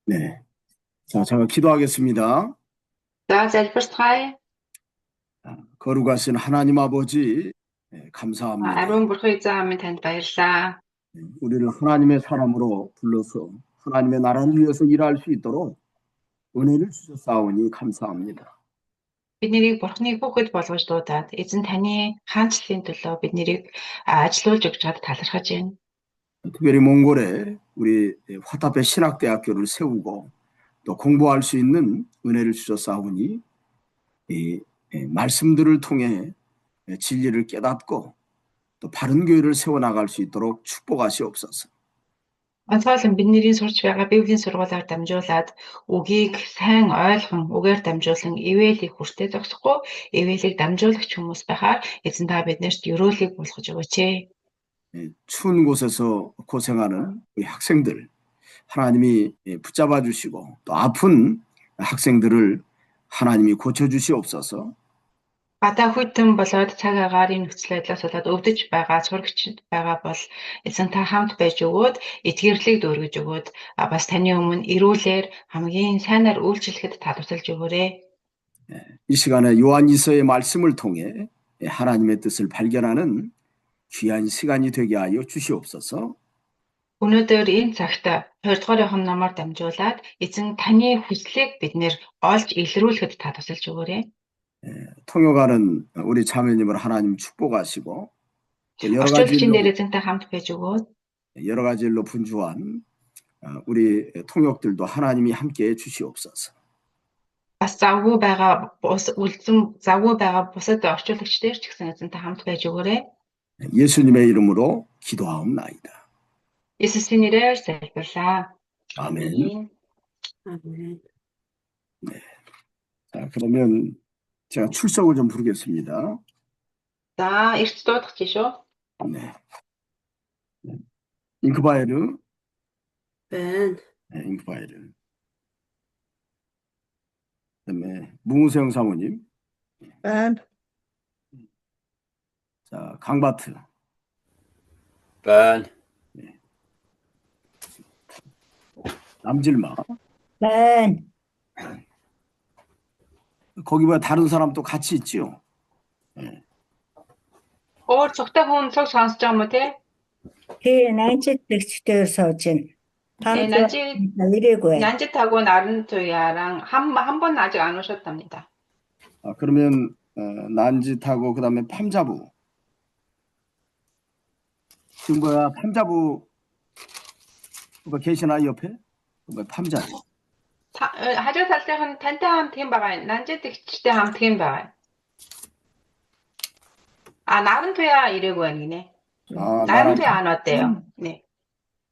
네. 자, 제가 기도하겠습니다. За залбирцгаая. 거룩하신 하나님 아버지, 감사합니다. Ариун бурхан эзэн минь танд баярлалаа. 우리를 하나님의 사람으로 불러서 하나님의 나라를 위해서 일할 수 있도록 은혜를 주셨사오니 감사합니다. Бид нарыг бурханы хүүхэд болгож дуудаад эзэн таны хаанчлалын төлөө бид нарыг ажилуулж өгч чад талархаж байна. 특별히 몽골에 우리 화답의 신학대학교를 세우고 또 공부할 수 있는 은혜를 주셨사오니 이 말씀들을 통해 진리를 깨닫고 또 바른 교회를 세워나갈 수 있도록 축복하시옵소서. Онцгойлон бидний сурч байгаа Библийн сургуулиар дамжуулаад үгийг сайн ойлгон, үгээр дамжуулан ивэлийг хүртээ зогсохгүй, ивэлийг дамжуулагч хүмүүс байхаар эзэн та биднэрт өрөөлийг болгож өгөөч. 추운 곳에서 고생하는 우리 학생들 하나님이 붙잡아 주시고 또 아픈 학생들을 하나님이 고쳐 주시옵소서. Гадаа хүйтэн болоод цаг агаарын нөхцөл байдлаас болоод өвдөж байгаа сурагчид байгаа бол эзэн та хамт байж өгөөд эдгэрлийг дүүргэж өгөөд бас таны өмнө эрүүлэр хамгийн сайнаар үйлчлэхэд та тусалж өгөөрэй. 이 시간에 요한이서의 말씀을 통해 하나님의 뜻을 발견하는 귀한 시간이 되게 하여 주시옵소서. Өнөөдөр энэ цагт 20 дугаар Иохан номоор дамжуулаад эзэн таны хүслийг бид нэр олж илрүүлэхэд та тусалж өгөөрэй. 통역하는 우리 자매님을 하나님 축복하시고 또 여러 가지 일로 분주한 우리 통역들도 하나님이 함께해 주시옵소서. Бас завгүй байгаа бусад орчуулагчдэр ч гэсэн эзэн та хамт байж өгөөрэй. 예수님의 이름으로 기도하옵나이다. 예수님 이름으로 기도합니다. 아멘. 아멘. 네. 자, 그러면 제가 출석을 좀 부르겠습니다. 자, эрт дуудах жишөө. 네. 잉크바이르. 벤. 네, 잉크바이르. 그다음에 문우세영 사모님. 벤. 자, 강바트. 벤. 네. 남질마. 벤. 거기보다 다른 사람도 같이 있지요. 네. Өөр цогтой хүн цог сонсож байгаа юм уу те? 난지 텍스트를 써진. 난지타고 나른투야랑 한 번 아직 안 오셨답니다. 그러면 난지타고 그다음에 팜자부. 지금 뭐야 팜자부 계시나 옆에? 팜자. 하저 살때는 тантай хамт тийм байгаа. 난지тэгчтэй хамт тийм байгаа. 나른투야 이래고 아니네. 나른투야 안 왔대요. 네.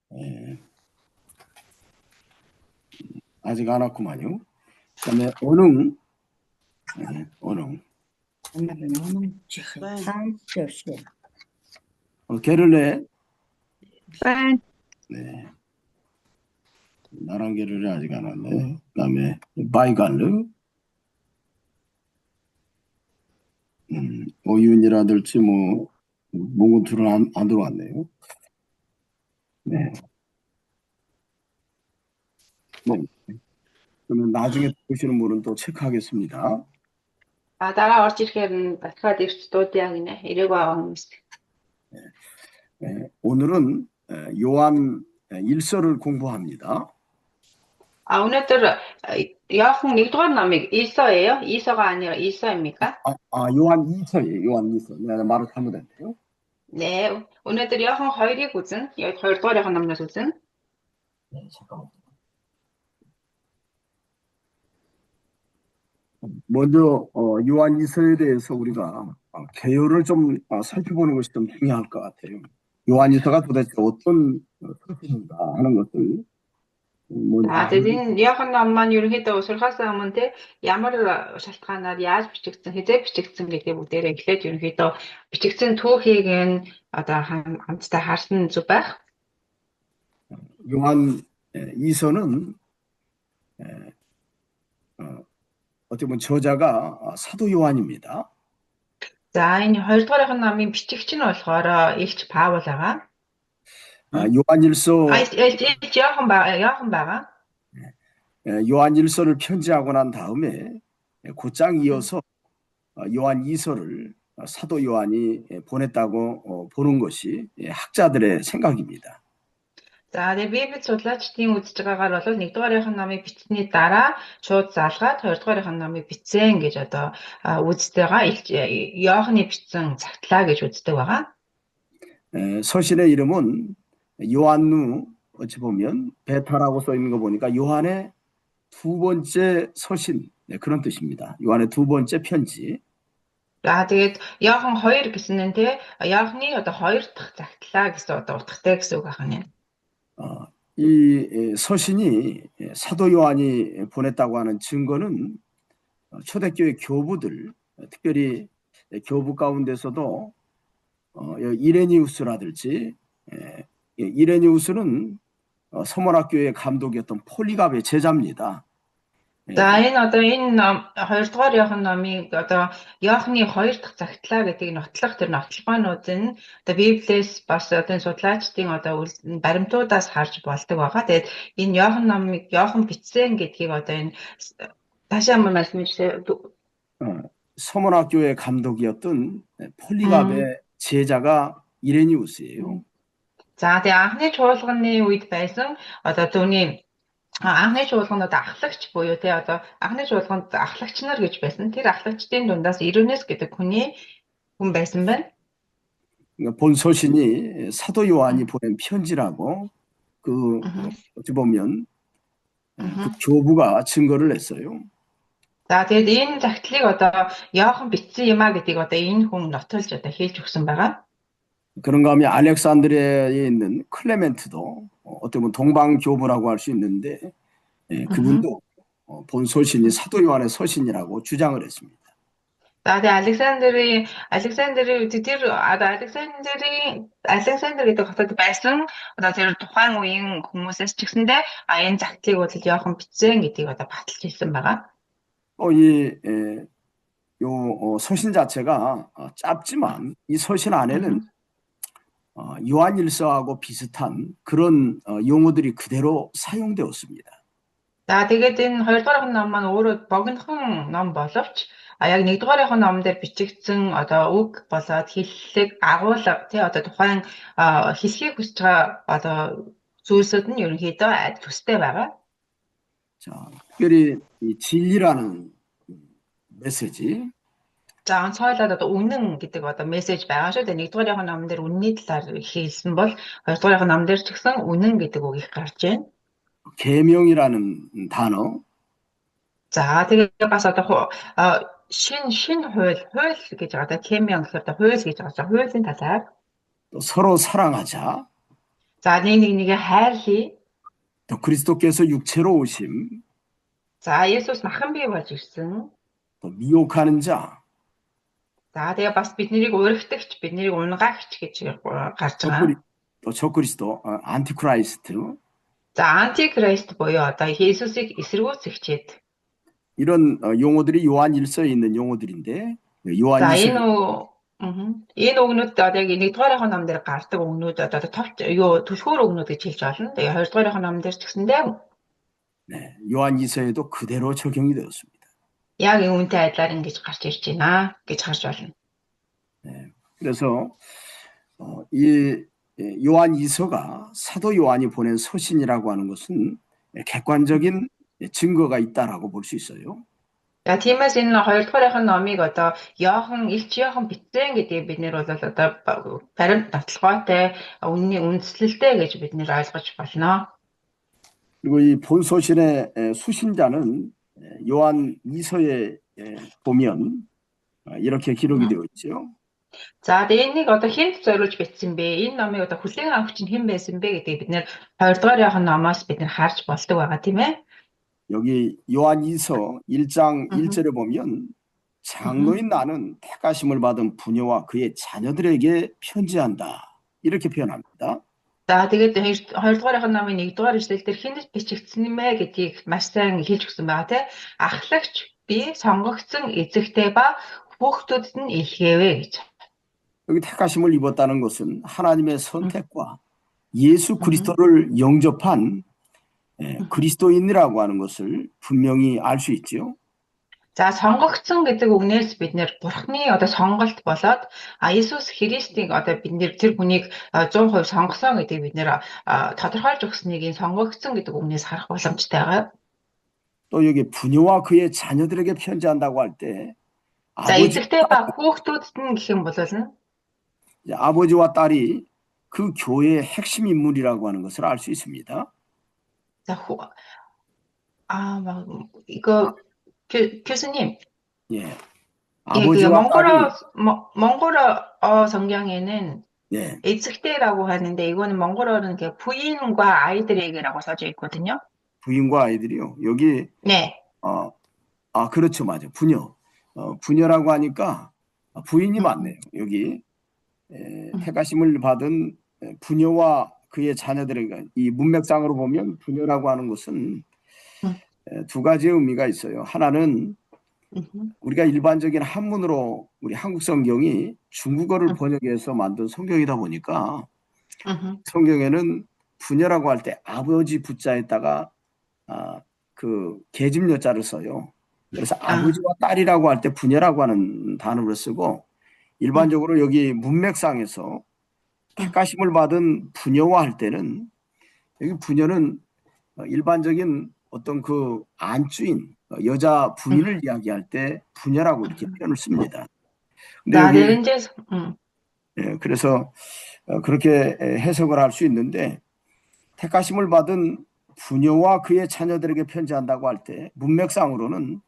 네. 아직 안 왔구만요. 그다음에 언흥. 네, 언흥. 게를레. 네. 나랑 게를레 아직 안 왔네. 그다음에 바이갈르. 오윤이라든지 몽고투는 안 들어왔네요. 네. 그러면 나중에 보시는 분은 또 체크하겠습니다. дараа орж ирэхээр нь батгаад ирч дуудъя гинэ. 이러고 байгаа хүмүүс. 네. 오늘은 요한 1서를 공부합니다. 오늘들 요한 1두гаар номыг 이서예요? 이서가 아니라 이서입니까? 요한 2서예요. 요한 2서. 내가 말을 잘못했네요. 네. 오늘들 요한 2ыг үзэн. 2두гаар 요한 номноос үзэн. 네, 잠깐만요. 먼저 요한 2서에 대해서 우리가 개요를 좀 살펴보는 것이 좀 중요할 것 같아요. 요한 2서가 도대체 어떤 뜻인가 하는 것들. Тэгээд Иохан ном маань ерөнхийдөө сурхаас өмнө те ямар шалтгаанаар яаж бичигдсэн, хэзээ бичигдсэн гэдгийг бүгдээрээ эхлээд ерөнхийдөө бичигдсэн түүхийг нь одоо хамтдаа харсан зүг байх. 요한 2서는 어떻게 보면 저자가 사도 요한입니다. За энэ 2두гаар Иохан номын бичигч нь болохоор Илч Паул байгаа. 요한 1서 Иохан байгаа. 요한일서를 편지하고 난 다음에 곧장 이어서 요한 2서를 사도 요한이 보냈다고 보는 것이 학자들의 생각입니다. За тэгээ Библи судлаачдын үзэж байгаагаар бол 1-р номыг бичсэний дараа шууд залгаад 2-р номыг бичсэн гэж одоо үздэг байгаа. Иохны бичсэн цагтлаа гэж үздэг байгаа. 서신의 이름은 요한누 어찌 보면 베타라고 써 있는 거 보니까 요한의 두 번째 서신 그런 뜻입니다. 요한의 두 번째 편지. За тэгээд Иохан 2 гэсэн нь те Иохны одоо 2 дахь цагтлаа гэсэн одоо утгатай гэсэн үг байна. 이 서신이 사도 요한이 보냈다고 하는 증거는 초대교회 교부들, 특별히 교부 가운데서도 이레니우스라든지 이레니우스는 서머나교회 감독이었던 폴리갑의 제자입니다. За энэ одоо энэ 2-р Иохан номыг одоо Иохны 2 дахь цагтлаа гэдэг нотлох тэр нотлогоонууд нь одоо Библиэс бас одоо судлаачдын одоо баримтуудаас харж болдог байгаа. Тэгээд энэ Иохан номыг Иохан бичсэн гэдгийг одоо энэ 다시 한번 말씀해 주세요. 서머나교회 감독이었던 폴리갑의 제자가 이레니우스예요. За тэгээд анхны чуулганы үед байсан одоо түүний анхны чуулганууд ахлагч буюу те одоо анхны чуулганд ахлагч нар гэж байсан. Тэр ахлагчдын дундаас Иренес гэдэг хүн байсан байна. 본 서신이 사도 요한이 보낸 편지라고 어찌 보면 그 교부가 증거를 냈어요. За тэгээд энэ загтлыг одоо Иохан бичсэн юм а гэдгийг одоо энэ хүн нотолж одоо хэлж өгсөн байгаа. 그런가 하면 알렉산드리아에 있는 클레멘트도 어떻게 보면 동방 교부라고 할 수 있는데 그분도 본 서신이 사도 요한의 서신이라고 주장을 했습니다. За тэгээд Александр гэдэг хотод байсан одоо тэр тухайн үеийн хүмүүсээс ч гэсэндээ энэ загтлыг бол Иохан бичсэн гэдгийг одоо баталж хэлсэн байгаа. 서신 자체가 짧지만 이 서신 안에는 요한일서하고 비슷한 그런 용어들이 그대로 사용되었습니다. За тэгээд энэ 2-р ном маань өөрөө богинохон ном боловч яг 1-р номон дээр бичигдсэн одоо үг болоод хэллэг агуулга тий одоо тухайн хэлхийг хүсэж байгаа одоо зүйлсүүд нь ерөнхийдөө төстэй байгаа. 자, 특별히 이 진리라는 메시지. За онцгойлоод одоо үнэн гэдэг одоо мессеж байгаа шүү дээ. 1-р номон дээр үнний талаар хэлсэн бол 2-р номон дээр ч гэсэн үнэн гэдэг үг их гарч байна. 계명이라는 단어. За тэгээд бас одоо шин хууль гэж байгаа да 계명 гэхээр хууль гэж байгаа. хуулийн талаар 또 서로 사랑하자. За нэгээ хайрлая. 또 그리스도께서 육체로 오심. За Есүс махан бий болж ирсэн. 또 미혹하는 자. За тэгээ бас биднийг урагтагч, биднийг унгаагч гэж гарч байгаа. 또 적그리스도, 안티크라이스트. За антикрист буюу одоо Есүсийг эсэргүүцэгчээд. 이런 용어들이 요한일서에 있는 용어들인데 요한일서. Энэ үгнүүд одоо яг 1-р номон дээр гардаг үгнүүд одоо түлхүүр үгнүүд гэж хэлж байна. Тэгээ 2-р номон дээр ч гэсэндээ 네, 요한일서에도 그대로 적용이 되었습니다. яг үүнтэй адилаар ингэж гарч ирж байна гэж харж байна. 네, 그래서 이 요한이서가 사도 요한이 보낸 서신이라고 하는 것은 객관적인 증거가 있다라고 볼 수 있어요. За тиймээс энэ 2-р номыг одоо Илч Иохан бичсэн гэдгийг бид нэр бол одоо баримт нотлогоотой үнний үндэслэлтэй гэж бид нэр ойлгож болно. 그리고 이 본 서신의 수신자는 요한 2서에 보면 이렇게 기록이 되어 있죠. За энийг одоо хэнд зориулж бичсэн бэ? Энэ номыг одоо хүлээн авахч нь хэн байсан бэ гэдгийг бид нэр 2-р номоос бид нэр харж болдог байгаа тийм ээ. 여기 요한 2서 1장 1절에 보면 장로인 나는 택하심을 받은 부녀와 그의 자녀들에게 편지한다. 이렇게 표현합니다. За тэгээд 2-р номын 1-р эшлэл дээр хэнд бичигдсэн юм бэ гэдгийг маш сайн хэлж өгсөн байгаа тийм. Ахлагч би сонгогдсон эзэгтэй ба хүүхдүүдэд нь илгээвэ гэж. 여기 택하심을 입었다는 것은 하나님의 선택과 예수 그리스도를 영접한 그리스도인이라고 하는 것을 분명히 알 수 있죠. За сонгогдсон гэдэг үгнээс бид нэр Бурхны одоо сонголт болоод Иесус Христийг одоо бид нэр тэр хүнийг 100% сонгосон гэдгийг бид нэр тодорхойлж өгснийг энэ сонгогдсон гэдэг үгнээс харах боломжтой байгаа. 또 여기 부녀와 그의 자녀들에게 편지한다고 할 때 За эзэгтэй ба хүүхдүүдэд нь гэх юм бол 아버지와 딸이 그 교회의 핵심 인물이라고 하는 것을 알 수 있습니다. за 이거 교수님. 예. 예, 아버지와 딸이 몽골어 성경에는 예. 에츠테라고 하는데 이거는 몽골어는 부인과 아이들에게라고 써져 있거든요. 부인과 아이들이요. 여기 네. 그렇죠, 맞아요. 부녀. 부녀라고 하니까 부인이 맞네요. 여기 택하심을 받은 부녀와 그의 자녀들에게 이 문맥상으로 보면 부녀라고 하는 것은 두 가지의 의미가 있어요. 하나는 우리가 일반적인 한문으로 우리 한국 성경이 중국어를 번역해서 만든 성경이다 보니까 성경에는 부녀라고 할 때 아버지 부자에다가 그 계집 여자를 써요. 그래서 아버지와 딸이라고 할 때 부녀라고 하는 단어를 쓰고 일반적으로 여기 문맥상에서 택하심을 받은 부녀와 할 때는 여기 부녀는 일반적인 어떤 그 안주인 여자 부인을 이야기할 때 부녀라고 이렇게 표현을 씁니다. 근데 여기 그래서 그렇게 해석을 할 수 있는데 택하심을 받은 부녀와 그의 자녀들에게 편지한다고 할 때 문맥상으로는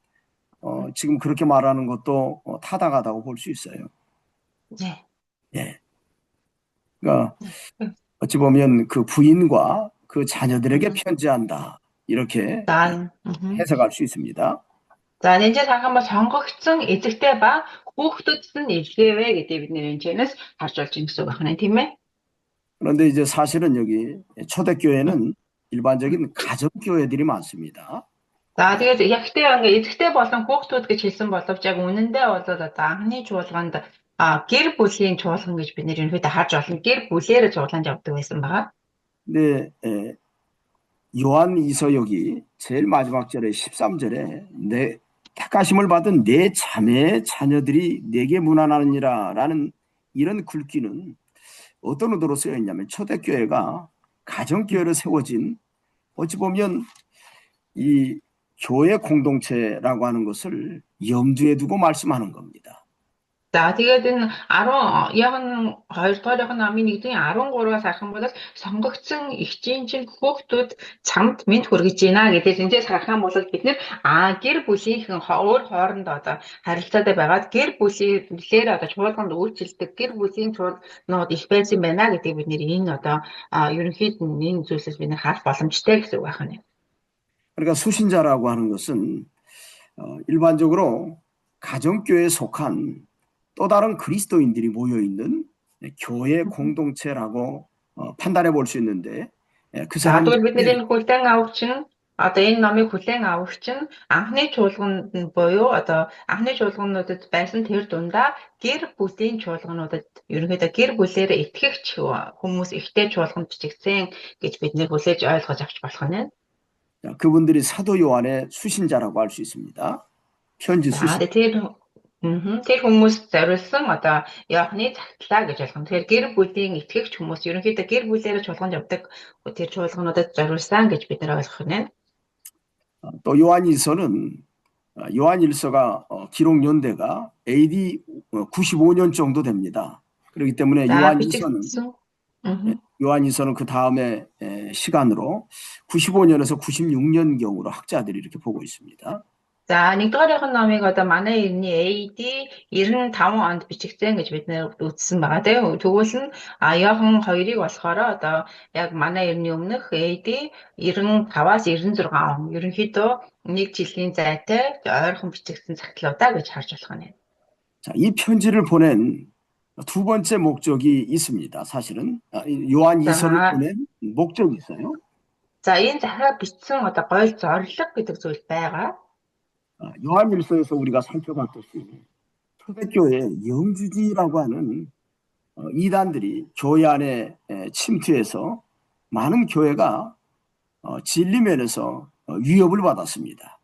지금 그렇게 말하는 것도 타당하다고 볼 수 있어요. 네. 예. 그러니까 어찌 보면 그 부인과 그 자녀들에게 편지한다 이렇게 해석할 수 있습니다. За энэ 한번 сонгогдсон эзэгтэй ба хүүхдүүдэд нь илгээвэ гэдэг бид нэр энэчнээс харж болж байгаа гэсэн үг байна тийм ээ. 그런데 이제 사실은 여기 초대교회는 일반적인 가정교회들이 많습니다. За тэгээд ягтай эзэгтэй болон хүүхдүүд гэж хэлсэн боловч яг үнэндээ бол одоо анхны чуулганд гэр бүлийн чуулган гэж бид нэр өнөөдөр харж байна. Гэр бүлээр чуулганд явдаг байсан байгаа. 네, 요한 이서역이 제일 마지막 절에 13절에 내 택하심을 받은 내 자매의 자녀들이 내게 문안하느니라 라는 이런 글귀는 어떤 의도로 쓰여 있냐면 초대교회가 가정교회로 세워진 어찌 보면 이 교회 공동체라고 하는 것을 염두에 두고 말씀하는 겁니다. За тэгээд энэ 12 дахь намын 1-13-аас харах юм бол сонгогдсон ихчийн чинь хүүхдүүд чамд мэд хүргэж байна гэдэг эндээс харах юм бол бид нэр гэр бүлийнхэн өөр хоорондоо одоо харилцаатай байгаад гэр бүлээр одоо чуулганд үйлчлдэг гэр бүлийн чуулганууд их байсан байна гэдэг бид нэр энэ одоо ерөнхийд нь энэ зүйлсээс бид нэр харах боломжтой гэсэн үг байна. 그러니까 수신자라고 하는 것은 일반적으로 가정교회에 속한 또 다른 그리스도인들이 모여있는 교회 공동체라고 판단해 볼 수 있는데 그 사람들 бидний хүлээн авагч нь одоо энэ номыг хүлээн авагч нь анхны чуулганд буюу одоо анхны чуулгануудад байсан тэр дундаа гэр бүлийн чуулгануудад ерөнхийдөө гэр бүлээр итгэгч хүмүүс ихтэй чуулганд бичигдсэн гэж бид нэр хүлээж ойлгож авч болох нь. 그분들이 사도 요한의 수신자라고 할 수 있습니다. 편지 수신. Тэр хүмүүс зориулсан одоо Иохны цагтлаа гэж ойлгоно. Тэгэхээр гэр бүлийн итгэгч хүмүүс ерөнхийдөө гэр бүлээрээ чуулганд явдаг тэр чуулгануудад зориулсан гэж бид нар ойлгох нь. 또 요한일서가 기록 연대가 AD 95년 정도 됩니다. 그렇기 때문에 요한일서는 그 다음에 시간으로 95년에서 96년경으로 학자들이 이렇게 보고 있습니다. За нэгдүгээрийнх нь номыг одоо манай эртний AD 95 онд бичигдсэн гэж бид нэр үзсэн байгаа тийм. Тэгвэл нь Иохан 2-ыг болохоор одоо яг манай эртний өмнөх AD 95-аас 96 он ерөнхийдөө нэг жилийн зайтай ойрхон бичигдсэн цагтлуудаа гэж харж болох нь. 자, 이 편지를 보낸 두 번째 목적이 있습니다. 사실은 요한 이서를 보낸 목적이 있어요. За энэ захаа бичсэн одоо гоёл зорилго гэдэг зүйл байгаа. 요한일서에서 우리가 살펴봤듯이 초대교회 영주지라고 하는 이단들이 교회 안에 침투해서 많은 교회가 진리 면에서 위협을 받았습니다.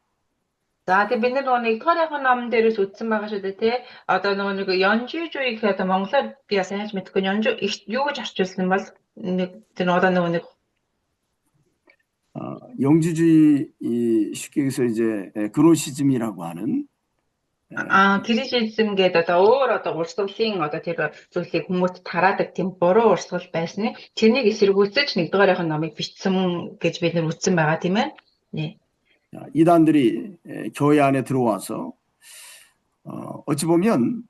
За тэгээ бид нар нөгөө нэгдүгээр номон дээрээс үздсэн байгаа шүү дээ тий. Одоо нөгөө нэг янжууjuig одоо монголоор би бас хайж мэдэхгүй янжуу юу гэж орчуулсан бол нэг тэр одоо нөгөө нэг 영주주의 쉽게 해서 이제 그노시즘이라고 하는 кришизм гэдэг одоо өөр одоо улс төрлийн одоо тэр зүйлийг хүмүүст тараадаг тийм буруу урсгал байсан. Тэрнийг эсэргүүцэж нэгдүгээр номыг бичсэн гэж бид нар үздсэн байгаа тийм ээ. 네. 이단들이 교회 안에 들어와서 어찌 보면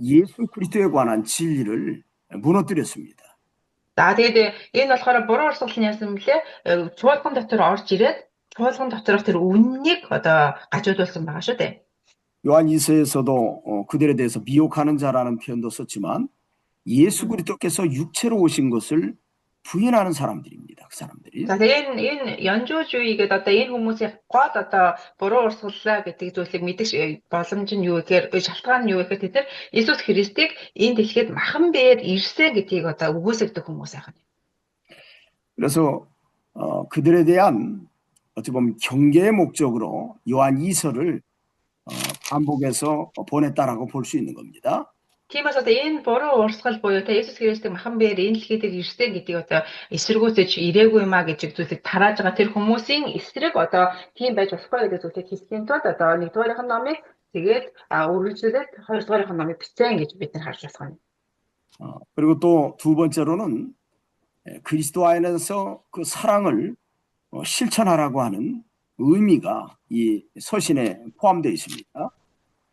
예수 그리스도에 관한 진리를 무너뜨렸습니다. За тэгээд энэ болохоор буруу урсгал нь яасан бэлээ? Чуулган дотор орж ирээд чуулган доторх тэр үннийг одоо гажуудуулсан байгаа шүү дээ. 요한 2서에서도 그들에 대해서 미혹하는 자라는 표현도 썼지만 예수 그리스도께서 육체로 오신 것을 부인하는 사람들입니다. 그 사람들이. За тэгээд энэ янжууjuiгээд одоо энэ хүмүүсийн гол одоо буруу урсгалаа гэдэг зүйлийг мэдэх боломж нь юу гэхээр шалтгаан нь юу гэхээр тэд нар Иесус Христийг энэ дэлхийд махан биеэр ирсэн гэдгийг одоо үгүйсгдэг хүмүүс байна. 그래서 그들에 대한 어찌 보면 경계의 목적으로 요한 2서를 반복해서 보냈다라고 볼 수 있는 겁니다. Тиймээс одоо энэ буруу урсгал буюу та Иесус Христийг махан биеэр энэ дэлхийд ирсэн гэдгийг одоо эсэргүүцэж ирээгүй маа гэж зүйлийг тарааж байгаа тэр хүмүүсийн эсрэг одоо тийм байж болохгүй гэдэг зүйлийг хэлхийн тулд одоо нэгдүгээрийнх нь номыг тэгээд үргэлжлүүлээд хоёрдугаарийнх нь номыг бичсэн гэж бид нар харж байна. 그리고 또 두 번째로는 그리스도 안에서 그 사랑을 실천하라고 하는 의미가 이 서신에 포함되어 있습니다.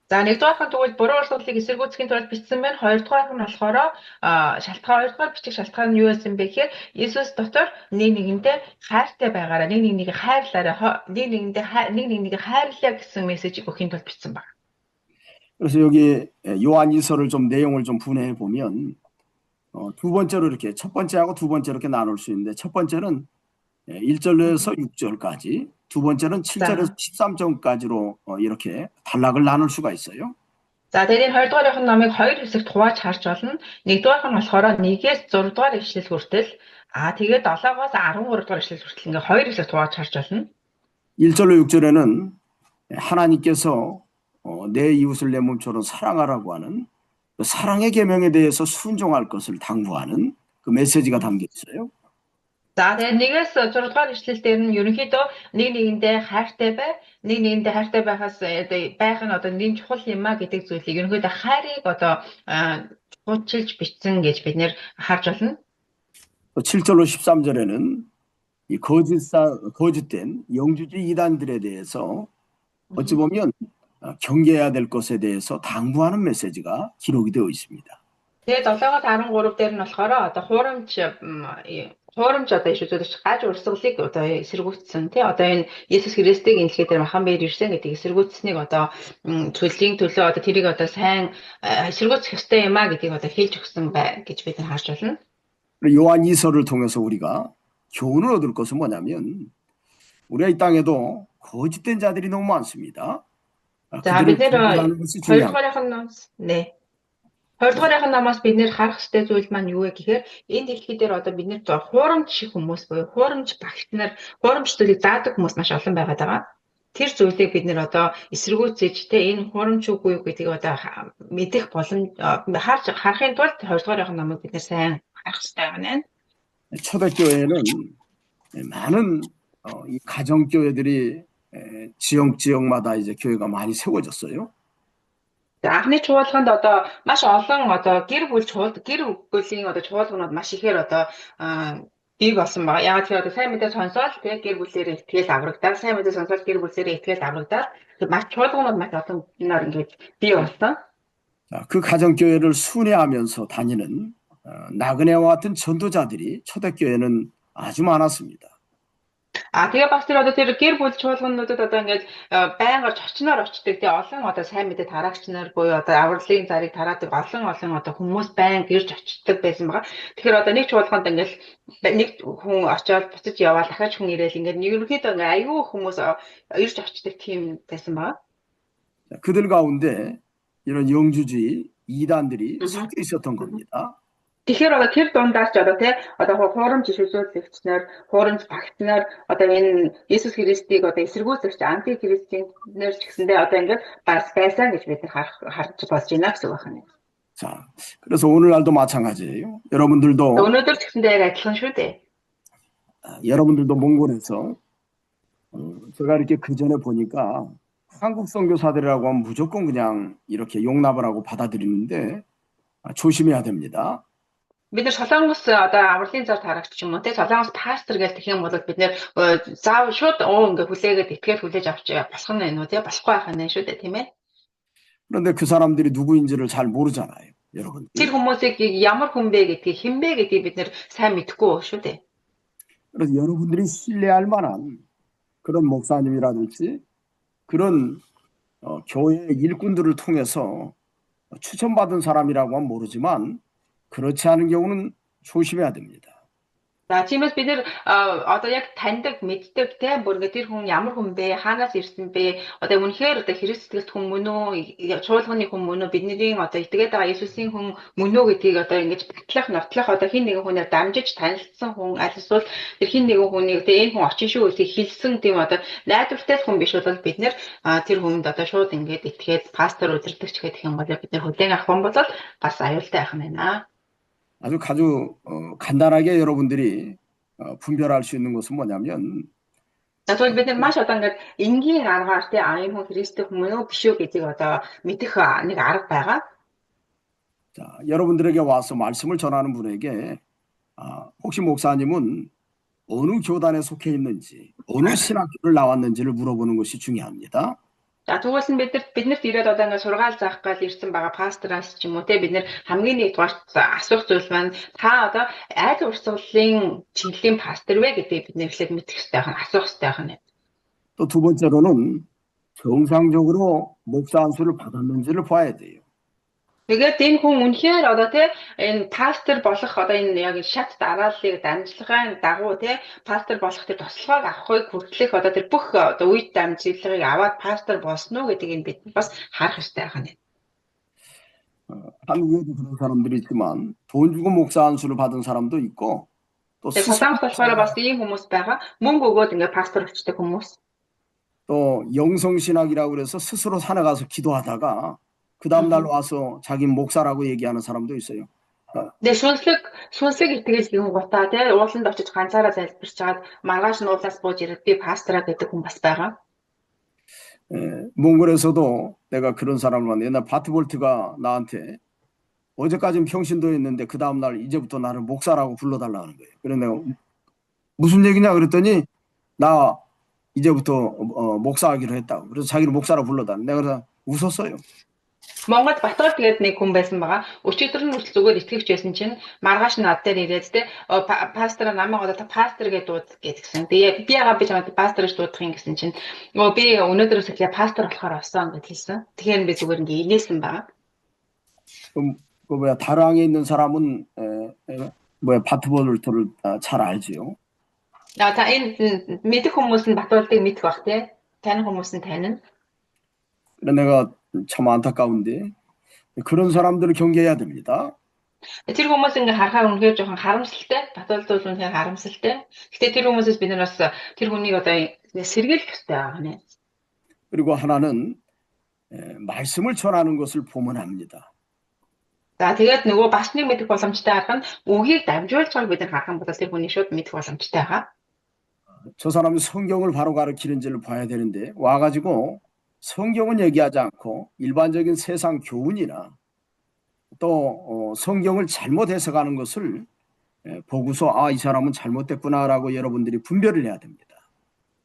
За нэгдүгээрх нь тэгвэл буруу урсгалыг эсэргүүцэхийн тулд бичсэн байна. Хоёрдугаарх нь болохоор хоёрдугаар бичих шалтгаан нь юу байсан бэ гэхээр Иесус дотор нэг нэгэндээ хайртай байгаараа, нэг нэгнийг хайрлаарай, нэг нэгнийг хайрлаа гэсэн мессежийг өгөхийн тулд бичсэн байна. 그래서 여기 요한 2서를 좀 내용을 좀 분해해 보면 두 번째로 이렇게 첫 번째하고 두 번째 이렇게 나눌 수 있는데 첫 번째는 1절에서 6절까지 두 번째는 7절에서 13절까지로 이렇게 단락을 나눌 수가 있어요. За тэгээд энэ 2 дугаарынх нь номыг 2 хэсэгт хувааж харж болно. 1-р нь болохоор 1-ээс 6 дугаар ишлэл хүртэл тэгээд 7-оос 13 дугаар ишлэл хүртэл ингээ 2 хэсэгт хувааж харж болно. 1절로 6절에는 하나님께서 내 이웃을 내 몸처럼 사랑하라고 하는 그 사랑의 계명에 대해서 순종할 것을 당부하는 그 메시지가 담겨 있어요. За тэгээд 1-ээс 6 дугаар ишлэл дээр нь ерөнхийдөө нэг нэгэндээ хайртай бай, нэг нэгэндээ хайртай байхаас байх нь одоо нэм чухал юм а гэдэг зүйлийг ерөнхийдөө хайрыг одоо чухалчилж бичсэн гэж бид нэр харж байна. 7절로 13절에는 이 거짓된 영주주의 이단들에 대해서 어찌 보면 경계해야 될 것에 대해서 당부하는 메시지가 기록이 되어 있습니다. Тэгээд 7-аас 13 дээр нь болохоор одоо хуурамч одоо ишүүдж гаж урсгалыг одоо эсэргүүцсэн тий одоо энэ Иесус Христийг энэ дэлхий дээр махан биеэр ирсэн гэдэг эсэргүүцсэнийг одоо төлөвийн төлөө одоо тэрийг одоо сайн эсэргүүцэх ёстой юм а гэдгийг одоо хэлж өгсөн бай гэж бид нар харж байна. 요한 2서를 통해서 우리가 교훈을 얻을 것은 뭐냐면 우리가 이 땅에도 거짓된 자들이 너무 많습니다. За бид нэр 2-дугаарынх нь намаас бид нэр харах ёстой зүйл маань юу вэ гэхээр энэ дэлхий дээр одоо бид нэр хуурамч шиг хүмүүс буюу хуурамч багт нар хуурамч зүйлийг заадаг хүмүүс маш олон байгаад байгаа. Тэр зүйлийг бид нэр одоо эсэргүүцэж тэ энэ хуурамч үгүй юу гэдгийг одоо мэдэх боломж харахын тулд 2-дугаарынх нь намыг бид нэр сайн харах ёстой байна. 초대교회는 많은 이 가정교회들이 지역마다 이제 교회가 많이 세워졌어요. Анхны чуулганд одоо маш олон одоо гэр бүлийн одоо чуулганууд маш ихээр одоо бий болсон байгаа. Яг тэгэхээр одоо сайн мэдээ сонсоод тэгээ гэр бүлээрээ итгэл аврагдаад, сайн мэдээ сонсоод гэр бүлээрээ итгэл аврагдаад маш чуулганууд маш олон нэр ингэж бий болсон. 그 가정교회를 순회하면서 다니는 나그네와 같은 전도자들이 초대교회는 아주 많았습니다. Тэгээ бас тэр одоо тэр гэр бүл чуулгануудад одоо ингэж байнга очноор очдог тий олон одоо сайн мэдээ тараагч нар буюу одоо авралын зарыг тараадаг олон одоо хүмүүс байнга ирж очдог байсан байгаа. Тэгэхээр одоо нэг чуулганд ингэж нэг хүн очиод буцаж яваад дахиад хүн ирээл ингэж ерөнхийдөө ингээ аюу хүмүүс ирж очдог тийм байсан байгаа. 그들 가운데 이런 영주주의 이단들이 섞여 있었던 겁니다. Тэгэхээр одоо тэр дундаас ч одоо тий одоо хуурамч шүлүүлэгчнэр, хуурамч багтнаар одоо энэ Иесус Христийг одоо эсэргүүцэгч антихристчнэр ч гэсэндээ одоо ингээд бас байсан гэж бид нар харж болж байна гэсэн үг байна. 자, 그래서 오늘날도 마찬가지예요. 여러분들도 Өнөөдөр ч гэсэндээ яг адилхан шүү дээ. 여러분들도 몽골에서 제가 이렇게 그 전에 보니까 한국 선교사들이라고 하면 무조건 그냥 이렇게 용납을 하고 받아들이는데 조심해야 됩니다. Бид нар Солонгос одоо авралын зар тарагч ч юм уу тий Солонгос пастор гэж тэгэх юм бол бид нэр заав шууд ингээ хүлээгээд итгээд хүлээж авч болох нь энэ үү тий болохгүй байх нь шүү дээ тийм ээ. 그런데 그 사람들이 누구인지를 잘 모르잖아요, 여러분. Тэр хүмүүсийг ямар хүн бэ гэдгийг хэн бэ гэдгийг бид нэр сайн мэдэхгүй шүү дээ. 그래서 여러분들이 신뢰할 만한 그런 목사님이라든지 그런 교회 일꾼들을 통해서 추천받은 사람이라고 하면 모르지만 그렇지 않은 경우는 조심해야 됩니다. За тиймээс бид нэр одоо яг таньдаг мэддэг те бүр ингээ тэр хүн ямар хүн бэ хаанаас ирсэн бэ одоо үнэхээр одоо Христ сэтгэлт хүн мөн үү чуулганы хүн мөн үү бидний одоо итгээд байгаа Иесусийн хүн мөн үү гэдгийг одоо ингэж батлах нотлох одоо хин нэгэн хүнээр дамжиж танилцсан хүн аль эсвэл тэр хин нэгэн хүнийг тэгээ энэ хүн очин шүү гэдгийг хэлсэн тийм одоо найдвартай хүн биш бол бид нэр тэр хүнд одоо шууд ингээд итгээд пастор удирдагч гэх юм бол бид нэр хүлээн авах юм бол бас аюултай байх нь байна. 아주 간단하게 여러분들이 분별할 수 있는 것은 뭐냐면 Тэгэхээр бид нар маш одоо ингээд энгийн аргаар тий энэ хүн Христийн хүн мөн үү биш үү гэдгийг одоо мэдэх нэг арга байгаа. 자, 여러분들에게 와서 말씀을 전하는 분에게 혹시 목사님은 어느 교단에 속해 있는지 어느 신학교를 나왔는지를 물어보는 것이 중요합니다. За тэгвэл нь биднэрт ирээд одоо ингээд сургаал заах гал ирсэн байгаа пастораас ч юм уу те бид нэр хамгийн нэгдүгээр асуух зүйл маань та одоо айл урсгалын чиглэлийн пастор вэ гэдгийг бид нэр эхлээд мэдэх хэрэгтэй байна асуух хэрэгтэй байна. 또 두 번째로는 정상적으로 목사 안수를 받았는지를 봐야 돼요. Тэгээд энэ хүн үнэхээр одоо те энэ пастор болох одоо энэ яг шат дарааллыг дамжлагын дагуу те пастор болох тэр тослогоог авахыг хүртэлх одоо тэр бүх одоо үед дамжлагыг аваад пастор болсон уу гэдгийг бид бас харах хэрэгтэй байна. 한국에도 그런 사람들이 있지만 돈 주고 목사 안수를 받은 사람도 있고 또 Солонгос болохоор бас ийм хүмүүс байгаа. Мөнгө өгөөд ингээ пастор болчтой хүмүүс. 또 영성신학이라고 그래서 스스로 산에 가서 기도하다가 그 다음 날 와서 자기 목사라고 얘기하는 사람도 있어요. Тэгээд сүнслэг итгэж юм гутаа тий ууланд очиж ганцаараа залбирч чаад маргааш нь уулаас бууж ирээд би пастораа гэдэг хүн бас байгаа. 몽골에서도 내가 그런 사람을 만나 옛날 바트볼트가 나한테 어제까지는 평신도였는데 그 다음 날 이제부터 나를 목사라고 불러달라 하는 거예요. 그래서 내가 무슨 얘기냐 그랬더니 나 이제부터 목사하기로 했다고. 그래서 자기를 목사라고 불러달라. 내가 그래서 웃었어요. Монгод Батгал тэгээд нэг хүн байсан байгаа. Өчигдөр нь хүртэл зүгээр итгэвч байсан чинь маргааш нь над дээр ирээд те пастор намайг одоо пастор гэж дууд гэдгсэн. Тэгээ би яагаад би чамд пастор гэж дуудах юм гэсэн чинь би өнөөдрөөс эхлээ пастор болохоор болсон гэж хэлсэн. Тэгэхээр би зүгээр ингээ инээсэн байгаа. 그 다랑에 있는 사람은 바트볼트를 잘 알지요. За энэ мэдэх хүмүүс нь Батгалыг мэдэх бах те. Таних хүмүүс нь танина. 내가 참 안타까운데 그런 사람들을 경계해야 됩니다. Тэр хүмүүс ингээ харахаар үнэхээр жоохон харамсалтай. Батгалд бол үнэхээр харамсалтай. Гэтэ тэр хүмүүсээс бид нар бас тэр хүнийг одоо сэргийлэх хэрэгтэй байгаа нэ. 그리고 하나는 말씀을 전하는 것을 보면 합니다. За тэгээд нөгөө бас нэг мэдэх боломжтой арга нь үгийг дамжуулж байгааг бид нар харах юм бол тэр хүний шууд мэдэх боломжтой байгаа. 저 사람이 성경을 바로 가르치는지를 봐야 되는데 와가지고 성경은 얘기하지 않고 일반적인 세상 교훈이나 또 성경을 잘못 해석하는 것을 보고서 이 사람은 잘못됐구나라고 여러분들이 분별을 해야 됩니다.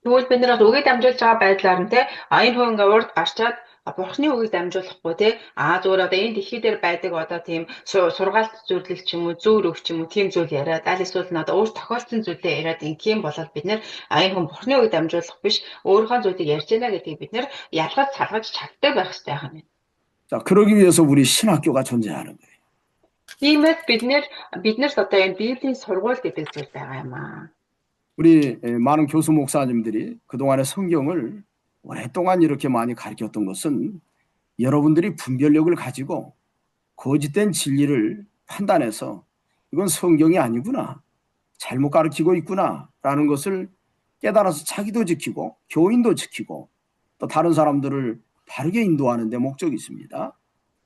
Тэгвэл бид нар үгийг дамжуулж байгаа байдлаар нь те энэ хүн ингээ урд гарчаад бурхны үгийг дамжуулахгүй те зүгээр одоо энэ дэлхий дээр байдаг одоо тийм сургаалт зөвлөл ч юм уу зөөр өг ч юм уу тийм зүйл яриад аль эсвэл надад өөр тохиолдсон зүйлээ яриад ингээм болоод бид нар энэ хүн бурхны үгийг дамжуулах биш өөрийнхөө зүйлийг ярьж байна гэдгийг бид нар ялгаж салгаж чаддаг байх хэрэгтэй байна. 자, 그러기 위해서 우리 신학교가 존재하는 거예요. Тиймээс биднэрт одоо энэ Библийн сургууль гэдэг зүйл байгаа юм аа. 우리 많은 교수 목사님들이 그동안의 성경을 오랫동안 이렇게 많이 가르쳤던 것은 여러분들이 분별력을 가지고 거짓된 진리를 판단해서 이건 성경이 아니구나. 잘못 가르치고 있구나라는 것을 깨달아서 자기도 지키고 교인도 지키고 또 다른 사람들을 바르게 인도하는 데 목적이 있습니다.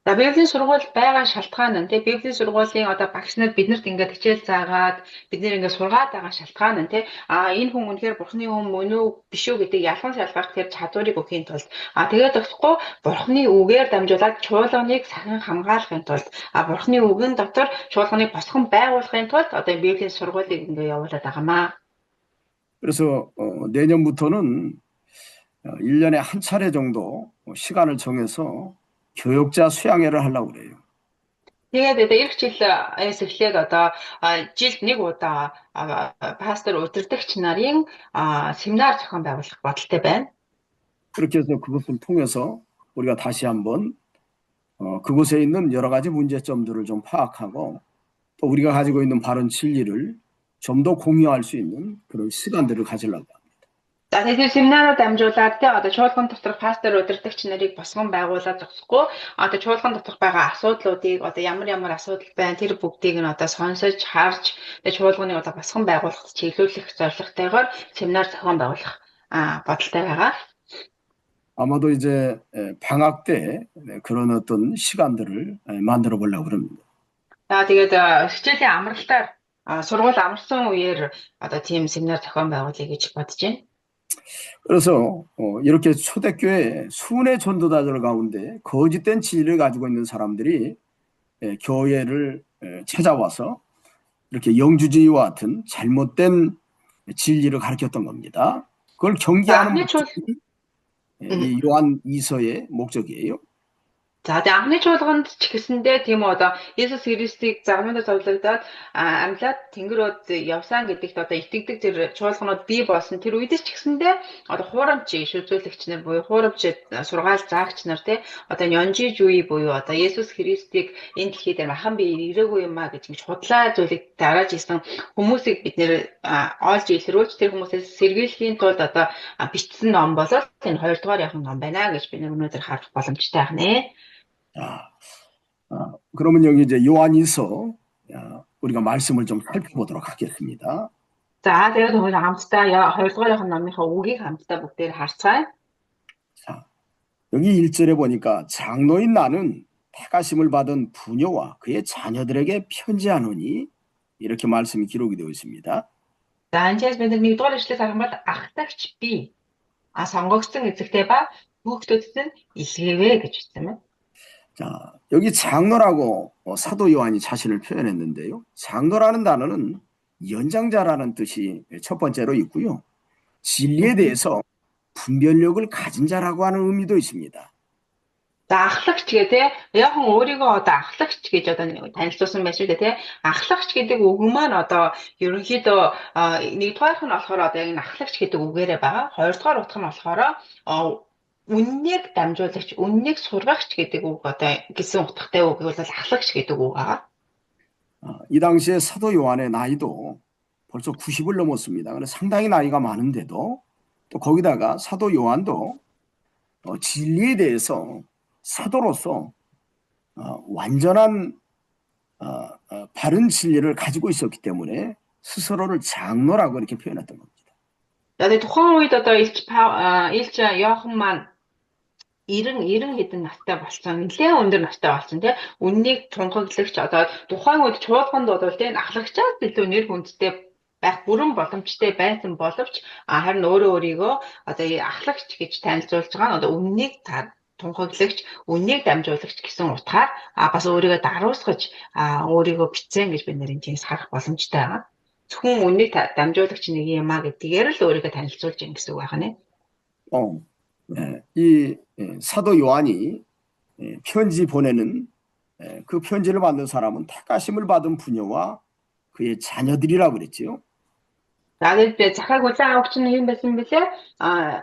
За Библийн сургууль байгаа шалтгаан нь тий Библийн сургуулийн одоо багш нар биднэрт ингээд хичээл заагаад бид нэр ингээд сургаад байгаа шалтгаан нь тий энэ хүн үнэхээр бурхны хүн мөн үү биш үү гэдэг ялхан шалгах тэр чадварыг өгөхийн тулд тэгээд өгөхгүй бурхны үгээр дамжуулаад чуулганыг сахин хамгаалахын тулд бурхны үгэн дотор чуулганыг босгон байгуулахын тулд одоо Библийн сургуулийг ингээд явуулаад байгаамаа. 그래서 내년부터는 1년에 한 차례 정도 시간을 정해서 교역자 수양회를 하려고 그래요. Тэгээд одоо эх жилээс эхлээд одоо жилд нэг удаа пастор удирдагч нарын семинар зохион байгуулах бодолтой байна. 그렇게 해서 그것을 통해서 우리가 다시 한번 그곳에 있는 여러 가지 문제점들을 좀 파악하고 또 우리가 가지고 있는 바른 진리를 좀 더 공유할 수 있는 그런 시간들을 가지려고 합니다. За тэгээд семинарууд дамжуулаад тий одоо чуулган доторх пастор удирдагч нарыг босгон байгуулаад зогсохгүй одоо чуулган доторх байгаа асуудлуудыг одоо ямар асуудал байна тэр бүгдийг нь одоо сонсож харж тэгээд чуулганыг одоо босгон байгуулахад чиглүүлэх зорилготойгоор семинар зохион байгуулах бодолтой байгаа. 아마도 이제 방학 때 그런 어떤 시간들을 만들어 보려고 합니다. За тэгээд хичээлийн амралтаар сургууль амарсан үеэр одоо тийм семинар зохион байгуулъя гэж бодож байна. 그래서 이렇게 초대교회 순회 전도자들 가운데 거짓된 진리를 가지고 있는 사람들이 교회를 찾아와서 이렇게 영주주의와 같은 잘못된 진리를 가르쳤던 겁니다. 그걸 경계하는 목적이 이 요한 2서의 목적이에요. За тэгээд анхны чуулганд ч гэсэндээ тийм үү одоо Есүс Христийг загманаар зовлогдоод амьлаад Тэнгэр өөд явсан гэдэгт одоо итгэдэг тэр чуулганууд бий болсон тэр үедээс ч гэсэндээ одоо хуурамч шүлжүүлэгч нар буюу хуурамч сургаал заагч нар те одоо нёнжиж үе буюу одоо Есүс Христийг энэ дэлхий дээр махан би ирээгүй юм а гэж ингэж худлаа зүйлийг дарааж исэн хүмүүсийг бид нэр олж илрүүлж тэр хүмүүсээс сэргийлэхийн тулд одоо бичсэн ном болол энэ 2 дугаар явах ном байна гэж бид өнөөдөр харах боломжтой байна. 그러면 여기 이제 요한일서 우리가 말씀을 좀 살펴보도록 하겠습니다. За тэгээд 오늘 хамтдаа 2 дугаар номынхаа үгийг хамтдаа бүгдээр харцгаая. 자, 여기 1절에 보니까 장로인 나는 택하심을 받은 부녀와 그의 자녀들에게 편지하노니 이렇게 말씀이 기록이 되어 있습니다. За энэ бид 1 дугаар ишлээс харах юм бол ахтагч би сонгогдсон эзэгтэй ба хүүхдүүдэд нь илгээвэ гэж хэлсэн байна. 자, 여기 장로라고 사도 요한이 자신을 표현했는데요. 장로라는 단어는 연장자라는 뜻이 첫 번째로 있고요. 진리에 대해서 분별력을 가진 자라고 하는 의미도 있습니다. За ахлагч гэдэг яг хүн өөрийгөө одоо ахлагч гэж одоо танилцуулсан байж үү те ахлагч гэдэг үг маань одоо ерөнхийдөө нэгдүгээрх нь болохоор одоо яг ахлагч гэдэг үгээрээ байгаа. Хоёрдугаар утга нь болохоор үннийг дамжуулагч, үннийг сургагч гэдэг үг одоо гэсэн утгатай үг бол ахлагч гэдэг үг аа. 이 당시에 사도 요한의 나이도 벌써 90을 넘었습니다. 그래서 상당히 나이가 많은데도 또 거기다가 사도 요한도 진리에 대해서 사도로서 완전한 바른 진리를 가지고 있었기 때문에 스스로를 장로라고 이렇게 표현했던 겁니다. Тэгээд тухайн үед одоо Илч Иохан маань 90 хэдэн настай болсон. Нэлээд өндөр настай болсон тий. Үннийг тунхаглагч одоо тухайн үед чуулганд бол тий ахлагчаас илүү нэр хүндтэй байх бүрэн боломжтой байсан боловч харин өөрийгөө одоо ахлагч гэж танилцуулж байгаа нь одоо үннийг тунхаглагч, үннийг дамжуулагч гэсэн утгаар бас өөрийгөө даруусгаж өөрийгөө бичсэн гэж бид нэрийн тийс харах боломжтой байгаа. Зөвхөн үннийг дамжуулагч нэг юм а гэдгээр л өөрийгөө танилцуулж ийн гэсэн үг байна. 이 사도 요한이 편지 보내는 그 편지를 받는 사람은 택하심을 받은 부녀와 그의 자녀들이라고 그랬지요. За тэгээд захаг улаан авагч нь юм байсан бэлээ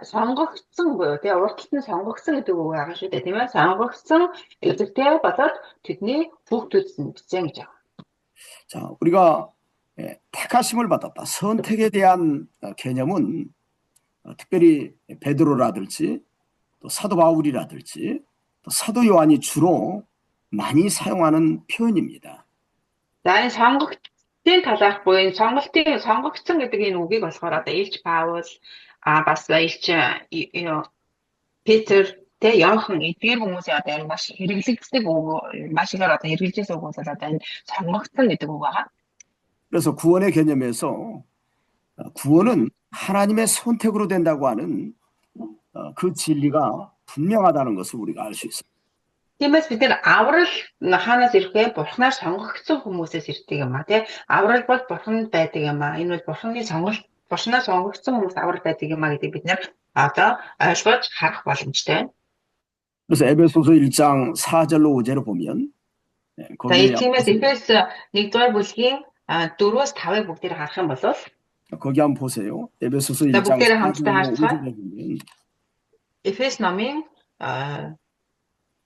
сонгогдсон буюу тэгээ урталт нь сонгогдсон гэдэг үг байгаа шүү дээ тийм ээ сонгогдсон эзэгтэй болоод тэдний хүүхдүүд нь бичсэн гэж байгаа. 자, 우리가 택하심을 받았다. 선택에 대한 개념은 특별히 베드로라든지 또 사도 바울이라든지 또 사도 요한이 주로 많이 사용하는 표현입니다. За энэ тийм талаарх буюу энэ сонгогдсон гэдэг энэ үгийг болохоор одоо Илч Паул бас Илч Петр тэ Иохан эдгээр хүмүүсийн одоо энэ маш хэрэглэгддэг үг маш ихээр одоо хэрэгжилжсэн үг бол одоо энэ сонгогдсон гэдэг үг байгаа. 그래서 구원의 개념에서 구원은 하나님의 선택으로 된다고 하는 그 진리가 분명하다는 것을 우리가 알 수 있습니다. Тиймээс бид нэр аврал хаанаас ирэх вэ? Бурханаар сонгогдсон хүмүүсээс ирдэг юм а тий. Аврал бол бурханд байдаг юм а. Энэ бол бурханаар сонгогдсон хүмүүс аврал байдаг юм а гэдэг бид нэр одоо ойлгож харах боломжтой байна. 그래서 에베소서 1장 4절로 5절을 보면 За 거기에 тиймээс Эфес 1-р бүлгийн 4-өөс 5-ыг бүгдээр харах юм бол 거기 한번 보세요. 에베소서 자, 1장 목대를 한번 4절로 할까요? 5절에 보면 Эфес номын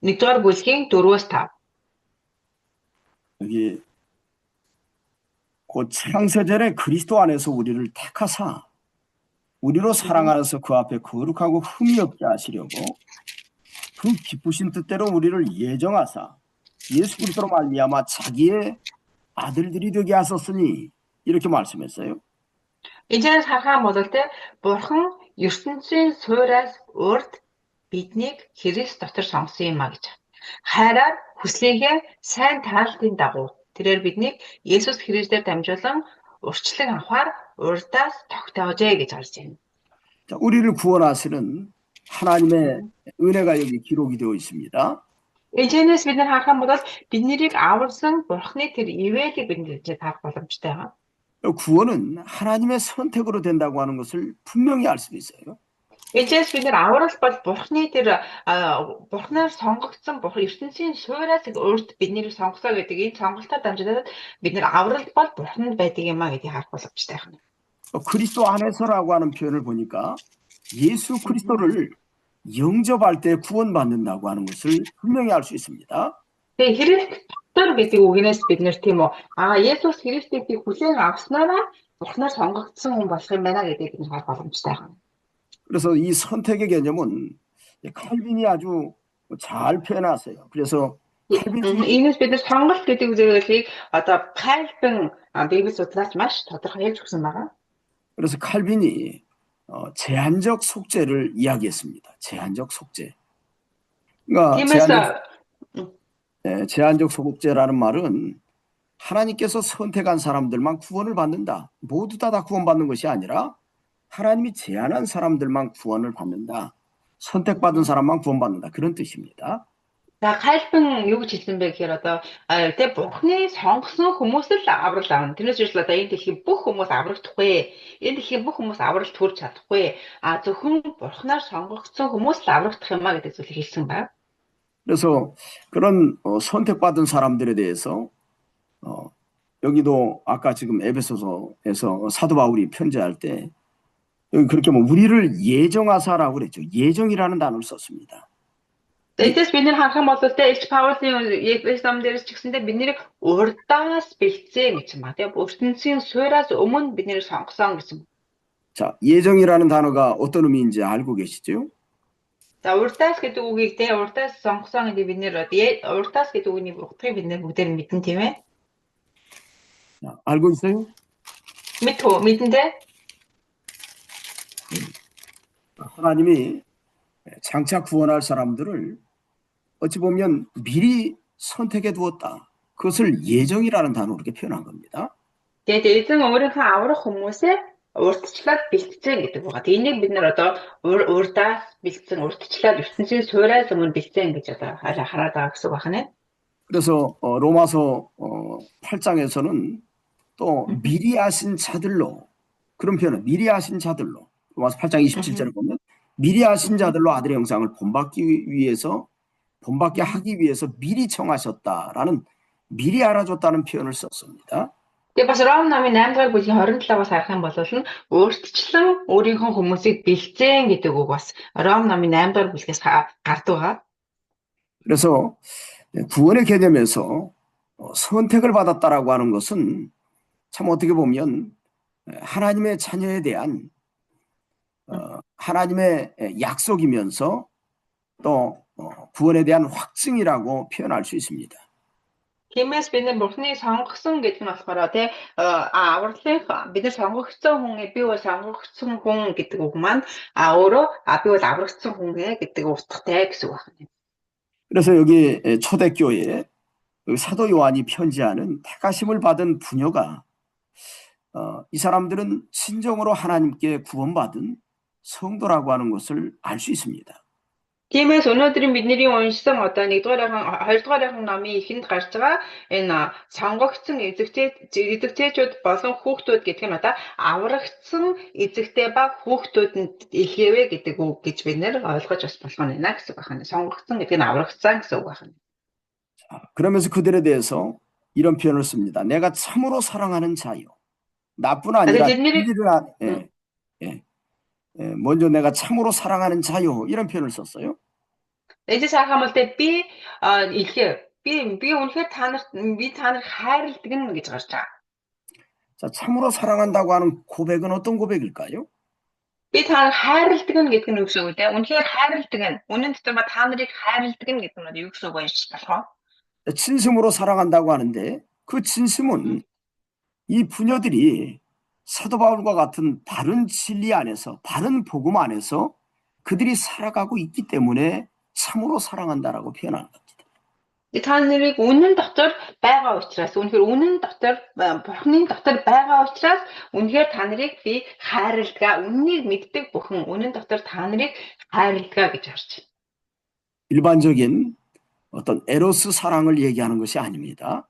1-р бүлгийн 4-өөс 5. 여기 곧 창세전에 그리스도 안에서 우리를 택하사 우리로 사랑하여서 그 앞에 거룩하고 흠이 없게 하시려고 그 기쁘신 뜻대로 우리를 예정하사 예수 그리스도로 말미암아 자기의 아들들이 되게 하셨으니 이렇게 말씀했어요. Энд харахаа бол тэ бурхан ертөнцийн суураас урд биднийг Христ дотор сонгосон юм а гэж. Хайраар хүслийгээ сайн таалтын дагуу тэрээр биднийг Есүс Христээр дамжуулан урчлаг авахар урдаас тогтоожээ гэж харж байна. 자, 우리를 구원하시는 하나님의 은혜가 여기 기록이 되어 있습니다. Энд бид нар харах юм бол бид нарыг аварсан бурханы тэр ивэлийг бид нэрж харах боломжтой байгаа. 구원은 하나님의 선택으로 된다고 하는 것을 분명히 알 수 있어요. Энд бид нар аврал бол бурханы тэр бурханаар сонгогдсон ертөнцийн суураас урд бид нарыг сонгосоо гэдэг энэ сонголтоор дамжуулаад бид нар аврал бол бурханд байдаг юм а гэдгийг харах боломжтой байна. 그리스도 안에서라고 하는 표현을 보니까 예수 그리스도를 영접할 때 구원받는다고 하는 것을 분명히 알 수 있습니다. Тэгээ Христ дотор гэдэг үгнээс бид нэр тийм үү Есүс Христийг хүлээн авснараа бурханаар сонгогдсон хүн болох юм байна гэдгийг бид харах боломжтой байна. 그래서 이 선택의 개념은 칼빈이 아주 잘 표현하세요. 그래서 Энэс бид нар сонголт гэдэг зүйлийг одоо Кальвин Библи судлаач маш тодорхойлж өгсөн байгаа. 그래서 칼빈이 제한적 속죄를 이야기했습니다. 제한적 속죄. 그러니까 제한적 속죄라는 말은 하나님께서 선택한 사람들만 구원을 받는다. 모두 다 구원받는 것이 아니라 하나님이 제한한 사람들만 구원을 받는다. 선택받은 사람만 구원받는다. 그런 뜻입니다. За Кальвин юу гэж хэлсэн бэ гэхээр одоо тэг Бурхны сонгосон хүмүүс л аврал авна. Тэрнээс биш л одоо энэ дэлхийн бүх хүмүүс аврагдахгүй. Энэ дэлхийн бүх хүмүүс авралт хүрч чадахгүй. Зөвхөн Бурхнаар сонгогдсон хүмүүс л аврагдах юм а гэдэг зүйлийг хэлсэн байна. 그래서 그런 선택받은 사람들에 대해서 여기도 아까 지금 에베소서에서 사도 바울이 편지할 때 여기 그렇게 우리를 예정하사라고 그랬죠. 예정이라는 단어를 썼습니다. Эцэс бид нар харах юм бол Илч Паулийн Ефес ном дээрс ч гэсэндээ бид нэрийг урдаас бэлдсэн гэж юм а. Тэгээ ертөнцийн суураас өмнө бид нэрийг сонгосон гэсэн. 자, 예정이라는 단어가 어떤 의미인지 알고 계시죠? За урдаас гэдэг үгийг тэ урдаас сонгосон гэдэг бид нэр урдаас гэдэг үгний утгыг бид нэр бүгдээр мэдэн тийм ээ. 알고 있어요? мэдэн дээ. 하나님이 장차 구원할 사람들을 어찌 보면 미리 선택해 두었다. 그것을 예정이라는 단어로 이렇게 표현한 겁니다. Тэгээд эзэн өөрийнхөө аврах хүмүүсээ урдчлаад бэлтжээ гэдэг байгаа. Энийг бид нэр одоо урдаас бэлтсэн, урдчлаад ертөнцийн суураас өмнө бэлтсэн гэж одоо хараад байгаа гэсэн үг байна. 그래서 로마서 8장에서는 또 미리 아신 자들로 그런 표현을 미리 아신 자들로 로마서 8장 27절에 보면 미리 아신 자들로 아들의 형상을 본받게 하기 위해서 미리 청하셨다라는 미리 알아줬다는 표현을 썼습니다. Тэгээ бас Ром намын 8-р бүлгийн 27-аас харах юм бол өөртчлэн өөрийнхөө хүмүүсийг бэлтжэн гэдэг үг бас Ром намын 8-р бүлгээс гардаг байгаа. 그래서 구원의 개념에서 선택을 받았다라고 하는 것은 참 어떻게 보면 하나님의 자녀에 대한 하나님의 약속이면서 또 구원에 대한 확증이라고 표현할 수 있습니다. Тиймээс бид нар Бурхны сонгогсон гэдэг нь болохоор тий авралын бид нар сонгогдсон хүн би бол сонгогдсон хүн гэдэг үг маань өөрөө би бол аврагдсан хүн гэдэг утгатай гэсэн үг байна. 그래서 여기 초대교회에 여기 사도 요한이 편지하는 택하심을 받은 부녀가 이 사람들은 진정으로 하나님께 구원받은 성도라고 하는 것을 알 수 있습니다. Тиймээс өнөөдөр бидний уншсан одоо 2-р намын эхэнд гарч байгаа энэ сонгогдсон эзэгтэйчүүд болон хүүхдүүд гэдэг нь одоо аврагдсан эзэгтэй ба хүүхдүүдэнд илгээвэ гэдэг үг гэж бид нэр ойлгож бас болох нь байна гэсэн үг байна. Сонгогдсон гэдэг нь аврагдсан гэсэн үг байна. 그러면서 그들에 대해서 이런 표현을 씁니다. 내가 참으로 사랑하는 자요. 나뿐 아니라 먼저 내가 참으로 사랑하는 자요. 이런 표현을 썼어요. Энд сайхан бол би үнэхээр та нарыг хайрладаг нь гэж гарч байгаа. 자, 참으로 사랑한다고 하는 고백은 어떤 고백일까요? Би та нарыг хайрладаг нь гэдэг нь юу гэсэн үг вэ? Үнэхээр хайрладаг нь үнэн дотор ба та нарыг хайрладаг нь гэдэг нь юу гэсэн үг байж болох вэ? 진심으로 사랑한다고 하는데 그 진심은 이 부녀들이 사도 바울과 같은 바른 진리 안에서 바른 복음 안에서 그들이 살아가고 있기 때문에 참으로 사랑한다라고 표현하는 겁니다. Та нарыг үнэн дотор байгаа учраас үнэхээр үнэн дотор Бурхны дотор байгаа учраас үнэхээр та нарыг би хайрладаг, үннийг мэддэг бүхэн үнэн дотор та нарыг хайрладаг гэж харж байна. 일반적인 어떤 에로스 사랑을 얘기하는 것이 아닙니다.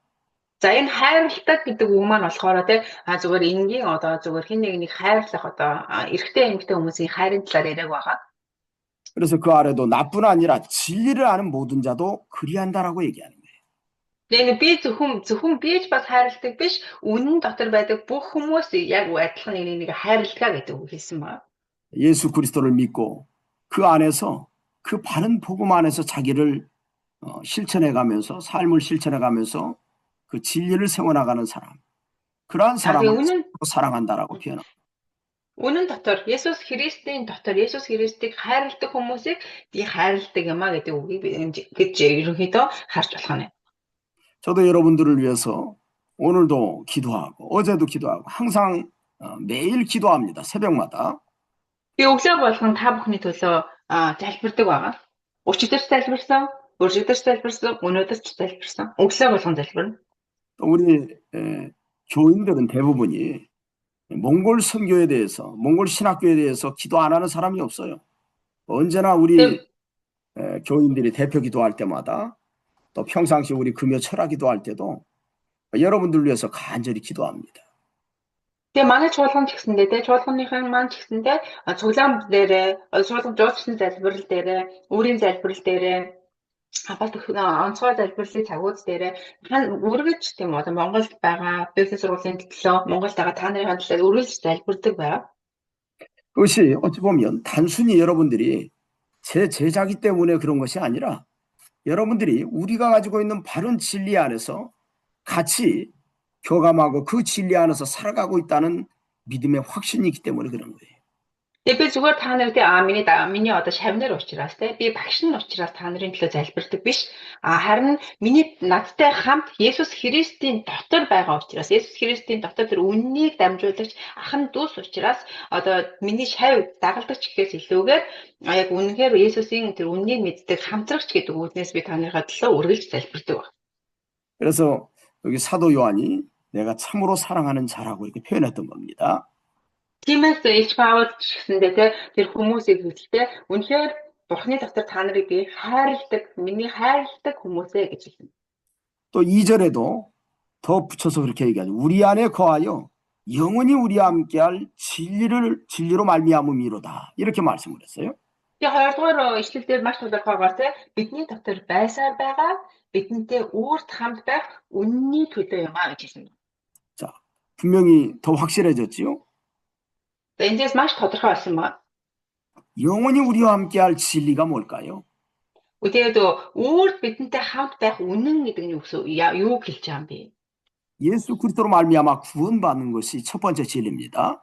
За энэ хайрлах гэдэг үг маань болохоор зүгээр энгийн одоо зүгээр хин нэгнийг хайрлах одоо эрэгтэй эмэгтэй хүмүүсийн хайрын талаар яриаг байгаа. 그래서 그 아래도 나뿐 아니라 진리를 아는 모든 자도 그리한다라고 얘기하는 거예요. Тэгээд би зөвхөн бийж бас хайрладаг биш үнэн дотор байдаг бүх хүмүүс яг адилхан нэг хайрладаг гэдэг үг хэлсэн ба. 예수 그리스도를 믿고 그 안에서 그 바른 복음 안에서 자기를 실천해가면서 삶을 실천해가면서 그 진리를 세워나가는 사람, 그러한 사람을 사랑한다라고 표현합니다. Үнэн дотор Есүс Христийн дотор Есүс Христийг хайрладаг хүмүүсийг би хайрладаг юм а гэдэг үгийг гэж ерөнхийдөө харж болох нь. 저도 여러분들을 위해서 오늘도 기도하고 어제도 기도하고 항상 매일 기도합니다. 새벽마다. Би өглөө болгон та бүхний төлөө залбирдаг байгаа. Өчигдөр залбирсан, өршөгдөр залбирсан, өнөөдөр ч залбирсан. Өглөө болгон залбирна. 우리 교인들은 대부분이 몽골 선교에 대해서, 몽골 신학교에 대해서 기도 안 하는 사람이 없어요. 언제나 우리 교인들이 대표 기도할 때마다 또 평상시 우리 금요 철학 기도할 때도 여러분들 위해서 간절히 기도합니다. Тэгээ манай чуулган ч гэсэндээ чуулганыхан маань ч гэсэндээ цуглаан дээрээ чуулган жуулчны залбирал дээрээ өөрийн залбирал дээрээ бас онцгой залбирлын цагууд дээрээ үргэлж тийм одоо Монголд байгаа бизнес сургуулийн төлөө Монголд байгаа та нарын төлөө үргэлж залбирдаг байна. 그것이 어찌 보면 단순히 여러분들이 제 제자기 때문에 그런 것이 아니라 여러분들이 우리가 가지고 있는 바른 진리 안에서 같이 교감하고 그 진리 안에서 살아가고 있다는 믿음의 확신이 있기 때문에 그런 거예요. Тэгээ би зүгээр та нарт миний одоо шавнар учраас би багш нь учраас та нарын төлөө залбирдаг биш. Харин миний надтай хамт Есүс Христийн дотор байгаа учраас Есүс Христийн дотор тэр үннийг дамжуулагч ахан дүүс учраас одоо миний шав дагалдагч гэхээс илүүгээр яг үнэхээр Есүсийн тэр үннийг мэддэг хамтрагч гэдэг үгнээс би та нарыг төлөө үргэлж залбирдаг байна. 그래서 여기 사도 요한이 내가 참으로 사랑하는 자라고 이렇게 표현했던 겁니다. Тиймээс Илч Паул гэсэндээ тэр хүмүүсийг хэлэхдээ үнэхээр Бурхны дотор та нарыг би хайрладаг, миний хайрладаг хүмүүсээ гэж хэлнэ. 또 2절에도 더 붙여서 그렇게 얘기하죠. 우리 안에 거하여 영원히 우리와 함께할 진리로 말미암음이로다. 이렇게 말씀을 했어요. Тэгээ 2дугаар ишлэлдэр маш тодорхойгоор бидний дотор байсаар байгаа, бидэнтэй үрд хамт байх үнний төлөө юм а гэж хэлнэ. 자, 분명히 더 확실해졌지요. Эндээс маш тодорхой болсон ба. 영원히 우리와 함께할 진리가 뭘까요? Тэгээд үрд бидэнтэй хамт байх үнэн гэдэг нь юу хэлж байгаа юм бэ? 예수 그리스도로 말미암아 구원받는 것이 첫 번째 진리입니다.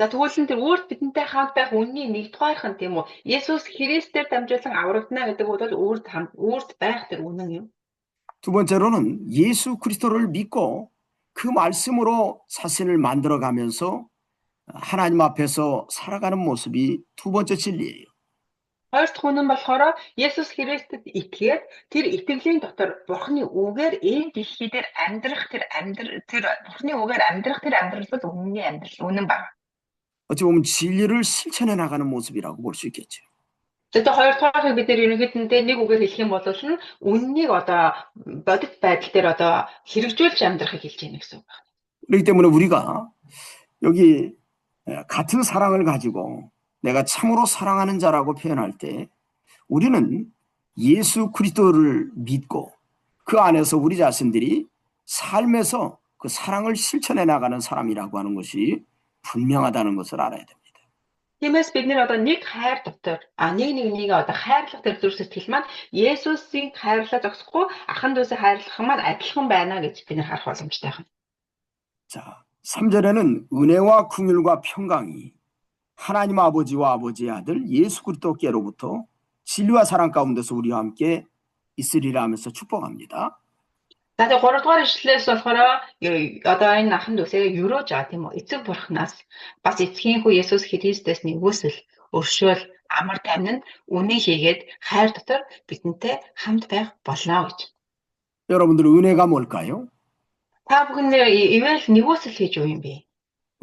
За тэгвэл тэр үрд бидэнтэй хамт байх үнний нэгдүгээрх нь тийм үү? Есүс Христээр дамжуулан аврагдана гэдэг бол үрд байх тэр үнэн юм. 두 번째로는 예수 그리스도를 믿고 그 말씀으로 자신을 만들어가면서 하나님 앞에서 살아가는 모습이 두 번째 진리예요. Хоёр дахь үнэн болохоор Есүс Христэд итгээд тэр итгэлийн дотор Бурхны үгээр энэ дэлхий дээр амьдрах тэр Бурхны үгээр амьдрах тэр амьдрал бол үнний амьдрал, үнэн баг. 어찌 보면 진리를 실천해 나가는 모습이라고 볼 수 있겠죠. Тэгээд хоёр дахь бид нэр ерөнхийдөө нэг үгээр хэлэх юм бол нь үннийг одоо бодит байдал дээр одоо хэрэгжүүлж амьдрахыг хэлж яана гэсэн үг байна. 그렇기 때문에 우리가 여기 같은 사랑을 가지고 내가 참으로 사랑하는 자라고 표현할 때 우리는 예수 그리스도를 믿고 그 안에서 우리 자신들이 삶에서 그 사랑을 실천해 나가는 사람이라고 하는 것이 분명하다는 것을 알아야 됩니다. Тиймээс бид нэр одоо нэг хайр дотор нэг одоо хайрлах тэр зүрх сэтгэл маань Есүсийн хайрлаа зогсохгүй ахын дүүсээ хайрлах маань адилхан байна гэж бид нэр харах боломжтой байна. 자, 3절에는 은혜와 긍휼과 평강이 하나님 아버지와 아버지의 아들 예수 그리스도께로부터 진리와 사랑 가운데서 우리와 함께 있으리라 하면서 축복합니다. Тэгээд 3 дугаар ишлэлээс болохоор одоо энэ ахын дүүсээ юрож байгаа тийм үү? Эцэг бурхнаас бас эцгийн хүү Есүс Христэс нэгүсэл өршөөл амар тайван нь үнийг хийгээд хайр дотор бидэнтэй хамт байх болно гэж. 여러분들 은혜가 뭘까요? Та бүхэн ивэл нэгүсэл хийж юу юм бэ?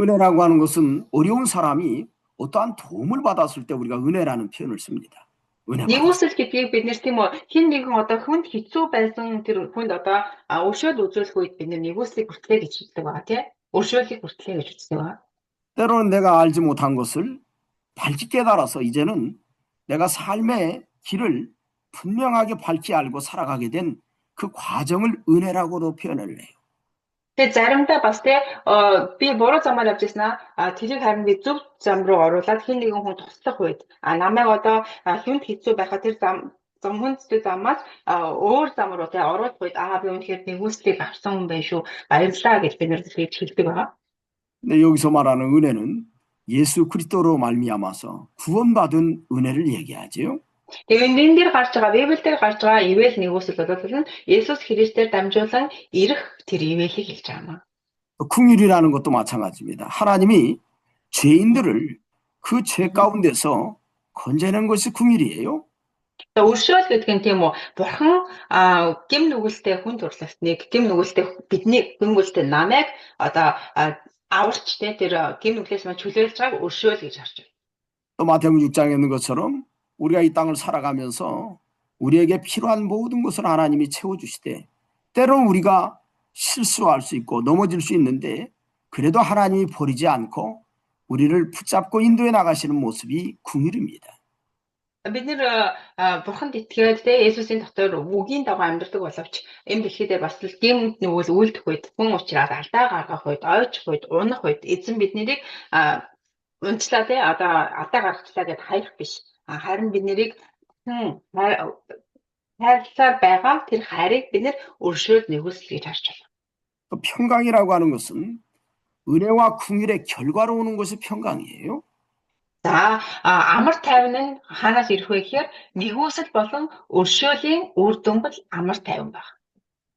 은혜라고 하는 것은 어려운 사람이 어떠한 도움을 받았을 때 우리가 은혜라는 표현을 씁니다. Нэгүсэл гэдгийг бид нэр тийм үү хин нэгэн одоо хүнд хэцүү байсан тэр хүнд одоо өршөөл үзүүлэх үед бид нэгүслийг хүртлээ гэж хэлдэг байгаа тийм өршөөлийг хүртлээ гэж үздэг байгаа. 때로는 내가 알지 못한 것을 밝히 깨달아서 이제는 내가 삶의 길을 분명하게 밝히 알고 살아가게 된 그 과정을 은혜라고도 표현을 해요. Тэгээд заримдаа бас би буруу замаар явж ирсэн тэрийг харин би зөв зам руу оруулаад хин нэгэн хүн туслах үед намайг одоо хүнд хэцүү байхад тэр хүндтэй замаас өөр зам руу оруулах үед би үнэхээр нэгүслийг авсан хүн байх шүү баярлалаа гэж би нэрэлж хэлдэг байгаа. 근데 여기서 말하는 은혜는 예수 그리스도로 말미암아서 구원받은 은혜를 얘기하지요. Тэгээд энэ дээр гарч байгаа Библиэл дээр гарч байгаа ивэл нэгүсэл бол Есүс Христээр дамжуулан ирэх тэр ивэлийг хэлж байгаа юм. 긍휼이라는 것도 마찬가지입니다. 하나님이 죄인들을 그 죄 가운데서 건져낸 것이 긍휼이에요. Өршөөл гэдэг нь тийм үү? Бурхан гэм нүгэлтэй хүн турлахныг гэм нүгэлтэй бидний гэм нүгэлтэй намайг одоо аварч тэр гэм нүглээс маань чөлөөлж байгааг өршөөл гэж харж байна. 또 마태복음 6장에 있는 것처럼 우리가 이 땅을 살아가면서 우리에게 필요한 모든 것을 하나님이 채워주시되 때로는 우리가 실수할 수 있고 넘어질 수 있는데 그래도 하나님이 버리지 않고 우리를 붙잡고 인도해 나가시는 모습이 긍휼입니다. Бид нэр бурханд итгээд Есүсийн дотор үгийн дагуу амьдардаг боловч энэ дэлхийдээ бас л гэм нүгэл үйлдэх үед хүн уучраад алдаа гаргах үед ойчих үед унах үед эзэн биднийг унчлаа одоо алдаа гаргачлаа гэд хаях биш. Харин бид нарыг хайрлаар байгаа тэр хайрыг бид нэр өршөөл нэгүсэл гэж харж байна. 평강이라고 하는 것은 은혜와 긍휼의 결과로 오는 것이 평강이에요. За амар тайван нь хаанаас ирэх вэ гэхээр нэгүсэл болон өршөөлийн үр дүн бол амар тайван байна.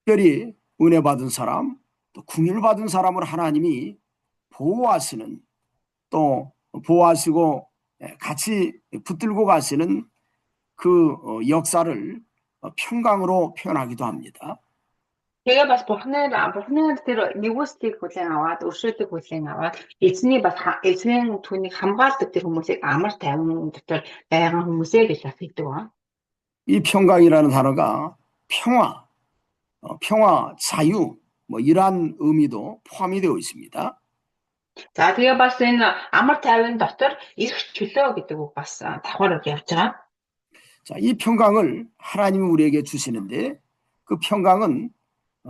특별히 은혜 받은 사람, 또 긍휼 받은 사람을 하나님이 보호하시는 또 보호하시고 같이 붙들고 가시는 그 역사를 평강으로 표현하기도 합니다. Тэгээ бас бурхны тэр нэгүслийг хүлээн аваад өршөөлийг хүлээн аваад эзний бас эзэн түүнийг хамгаалдаг тэр хүмүүсийг амар тайван дотор байгаа хүмүүсээ гэж хэлдэг ба. 이 평강이라는 단어가 평화, 자유 뭐 이러한 의미도 포함이 되어 있습니다. За тэгээ бас энэ амар тайван дотор эрх чөлөө гэдэг үг бас давхар явж байгаа. 자, 이 평강을 하나님이 우리에게 주시는데 그 평강은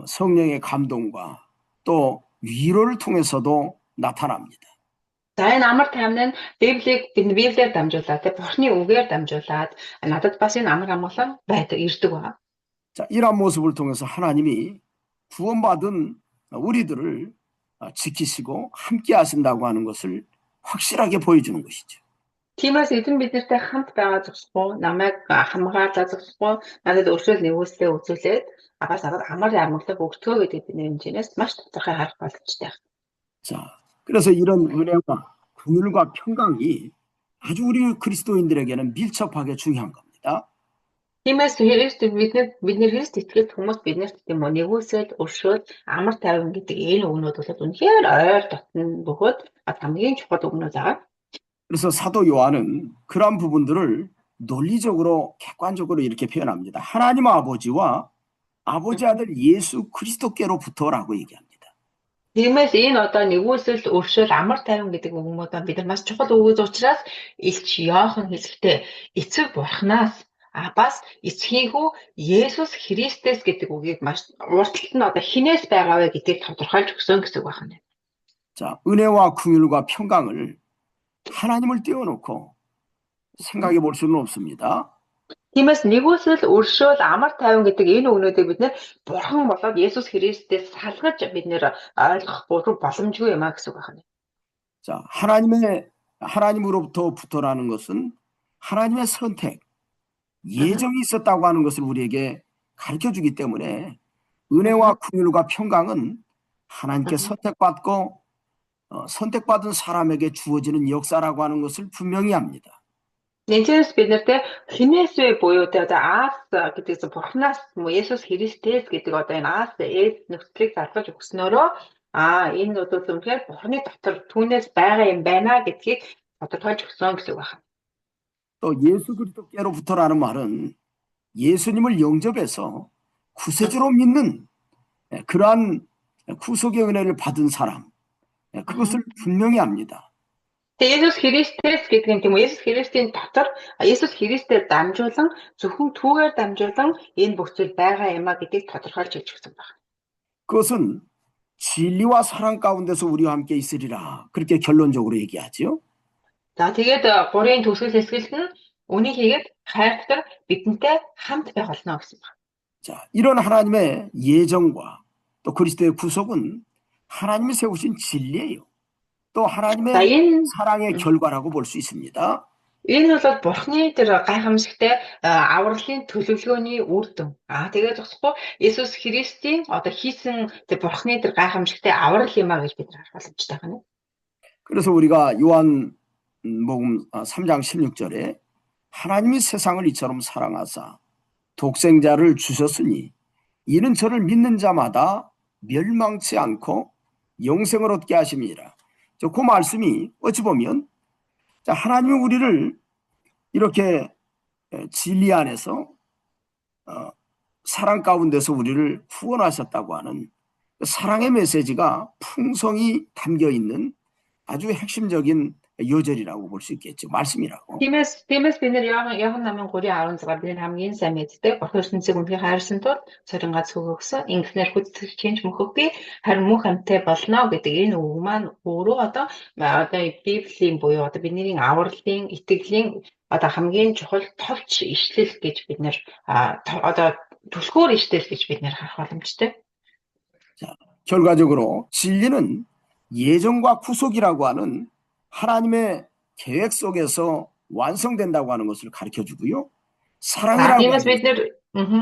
성령의 감동과 또 위로를 통해서도 나타납니다. За энэ амар тайван нь Библиэлд дамжуулаад Бурхны үгээр дамжуулаад надад бас энэ амар амгалан байдаг ирдэг ба. 자, 이러한 모습을 통해서 하나님이 구원받은 우리들을 지키시고 함께 하신다고 하는 것을 확실하게 보여주는 것이죠. Тиймээс эзэн биднэртэй хамт байгаа зогсохгүй, намайг хамгаалаа зогсохгүй, надад өршөөл нэгүслээ үзүүлээд бас надад амар ярмаглаг өгтгөө гэдэг бидний хэмжээс маш тодорхой харах боломжтой. 자, 그래서 이런 은혜와 긍휼과 평강이 아주 우리 그리스도인들에게는 밀접하게 중요한 겁니다. Тиймээс бидний Христ итгэж хүмүүс биднэрт тийм үү нэгүсэл өршөөл амар тайван гэдэг энэ өгнүүд бол үнэхээр ойр дотн бөгөөд хамгийн чухал өгнүүд байгаа. 그래서 사도 요한은 그러한 부분들을 논리적으로 객관적으로 이렇게 표현합니다. 하나님 아버지와 아버지 아들 예수 그리스도께로부터라고 얘기합니다. Тиймээс энэ одоо нэгүсэл өршөөл амар тайван гэдэг өгнүүд бид нар маш чухал өгөөж учраас Илч Иохан хэлэхдээ эцэг бурхнаас бас эцгийнхүү Есүс Христэс гэдэг үгийг маш урталт нь одоо хинээс байгаа вэ гэдгийг тодорхойлж өгсөн гэсэн үг байна. 자, 은혜와 긍휼과 평강을 하나님을 떼어놓고 생각해 볼 수는 없습니다. Тиймээс нэгүсэл өршөөл амар тайван гэдэг энэ өгнүүдийг бид нэр бурхан болоод Есүс Христэс салгаж бид нэр ойлгох боломжгүй юм а гэсэн үг байна. 자, 하나님으로부터 부터라는 것은 하나님의 선택, 예정이 있었다고 하는 것을 우리에게 가르쳐 주기 때문에 은혜와 긍휼과 평강은 하나님께 선택받고 선택받은 사람에게 주어지는 역사라고 하는 것을 분명히 합니다. Нэгээс бид нарт хинээс вэ буюу одоо аас гэдэгс бурхнаас Есүс Христэс гэдэг одоо энэ аас нөхцөлийг залгаж өгснөөрөө энэ бол үнэхээр бурхны дотор түүнээс байгаа юм байна гэдгийг тодорхойлж өгсөн гэсэн үг байна. 또 예수 그리스도께로부터라는 말은 예수님을 영접해서 구세주로 믿는 그러한 구속의 은혜를 받은 사람, 그것을 분명히 합니다. Есүс Христэс гэдэг нь тийм үү? Есүс Христийн дотор Есүс Христээр дамжуулан зөвхөн түүгээр дамжуулан энэ бүх зүйл байгаа юм а гэдгийг тодорхойлж хэлж өгсөн байна. 그것은 진리와 사랑 가운데서 우리와 함께 있으리라. 그렇게 결론적으로 얘기하죠. За тэгээд гурийн төгсгөл хэсгэлт нь үнийг хийгээд хайртар бидэнтэй хамт байх болно гэсэн байна. 자, 이런 하나님의 예정과 또 그리스도의 구속은 하나님이 세우신 진리예요. 또 하나님의 사랑의 결과라고 볼 수 있습니다. Энэ бол бурхны тэр гайхамшигтай авралын төлөвлөгөөний үр дүн. Тэгээд зогсохгүй Есүс Христийн одоо хийсэн тэр бурхны тэр гайхамшигтай аврал юм а гэж бид нар харах боломжтой байна. 그래서 우리가 요한복음 3장 16절에 하나님이 세상을 이처럼 사랑하사 독생자를 주셨으니 이는 저를 믿는 자마다 멸망치 않고 영생을 얻게 하심이라. 그 말씀이 어찌 보면 하나님이 우리를 이렇게 진리 안에서 사랑 가운데서 우리를 후원하셨다고 하는 사랑의 메시지가 풍성히 담겨 있는 아주 핵심적인 요절이라고 볼 수 있겠죠. 말씀이라고. Тиймээс бид нэр Иохан намын 3:16 бид хамгийн сайн мэддэг. Бурхан ертөнцийг үнхээр хайрсан тул цорингаа цөгөөгсөн. Ингэснээр хүчтэй мөхөхгүй харин мөнх амьтай болно гэдэг энэ үг маань өөрөө одоо Библийн буюу одоо бидний авралын, итгэлийн одоо хамгийн чухал товч ишлэл гэж бид нэр одоо түлхүүр ишлэл гэж бид нэр харах боломжтой. 자, 결과적으로 진리는 예정과 구속이라고 하는 하나님의 계획 속에서 완성된다고 하는 것을 가르쳐 주고요. 사랑이라고 Тиймээс бид нэр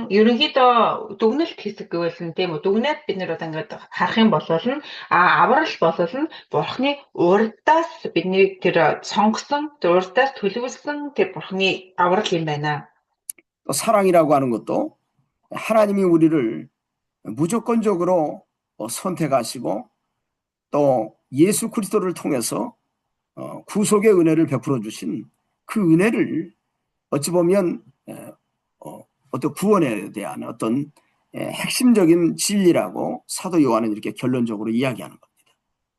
ерөнхийдөө дүгнэлт хэсэг гэвэл тийм үү дүгнэлт бид нэр одоо ингээд харах юм бол аврал бол нь бурхны урдаас бидний тэр сонгосон тэр урдаас төлөвлөсөн тэр бурхны аврал юм байна. 또 사랑이라고 하는 것도 하나님이 우리를 무조건적으로 선택하시고 또 예수 그리스도를 통해서 구속의 은혜를 베풀어 주신 그 은혜를 어찌 보면 어떤 구원에 대한 어떤 핵심적인 진리라고 사도 요한은 이렇게 결론적으로 이야기하는 겁니다.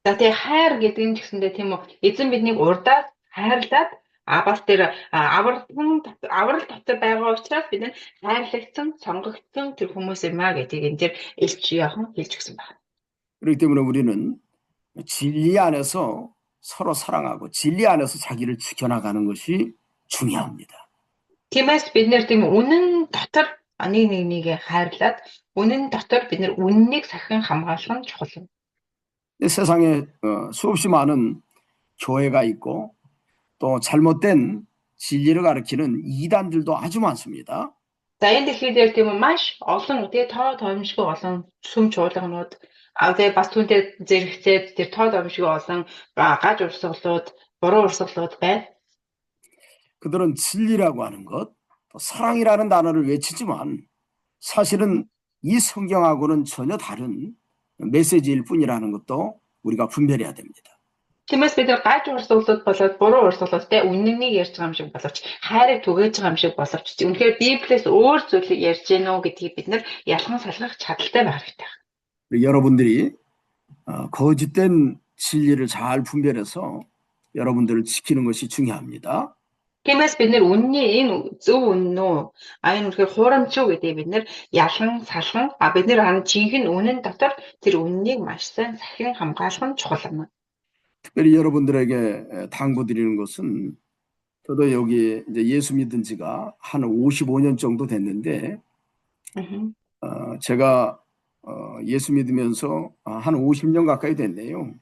За тэгээ хайр гэдэг нь гэсэндээ тийм үү эзэн биднийг урдаас хайрлаад бас тэр аврал дотор байгаа учраас бид нь хайрлагдсан, сонгогдсон тэр хүмүүс юм а гэдгийг энэ дээр Илч Иохан хэлж өгсөн байна. 그렇기 때문에 우리는 진리 안에서 서로 사랑하고 진리 안에서 자기를 지켜나가는 것이 중요합니다. Тиймээс бид нэр тийм үнэн дотор нэг хайрлаад үнэн дотор бид нэр үннийг сахин хамгаалах нь чухал юм. 세상에 수없이 많은 교회가 있고 또 잘못된 진리를 가르치는 이단들도 아주 많습니다. За энэ дэлхий дээр тийм үү маш олон тэгээ тоо томшгүй олон сүм чуулганууд тэгээ бас түүнтэй зэрэгцээд тэр тоо томшгүй олон гаж урсгалууд, буруу урсгалууд байна. 그들은 진리라고 하는 것, 또 사랑이라는 단어를 외치지만 사실은 이 성경하고는 전혀 다른 메시지일 뿐이라는 것도 우리가 분별해야 됩니다. Тиймээс бид нар гаж урсгалууд болоод буруу урсгалуудтай үннийг ярьж байгаа юм шиг боловч хайрыг түгээж байгаа юм шиг боловч үнэхээр Библиэс өөр зүйлийг ярьж гэнэ үү гэдгийг бид нар ялхан салгах чадaltaй байх хэрэгтэй. 여러분들이 거짓된 진리를 잘 분별해서 여러분들을 지키는 것이 중요합니다. Тиймээс бид нар үнний энэ зөв үнэн үү энэ үнэхээр хуурамч юу гэдгийг бид нар ялхан салган бид нар харин жинхэнэ үнэн дотор тэр үннийг маш сайн сахин хамгаалах нь чухал юм. 특별히 여러분들에게 당부드리는 것은 저도 여기 이제 예수 믿은 지가 한 55년 정도 됐는데 제가 예수 믿으면서 한 50년 가까이 됐네요.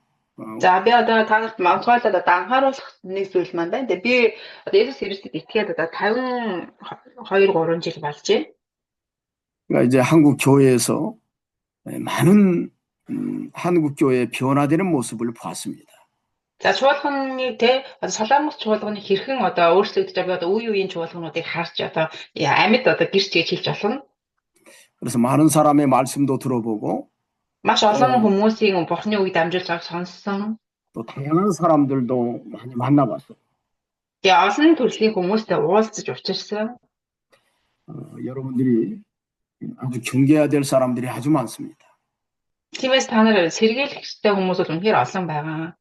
За би одоо та нарт магадгүй одоо анхааруулах нэг зүйл маань байна. Тэгээ би одоо Есүс Христэд итгээд одоо 52 3 жил болж байна. 그러니까 이제 한국 교회에서 많은 한국 교회의 변화되는 모습을 보았습니다. За чуулганы те одоо Солонгос чуулганы хэрхэн одоо өөрчлөгдөж байгаа одоо үе үеийн чуулгануудыг харж одоо амьд одоо гэрч гэж хэлж болно. 그래서 많은 사람의 말씀도 들어보고 Маш олон хүмүүсийн Бурхны үгийг дамжуулж байгааг сонссон. 또 다양한 사람들도 많이 만나봤어요. Тэгээ олон төрлийн хүмүүстэй уулзаж учирсан. 여러분들이 아주 경계해야 될 사람들이 아주 많습니다. Тиймээс та нар сэргийлэх хэрэгтэй хүмүүс бол үнэхээр олон байгаа.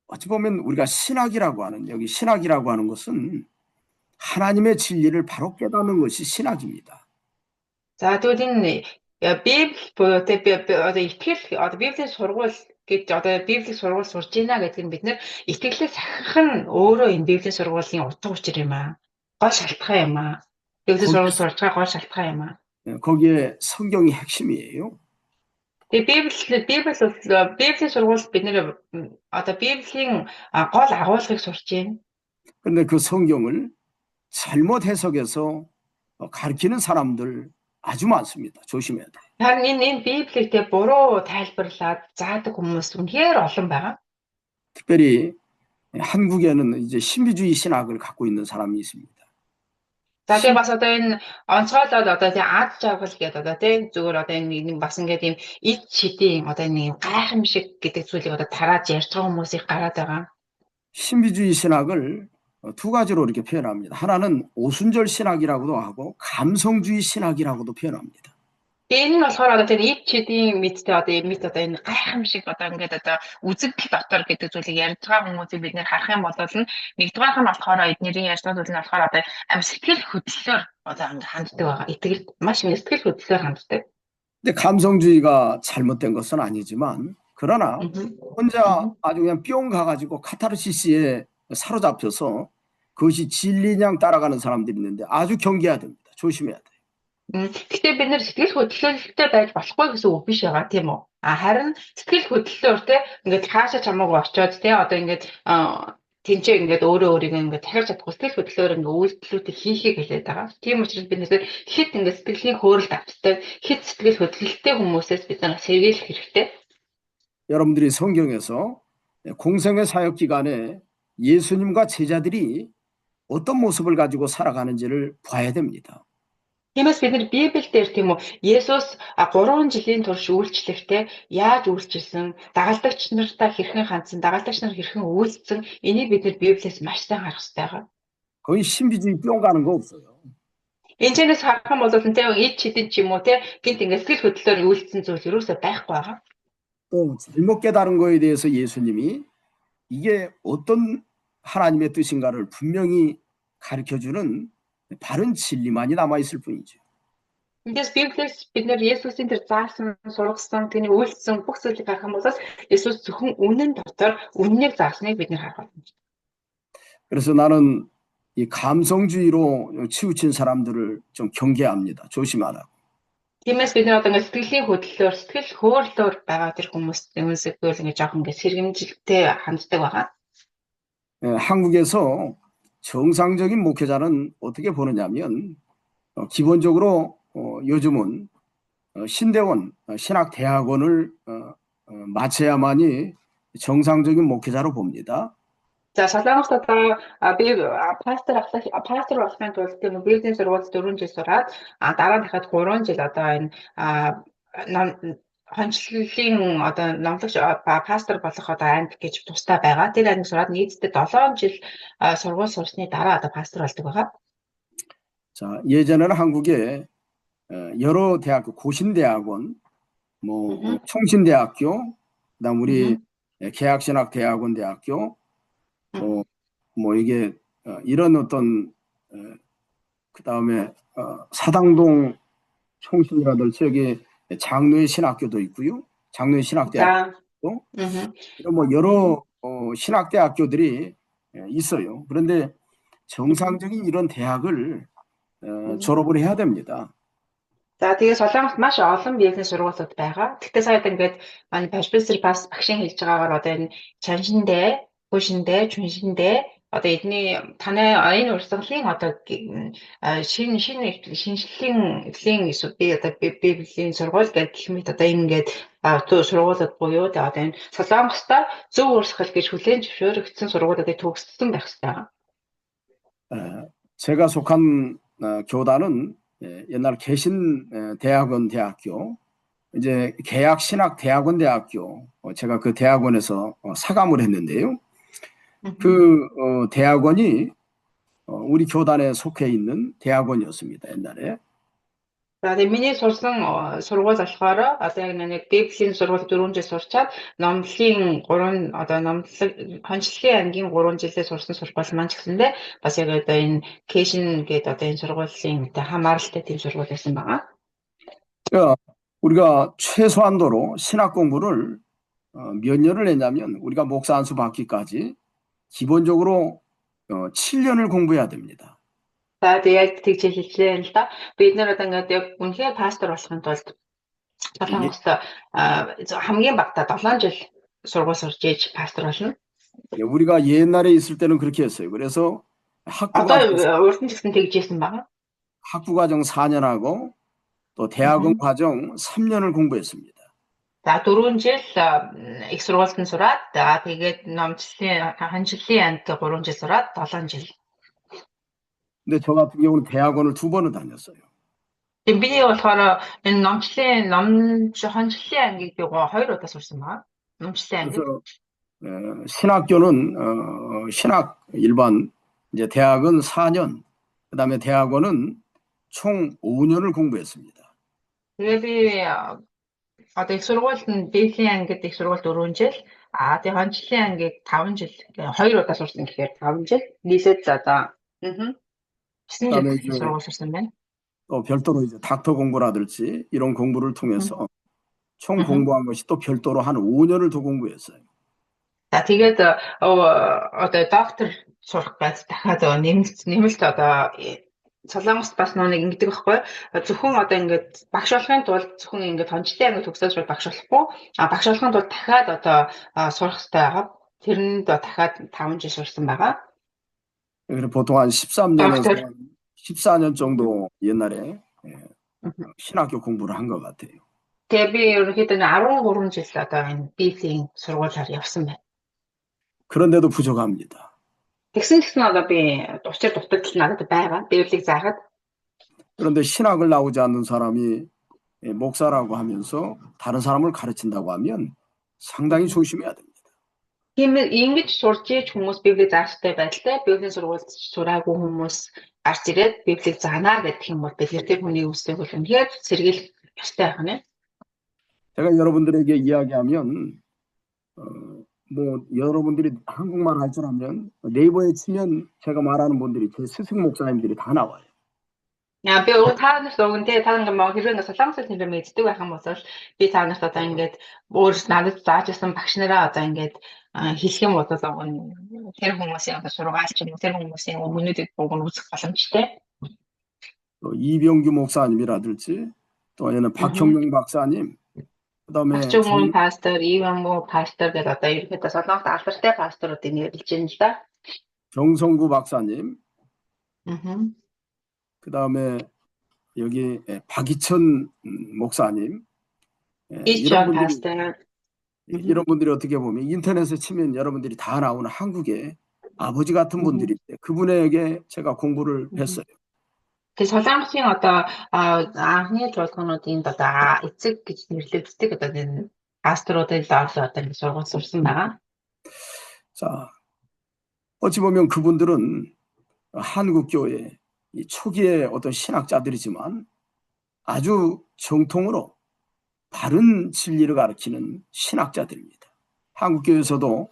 어찌 보면 우리가 신학이라고 하는 여기 신학이라고 하는 것은 하나님의 진리를 바로 깨닫는 것이 신학입니다. За тэгвэл энэ Библи буюу тэ одоо итгэл одоо Библийн сургууль гэж одоо Библийн сургууль сурж байна гэдэг нь бид нэр итгэлээ сахих нь өөрөө энэ Библийн сургуулийн утга учир юм аа. Гол шалтгаан юм аа. Библийн сургууль сурж байгаа гол шалтгаан юм аа. 거기에 성경이 핵심이에요. Тэгээ Библийн сургууль бид нэр одоо Библийн гол агуулгыг сурж байна. 그런데 그 성경을 잘못 해석해서 가르치는 사람들 아주 많습니다. 조심해야 돼요. Харин энэ Библийг тэ буруу тайлбарлаад заадаг хүмүүс үнэхээр олон байгаа. 특별히 한국에는 이제 신비주의 신학을 갖고 있는 사람이 있습니다. За тэгээ бас одоо энэ онцгойлоод одоо тий ад жаргал гэдэг одоо тий зүгээр одоо энэ нэг бас ингээд юм ид шидийн одоо нэг гайхамшиг гэдэг зүйлийг одоо тарааж ярьж байгаа хүмүүсийг гараад байгаа. 신비주의 신학을 두 가지로 이렇게 표현합니다. 하나는 오순절 신학이라고도 하고 감성주의 신학이라고도 표현합니다. Энэ нь болохоор одоо тэр ид шидийн мэдтэй одоо мэд одоо энэ гайхамшиг одоо ингээд одоо үзэгдэл дотор гэдэг зүйлийг ярьж байгаа хүмүүсийг бид нэр харах юм бол нэгдүгээр нь болохоор эднэрийн ярьж байгаа зүйл нь болохоор одоо аим сэтгэл хөдлөлөөр одоо ингээд ханддаг байгаа. Итгэл маш сэтгэл хөдлөлөөр ханддаг. 근데 감성주의가 잘못된 것은 아니지만 그러나 혼자 아주 그냥 뿅 가가지고 카타르시스에 사로잡혀서 그것이 진리냥 따라가는 사람들이 있는데 아주 경계해야 됩니다. 조심해야 돼요. Гэхдээ бид нэр сэтгэл хөдлөлттэй байж болохгүй гэсэн үг биш байгаа тийм үү? Харин сэтгэл хөдлөлтөөртэй ингээд хаашаа чамаагүй очиод те одоо ингээд тэнцээ ингээд өөрөө өөрийгөө ингээд тахирч чадахгүй сэтгэл хөдлөлөөр ингээд үйлдэлүүдийг хийхийг хэлээд байгаа. Тийм учраас бид нэр хит ингээд сэтгэлийн хөөрөлт авчтай хит сэтгэл хөдлөлттэй хүмүүсээс бид нар сэргийлэх хэрэгтэй. 여러분들이 성경에서 공생의 사역 기간에 예수님과 제자들이 어떤 모습을 가지고 살아가는지를 봐야 됩니다. Тиймээс бид нар Библиэлд тийм үү Есүс 3 жилийн турш үйлчлэхдээ яаж үйлчилсэн, дагалдагч нартай хэрхэн хандсан, дагалдагч нар хэрхэн үйлцсэн энийг бид нар Библиэс маш сайн харах хэрэгтэй байгаа. 거의 신비주의 뿅 가는 거 없어요. Энэчнээс харах юм бол тийм ид чидэн ч юм уу те гинт ингээд сэтгэл хөдлөлөөр үйлцсэн зүйл юусоо байхгүй байгаа. 또 잘못 깨달은 거에 대해서 예수님이 이게 어떤 하나님의 뜻인가를 분명히 가르쳐주는 바른 진리만이 남아있을 뿐이죠. Эндээс Библиэс бид нэр Есүсийн тэр заасан, сургасан, тэний үйлцсэн бүх зүйлийг харах юм бол Есүс зөвхөн үнэн дотор үннийг заасныг бид нэр харах болно. 그래서 나는 이 감성주의로 치우친 사람들을 좀 경계합니다. 조심하라고. Тиймээс бид нар одоо ингээд сэтгэлийн хөдлөлөөр, сэтгэл хөөрлөөр байгаа тэр хүмүүсээс ингээд жоохон ингээд сэргэмжилтэй ханддаг байгаа. 한국에서 정상적인 목회자는 어떻게 보느냐면 기본적으로 요즘은 신대원, 신학대학원을 마쳐야만이 정상적인 목회자로 봅니다. За Солонгост одоо би пастор болохын тулд нэг бизнес сургуульд 4 жил сураад дараа нь дахиад 3 жил одоо энэ хончлолын одоо номлогч пастор болох одоо анд гэж тустай байгаа. Тэр анд сураад нийтдээ 7 жил сургууль сурсны дараа одоо пастор болдог байгаа. 자, 예전에는 한국에 여러 대학교, 고신대학원, 총신대학교, 그다음 우리 계약신학대학원 대학교, 이게 이런 어떤 그다음에 사당동 총신이라든지 여기 장로의 신학교도 있고요. 장로의 신학대학교, 이런 여러 신학대학교들이 있어요. 그런데 정상적인 이런 대학을 졸업을 해야 됩니다. За тэгээ Солонгост маш олон бизнес сургуулиуд байгаа. Гэхдээ сая ингээд манай профессор бас багшийн хэлж байгаагаар одоо энэ чаншиндээ, гүшиндээ, чүншиндээ одоо эдний танай энэ урсгалын одоо шинжлэлийн библийн сургууль гэдэг хэмээн одоо ингээд сургуулиуд буюу одоо энэ Солонгостоор зөв урсгал гэж хүлээн зөвшөөрөгдсөн сургуулиудыг төгссөн байх хэрэгтэй. 제가 속한 교단은 옛날 개신대학원 대학교, 이제 계약신학대학원 대학교, 제가 그 대학원에서 사감을 했는데요. 그 대학원이 우리 교단에 속해 있는 대학원이었습니다, 옛날에. За тэгээ миний сурсан сургууль болохоор одоо яг нэг библийн сургууль 4 жил сурчаад номлын 3 одоо номлог хончлогийн ангийн 3 жилээ сурсан сургууль маань ч гэсэндээ бас яг одоо энэ Кэшин гэдэг одоо энэ сургуулийн хамааралтай тийм сургууль байсан байгаа. 우리가 최소한도로 신학 공부를 몇 년을 했냐면 우리가 목사 안수 받기까지 기본적으로 7년을 공부해야 됩니다. За тэгээд тэгж хэллээ л да. Бид нэр одоо ингээд яг үнхээр пастор болохын тулд Солонгост хамгийн багтаа 7 жил сургууль сурж ээж пастор болно. 우리가 옛날에 있을 때는 그렇게 했어요. 그래서 урд нь ч гэсэн тэгжсэн байгаа. 학부과정 4년하고 또 대학원 과정 3년을 공부했습니다. За 4 жил их сургуульд нь сураад тэгээд номчлалын ханчлалын анд 3 жил сураад 7 жил. 근데 저 같은 경우는 대학원을 2번을 다녔어요. 비니 болохоор энэ хончлалын ангийг би 2 удаа сурсан байна. номчлалын анги. 신학교는 신학 일반 이제 대학은 4년, 그다음에 대학원은 총 5년을 공부했습니다. Тэгээ би одоо их сургуульд нь библийн ангид их сургууль 4 жил, тэгээ хончлалын ангийг 5 жил, 2 удаа сурсан гэхээр 5 жил. нийлээд одоо 9 жил сургууль сурсан байна. 또 별도로 이제 닥터 공부라든지 이런 공부를 통해서 총 공부한 것이 또 별도로 한 5년을 더 공부했어요. За тэгээд одоо доктор сурах гэж дахиад нэмэлт одоо Солонгост бас нэг ингэдэг байхгүй зөвхөн одоо ингээд багш болохын тулд зөвхөн ингээд хончлын анги төгсөөж багш болохгүй багш болохын тулд дахиад одоо сурах хэрэгтэй байгаа. Тэрэнд дахиад 5 жил сурсан байгаа. 그래서 보통 한 13년에서 14년 정도 옛날에 신학교 공부를 한 것 같아요. Тэгээ би ерөнхийдөө 13 жил одоо энэ библийн сургуулиар явсан байна. 그런데도 부족합니다. Тэгсэн одоо би учир дутагдал надад байгаа. Библийг заахад. 그런데 신학을 나오지 않는 사람이 목사라고 하면서 다른 사람을 가르친다고 하면 상당히 조심해야 됩니다. Ингэж сурж иж хүмүүс библийг заахтай байдалтай библийн сургуульд сураагүй хүмүүс гарч ирээд библийг заанаа гэдэг юм бол бид тэр хүний үсэг бол үнэхээр сэргийлэх ёстой байх нь. 제가 여러분들에게 이야기하면 여러분들이 한국말 할 줄 알면 네이버에 치면 제가 말하는 분들이 제 스승 목사님들이 다 나와요. 야, би таанаас өгөнтэй таанга маа хэрэг солонгосын хэлээр мэддэг байх юм бол би таанаас одоо ингээд өөр надад заажсан багш нараа одоо ингээд хэлэх юм бол тэр хүмүүсийн одоо сургаалч юм тэр хүмүүсийн өмнөдөд бүгд үзэх боломжтой. 이병규 목사님이라든지 또 얘는 박형명 박사님 그다음에 박종훈 파스터, 이광모 파스터 гэдэг одоо ерөнхийдөө солонгот алдартай пасторуудыг нэрлэж байна л да. 정성구 박사님, мгм. 그다음에 여기 박이천 목사님, Each 이런 one 분들이 pastor. 이런 분들이 어떻게 보면 인터넷에 치면 여러분들이 다 나오는 한국의 아버지 같은 분들인데 그분에게 제가 공부를 했어요. 그 Солонгосын одоо анхны жуулгуудын одоо эцэг гэж нэрлэгддэг одоо энэ пасторуудын доолоо одоо ингэ сургууль сурсан байгаа. 자, 어찌 보면 그분들은 한국 교회 이 초기의 어떤 신학자들이지만 아주 정통으로 바른 진리를 가르치는 신학자들입니다. 한국 교회에서도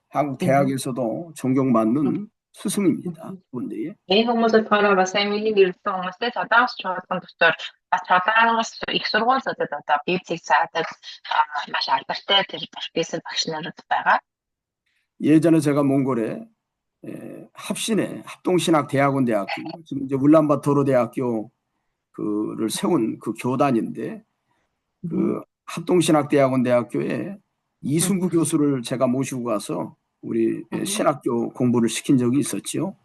한국 대학에서도 존경받는 스승입니다. 그분들이. Энэ хүмүүсд болохоор бас сайн миний гэрэлтэн хүмүүстэй Солонгос жуулганд дотор бас Солонгос их сургуулиудад одоо библийг заадаг маш алдартай тэр профессор багш нарууд байгаа. 예전에 제가 몽골에 합신의 합동신학대학원 대학교 지금 이제 울란바토르 대학교 그를 세운 그 교단인데 그 합동신학대학원 대학교에 이순구 교수를 제가 모시고 가서 우리 신학교 공부를 시킨 적이 있었죠.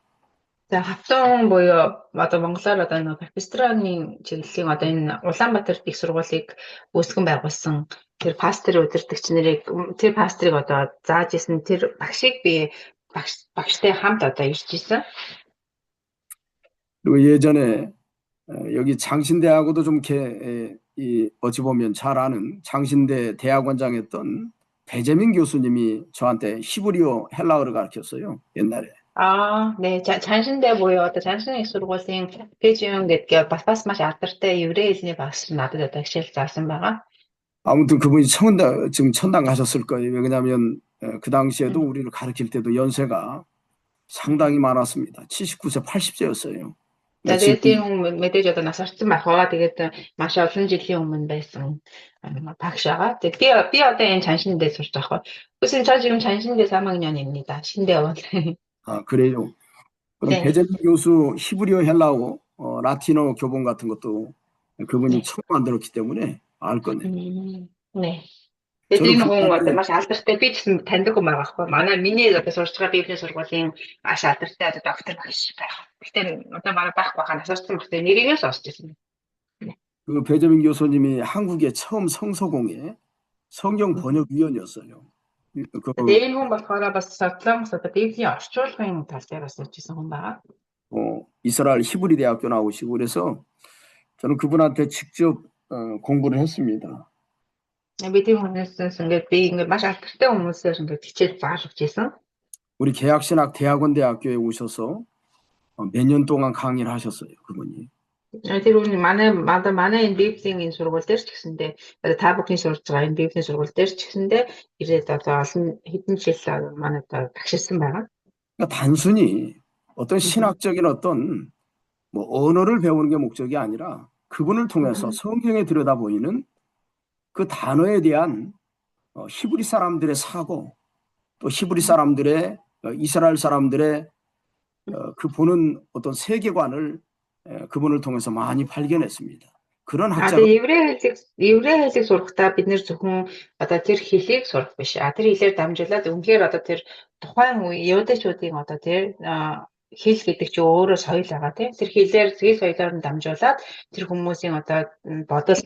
За хавтан буюу одоо монголоор одоо энэ профессорын чиглэлийн одоо энэ Улаанбаатар их сургуулийг үүсгэн байгуулсан тэр пасторын удирдагч нарыг тэр пасторыг одоо зааж исэн тэр багшийг би багштай хамт одоо ирж исэн. 그리고 예전에 여기 장신대하고도 좀 이렇게 어찌 보면 잘 아는 장신대 대학원장이었던 배재민 교수님이 저한테 히브리어 헬라어를 가르쳤어요. 옛날에. 네. 잔신대 буюу одоо 잔신 их сургуулийн Пежион гэдгээ бас маш алдартай еврей хэлний багш надад одоо хичээл заасан байгаа. 아무튼 그분이 지금 천당 가셨을 거예요. 왜냐하면 그 당시에도 우리를 가르칠 때도 연세가 상당히 많았습니다. 79세, 80세였어요. За тэгээд тийм хүн мэдээж одоо нас орсон байх аа. Тэгээд маш олон жилийн өмнө байсан багш байгаа. Тэгээд би одоо энэ 잔신대 сурч байгаа. 무슨 저 지금 잔신대 3학년입니다. 신대원. 그래요. 그럼 네. 배재민 교수 히브리어 헬라어 라틴어 교본 같은 것도 그분이 처음 만들었기 때문에 알 거네요. 네. Тэгээд энэ хүн одоо маш алдартай би гэсэн таньдаг хүн байгаа хгүй. Манай миний одоо сурч байгаа библийн сургуулийн маш алдартай одоо доктор багш байгаа. Гэтэ одоо манай байхгүй байгаа насаарсан багтай нэрийгээ сонсч байсан. 그 배재민 교수님이 한국의 처음 성서공회 성경 번역위원이었어요. Тэгээд энэ хүн болохоор бас Солонгос одоо библийн орчуулгын тал дээр бас ажилласан хүн байгаа. 이스라엘 히브리 대학교 나오시고 그래서 저는 그분한테 직접 공부를 했습니다. Би тийм хүнээс ингээд би ингээд маш алдартай хүмүүсээр ингээд хичээл зааж өгч байсан. 우리 계약신학 대학원 대학교에 오셔서 몇 년 동안 강의를 하셨어요. 그분이. Тэр үний манай энэ библийн энэ сургууль дээр ч гэсэндээ одоо та бүхний сурж байгаа энэ библийн сургууль дээр ч гэсэндээ ирээд одоо олон хэдэн жил манай одоо багшилсан байгаа. 그러니까 단순히 어떤 신학적인 어떤 뭐 언어를 배우는 게 목적이 아니라 그분을 통해서 성경에 들여다보이는 그 단어에 대한 히브리 사람들의 사고 또 히브리 사람들의 이스라엘 사람들의 그 보는 어떤 세계관을 그분을 통해서 많이 발견했습니다. 그런 학자가 еврей хэлийг сурахдаа бид нэр зөвхөн одоо тэр хэлийг сурах биш. Тэр хэлээр дамжуулаад үнэхээр одоо тэр тухайн үе юудэчүүдийн одоо тэр хэл гэдэг чинь өөрөө соёл байгаа тийм. Тэр хэлээр зээл соёлоор нь дамжуулаад тэр хүмүүсийн одоо бодол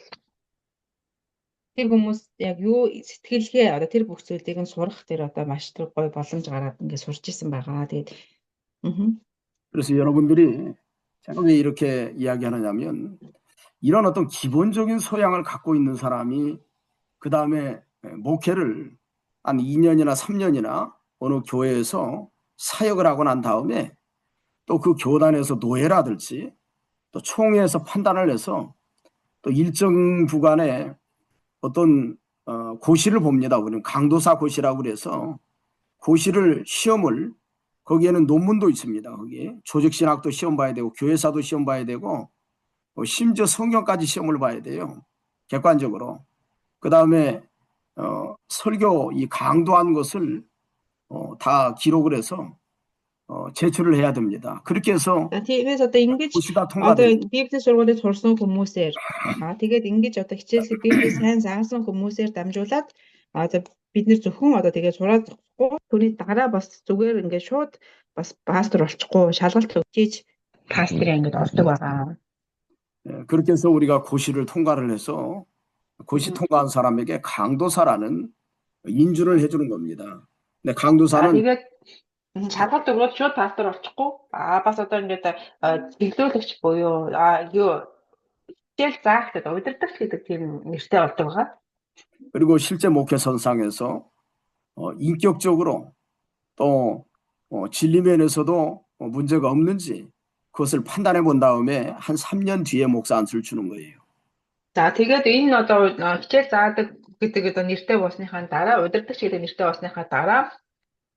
тэр хүмүүс яг юу сэтгэлгээ одоо тэр бүх зүйлийг нь сурах тэр одоо маш тэр гоё боломж гараад ингээд сурч исэн байгаа. Тэгээд 그래서 여러분들이 제가 왜 이렇게 이야기하느냐면 이런 어떤 기본적인 소양을 갖고 있는 사람이 그 다음에 목회를 한 2년이나 3년이나 어느 교회에서 사역을 하고 난 다음에 또 그 교단에서 노예라든지 또 총회에서 판단을 해서 또 일정 구간에 어떤 고시를 봅니다. 우리는 강도사 고시라고 그래서 고시를 시험을 거기에는 논문도 있습니다. 거기에 조직신학도 시험 봐야 되고 교회사도 시험 봐야 되고 심지어 성경까지 시험을 봐야 돼요. 객관적으로. 그 다음에 설교 이 강도한 것을 다 기록을 해서 제출을 해야 됩니다. 그렇게 해서 тиймээс одоо ингэж 고시가 одоо 통과돼요. библийн сургуулийг сурсан хүмүүсээр тэгээд ингэж одоо хичээлээ библийн сайн заасан хүмүүсээр дамжуулаад одоо бид нэр зөвхөн одоо тэгээд сураад төгсөхгүй түүний дараа бас зүгээр ингээд шууд бас пастор болчихгүй шалгалт өгчиж пастрыг ингэж олдог байгаа. 그렇게 해서 우리가 고시를 통과를 해서 고시 통과한 사람에게 강도사라는 인준을 해주는 겁니다. 근데 За 강도사는 тэгээд шалгалт өгөөд шууд пастор болчихгүй. Бас одоо ингээд чиглүүлэгч буюу юу хичээл заах гэдэг удирдагч гэдэг тийм нэртэй болдог байгаа. 그리고 실제 목회 선상에서 인격적으로 또 진리 면에서도 문제가 없는지 그것을 판단해 본 다음에 한 3년 뒤에 목사 안수를 주는 거예요. За тэгээд энэ одоо хичээл заадаг гэдэг одоо нэртэй болсныхаа дараа удирдагч гэдэг нэртэй болсныхаа дараа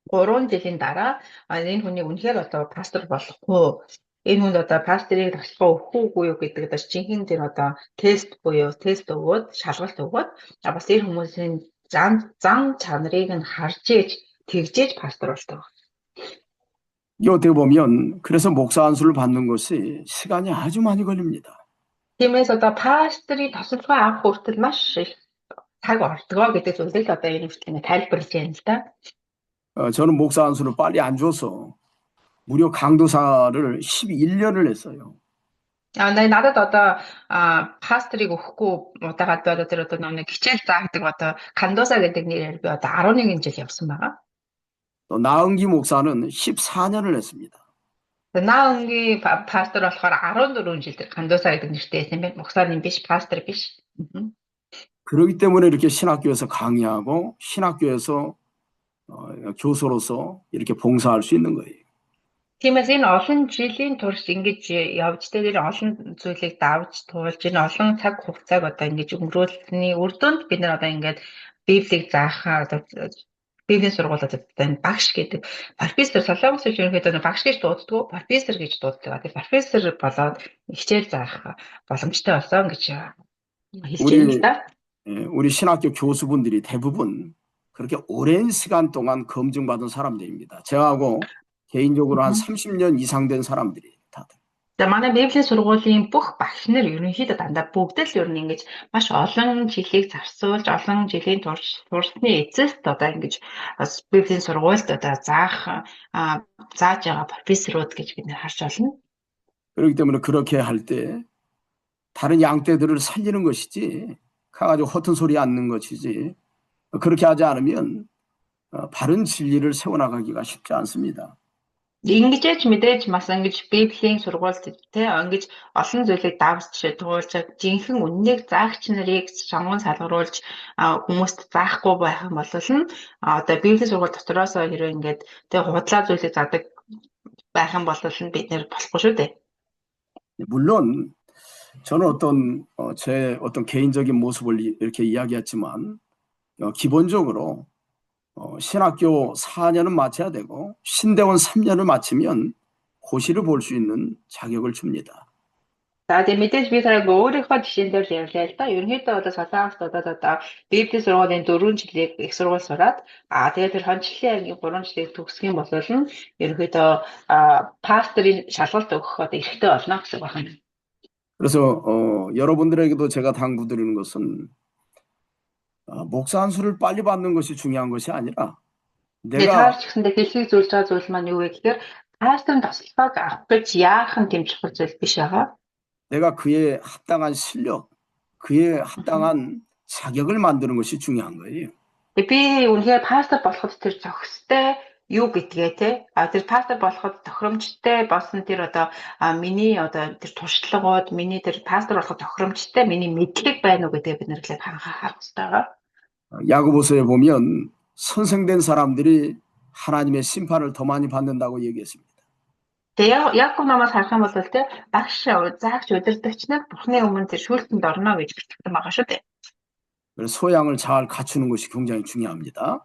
3 жилийн дараа энэ хүний үнэхээр одоо пастор болохгүй энэ хүнд одоо пастрийг таслах өгөхгүй юу гэдэг одоо жинхэнэ тэр одоо тест буюу тест өгөөд шалгалт өгөөд бас энэ хүмүүсийн зан чанарыг нь харж ээж тэгжээж пастор болдог. 이 어떻게 보면 그래서 목사 안수를 받는 것이 시간이 아주 많이 걸립니다. Тиймээс одоо пастрийг тасалбар авах хүртэл маш их цаг ордог гэдэг зүйлийг одоо энэ хүртэл тайлбарлаж байна л да. 저는 목사 안수를 빨리 안 줘서 무려 강도사를 11년을 했어요. Надад одоо пастрийг өгөхгүй удаагаад одоо тэр одоо нэг хичээл заадаг одоо кандоса гэдэг нэрээр би одоо 11 жил явсан байгаа. 또 나은기 목사는 14년을 했습니다. 나은기 пастор болохоор 14 жил тэр кандоса гэдэг нэртэй байсан юм байна. 목사님 биш, пастор биш. 그렇기 때문에 이렇게 신학교에서 강의하고 신학교에서 교사로서 이렇게 봉사할 수 있는 거예요. Тиймээс энэ олон жилийн турш ингэж явж тэр олон зүйлийг давж туулж энэ олон цаг хугацааг одоо ингэж өнгөрүүлсэний үр дүнд бид нар одоо ингэж Библийг заахаа одоо Библийн сургуулиуд одоо багш гэдэг профессор Солонгос ерөнхийдөө багш гэж дууддаг, профессор гэж дууддаг. Тэр профессор болоод хичээл заах боломжтой болсон гэж хэлж байна л да. 우리 신학교 교수분들이 대부분 그렇게 오랜 시간 동안 검증받은 사람들입니다. 저하고 개인적으로 한 30년 이상 된 사람들이 다들. За манай Библийн сургуулийн бүх багш нар ерөнхийдөө дандаа бүгд л ер нь ингэж маш олон жилийг зарцуулж олон жилийн туршны эцэст одоо ингэж Библийн сургуульд одоо зааж байгаа профессорууд гэж бид нар харж байна. 그렇기 때문에 그렇게 할 때 다른 양떼들을 살리는 것이지 가가지고 허튼 소리 않는 것이지 그렇게 하지 않으면 바른 진리를 세워나가기가 쉽지 않습니다. Ингэж мэдээж бас ингэж Библийн сургуульд те ингэж олон зүйлийг давж туулж жинхэнэ үннийг заагч нарыг сонгон салгаруулж хүмүүст заахгүй байх юм бол одоо Библийн сургууль дотроос хэрэг ингээд те худлаа зүйлийг заадаг байх юм бол бид нэр болохгүй шүү дээ. 물론 저는 제 어떤 개인적인 모습을 이렇게 이야기했지만 기본적으로 신학교 4년은 마쳐야 되고 신대원 3년을 마치면 고시를 볼 수 있는 자격을 줍니다. За тийм мэдээж би сая өөрийнхөө жишээн дээр ярьлаа л да. Ерөнхийдөө одоо Солонгост одоо Библийн сургуулийн 4 жилийг их сургууль сураад тэгээд тэр хончлын ангийн 3 жилийг төгсөх юм бол ерөнхийдөө пасторын шалгалт өгөх одоо эрхтэй болно гэсэн үг байна. 그래서 여러분들에게도 제가 당부드리는 것은 목사 안수를 빨리 받는 것이 중요한 것이 아니라 내가 таарч гэсэндээ хэлхийг зөвлөж байгаа зүйл маань юу вэ гэхээр пасторын тасалбарыг авах гэж яахан дэмжих зүйл биш байгаа. 내가 그에 합당한 실력, 그에 합당한 자격을 만드는 것이 중요한 거예요. Би үнэхээр пастор болоход тэр зохистой юу гэдгээ те тэр пастор болоход тохиромжтой болсон тэр одоо миний одоо тэр туршлагууд миний тэр пастор болоход тохиромжтой миний мэдлэг байна уу гэдэг бид нэр л харах хэрэгтэй байгаа. 야고보서에 보면 선생된 사람들이 하나님의 심판을 더 많이 받는다고 얘기했습니다. Тэгээ Яков намаас харах юм бол те багш заагч удирдагч нар Бурхны өмнө тэр шүүлтэнд орно гэж бичсэн байгаа шүү дээ. 그래서 소양을 잘 갖추는 것이 굉장히 중요합니다.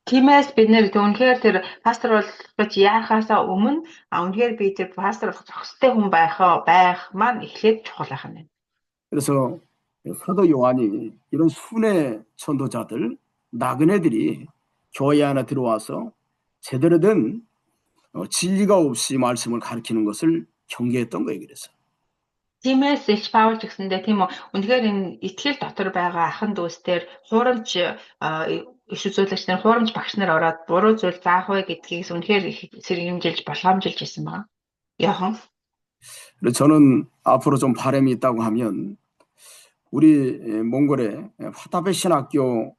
Тиймээс бид нэр үнэхээр тэр пастор болгож яахаасаа өмнө үнэхээр би тэр пастор болох зохистой хүн байх маань эхлээд чухал байх юм. 그래서 사도 요한이 이런 순회 전도자들, 나그네들이 교회 안에 들어와서 제대로 된 진리가 없이 말씀을 가르치는 것을 경계했던 거예요. 그래서. Тиймээс Илч Паул гэсэндээ тийм үү үнэхээр энэ итгэл дотор байгаа ахын дүүстэр хуурамч иш үзүүлэгч нар хуурамч багш нар ороод буруу зүйл заах вэ гэдгийг үнэхээр их сэргэмжилж болгоомжилж ирсэн байна. Яхан. 그래서 저는 앞으로 좀 바람이 있다고 하면 우리 몽골의 화답의 신학교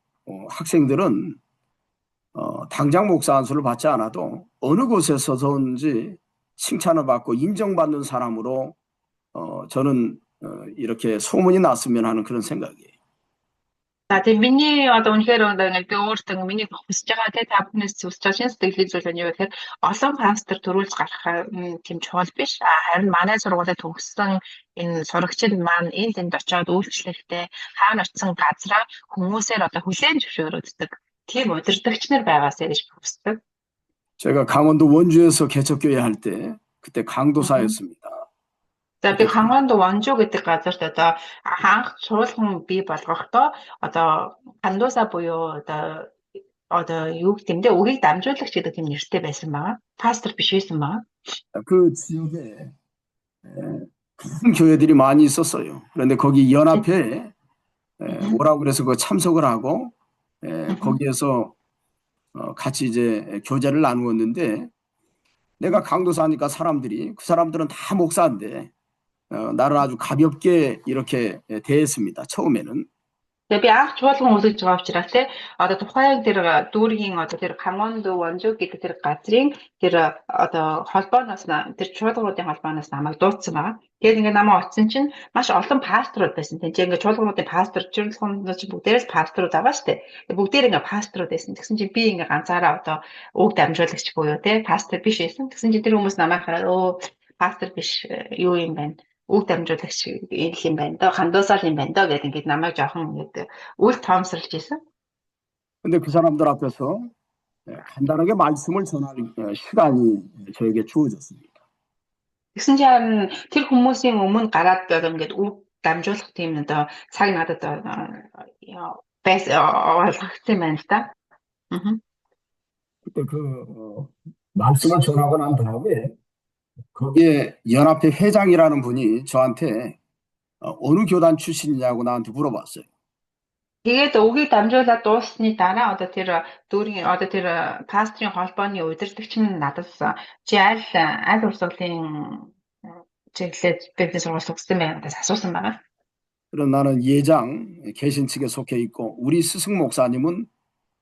학생들은 당장 목사 안수를 받지 않아도 어느 곳에서든지 칭찬을 받고 인정받는 사람으로 저는 이렇게 소문이 났으면 하는 그런 생각이에요. За тийм миний одоо үнэхээр ингээд би өөртөө миний хүсэж байгаа те та бүхнээс хүсэж байгаа шинэ сэтгэлийн зүйл нь юу гэхээр олон пастор төрүүлж гарах тийм чухал биш. Харин манай сургуулиуд төгссөн энэ сурагчид маань энд тэнд очиод үйлчлэхдээ хаана очисон газраа хүмүүсээр одоо хүлээн зөвшөөрөгддөг. Тийм удирдагч нар байгаасаа гэж хүсдэг. 제가 강원도 원주에서 개척교회 할 때 그때 강도사였습니다. За би Ханганд Вонжу гэдэг газарт одоо анх суулган бий болгохдоо одоо Хандуса буюу одоо юу гэмдэ үгийг дамжуулагч гэдэг тийм нэртэй байсан байгаа. Пастор биш байсан байгаа. 그 지역에 큰 교회들이 많이 있었어요. 그런데 거기 연합회에 오라고 그래서 그 참석을 하고 거기에서 같이 이제 교제를 나누었는데 내가 강도사니까 사람들이 그 사람들은 다 목사인데 나를 아주 가볍게 이렇게 대했습니다. 처음에는. Тэгээ би анх чуулган үзэж байгаа учраас те одоо тухайн тэр дүүргийн одоо тэр Ханганд Вонжу гэдэг тэр газрын тэр одоо холбооноос тэр чуулгануудын холбооноос намайг дуудсан байгаа. Тэгээд ингээд намайг очсон чинь маш олон пасторууд байсан. Тэгж ингээд чуулгануудын пастор чуулганууд бүгдээрээс пасторууд байгаа шүү дээ. Бүгдээр ингээд пасторууд байсан. Тэгсэн чинь би ингээд ганцаараа одоо үг дамжуулагч буюу те пастор биш байсан. Тэгсэн чинь тэр хүмүүс намайг хараад пастор биш юу юм байна. Үг дамжуулагч ийм юм байна доо хандуусаал юм байна доо гэдэг ингээд намайг жоохон ингээд үл тоомсорлж ийсэн. 근데 그 사람들 앞에서 간단하게 말씀을 전할 시간이 저에게 주어졌습니다. Тэгсэн чинь тэр хүмүүсийн өмнө гараад ингээд үг дамжуулах тийм одоо цаг надад ойлгогдсон байна л да. 그때 그 말씀을 전하고 난 다음에 거기에 연합회 회장이라는 분이 저한테 어느 교단 출신이냐고 나한테 물어봤어요. Тэгээд үгийг дамжуулаад дууссаны дараа одоо тэр дүүргийн одоо тэр пастрын холбооны удирдагч нь надад чи аль улс орны чиглэлд бизнес сургууль төгссөн байна гэж асуусан байна. 그럼 나는 예장 개신 측에 속해 있고 우리 스승 목사님은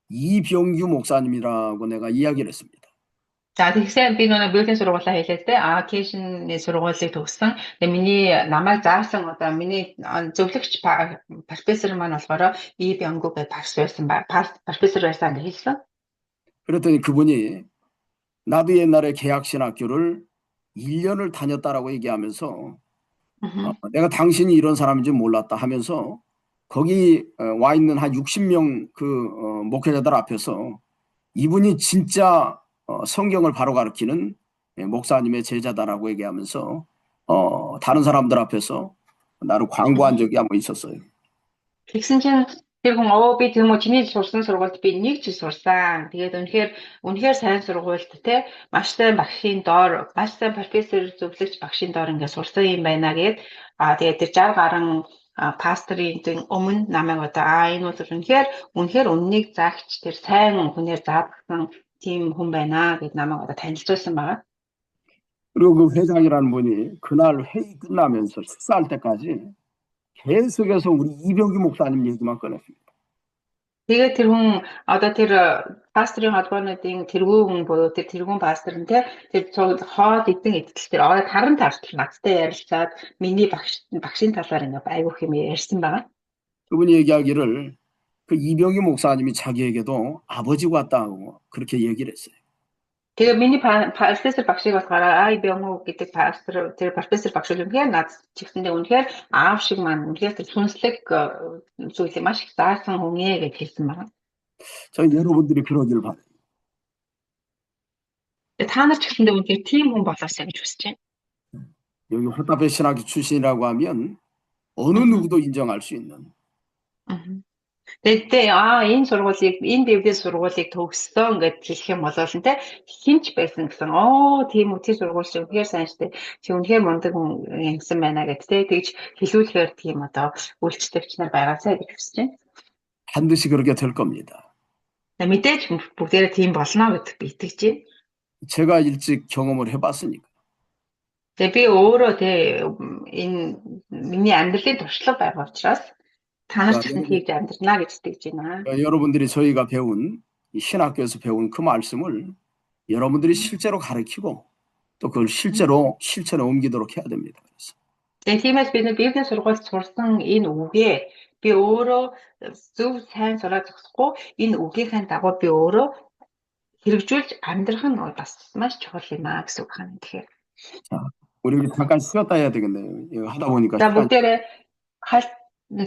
이병규 목사님이라고 내가 이야기를 했습니다. За тэгсэн би нөгөө бизнес сургуулаа хэлээд те кэшний сургуулийг төгссөн. Тэгээ миний намайг заасан одоо миний зөвлөгч профессор маань болохоор Бянгу гэж профессор байсан гэж хэлсэн. 그랬더니 그분이 나도 옛날에 개학신학교를 1년을 다녔다라고 얘기하면서 내가 당신이 이런 사람인지 몰랐다 하면서 거기 와 있는 한 60명 그 목회자들 앞에서 이분이 진짜 성경을 바로 가르치는 목사님의 제자다라고 얘기하면서 다른 사람들 앞에서 나를 광고한 적이 한번 있었어요. Тэгсэн чинь тэр хүн би тийм үү чиний сурсан сургуульд би нэг жил сурсан. Тэгээд үнэхээр сайн сургуульд те маш сайн багшийн доор маш сайн профессор зөвлөгч багшийн доор ингээд сурсан юм байна гэд тэгээд тэр 60 гаруй пасторын өмнө намайг одоо энэ бол үнэхээр үннийг заагч тэр сайн хүнээр заасан тийм хүн байна гэд намайг одоо танилцуулсан байгаа. 그리고 그 회장이라는 분이 그날 회의 끝나면서 식사할 때까지 계속해서 우리 이병규 목사님 얘기만 꺼냈습니다. Тэгээд тэр хүн одоо тэр пастрын холбоонуудын тэргүүн буюу тэр тэргүүн пастор нь тэр хоод эдэн эдтэл тэр ороод харан тартал надтай ярилцаад миний багшийн талаар ингээ айгүйх юм ярьсан байгаа. 그분이 얘기하기를 그 이병규 목사님이 자기에게도 아버지 같다고 그렇게 얘기를 했어요. Тэгээ миний профессор багшиг болохоор Бянгу гэдэг пастор тэр профессор багш үнэхээр над чигсэндээ үнэхээр аав шиг маань үнэхээр тэр сүнслэг зүйлийг маш их заасан хүн ээ гэж хэлсэн байна. 저희 여러분들이 그러기를 바라요. Та нар ч гэсэндээ үнэхээр тийм хүн болоосай гэж хүсэж байна. 여기 화답의 신학교 출신이라고 하면 어느 누구도 인정할 수 있는. Тэгээд энэ сургуулийг энэ бивдээ сургуулийг төгссөн гэж хэлэх юм бол те хинч байсан гэсэн тийм үү тэр сургууль шиг үнэхээр сайн штэ чи үнэхээр мундаг хүн юмсан байна гэж те тэгж хэлүүлэхээр тийм одоо үйлчлэгч нар байгаасай гэж хүсэж байна. 반드시 그렇게 될 겁니다. Мэдээж бүгдээрээ тийм болно гэдэг би итгэж байна. 제가 일찍 경험을 해봤으니까. Тэгээ би өөрөө энэ миний амьдралын туршлага байгаа учраас та нар ч гэсэн хийж амьдрнаа гэж итгэж байна. 여러분들이 저희가 배운 이 신학교에서 배운 그 말씀을 여러분들이 실제로 가르치고 또 그걸 실제로 실천에 옮기도록 해야 됩니다. 그래서. Тэгээ тиймээс бид Библийн сургуульд сурсан энэ үгээ би өөрөө зөв сайн сураад зогсохгүй энэ үгийнхээ дагуу би өөрөө хэрэгжүүлж амьдрах нь бас маш чухал юм аа гэсэн үг байна. Тэгэхээр 자, 우리 잠깐 쉬었다 해야 되겠네요. 이거 하다 보니까 за бүгдээрээ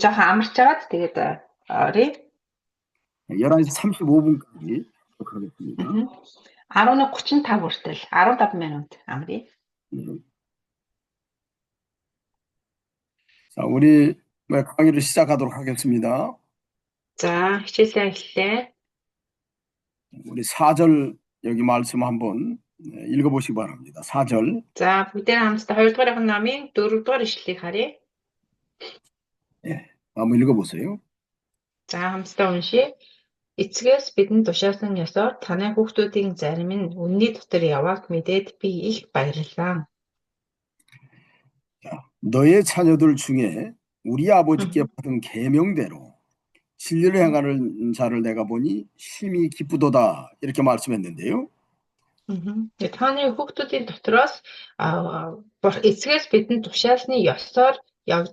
жоохон амарч агаад тэгээд оръё. 11시 35분까지 하겠습니다. 11:35 хүртэл 15 минут амръя. 자, 우리 강의를 시작하도록 하겠습니다. За хичээлээ эхэллээ. 우리 4절 여기 말씀 한번 읽어보시기 바랍니다. 4절. За бүгдээ хамтдаа 2 дугаарын намын 4 дугаар ишлэлийг харъя. 한번 읽어보세요. За хамтдаа уншъя. Эцгээс бидэнд тушаасан ёсоор танай хүүхдүүдийн зарим нь үнний дотор явааг мэдээд би их баярлаа. 너의 자녀들 중에 우리 아버지께 받은 계명대로 진리를 행하는 자를 내가 보니 심히 기쁘도다 이렇게 말씀했는데요. Таны хүүхдүүдийн дотроос эцгээс бидэнд тушаалсны ёсоор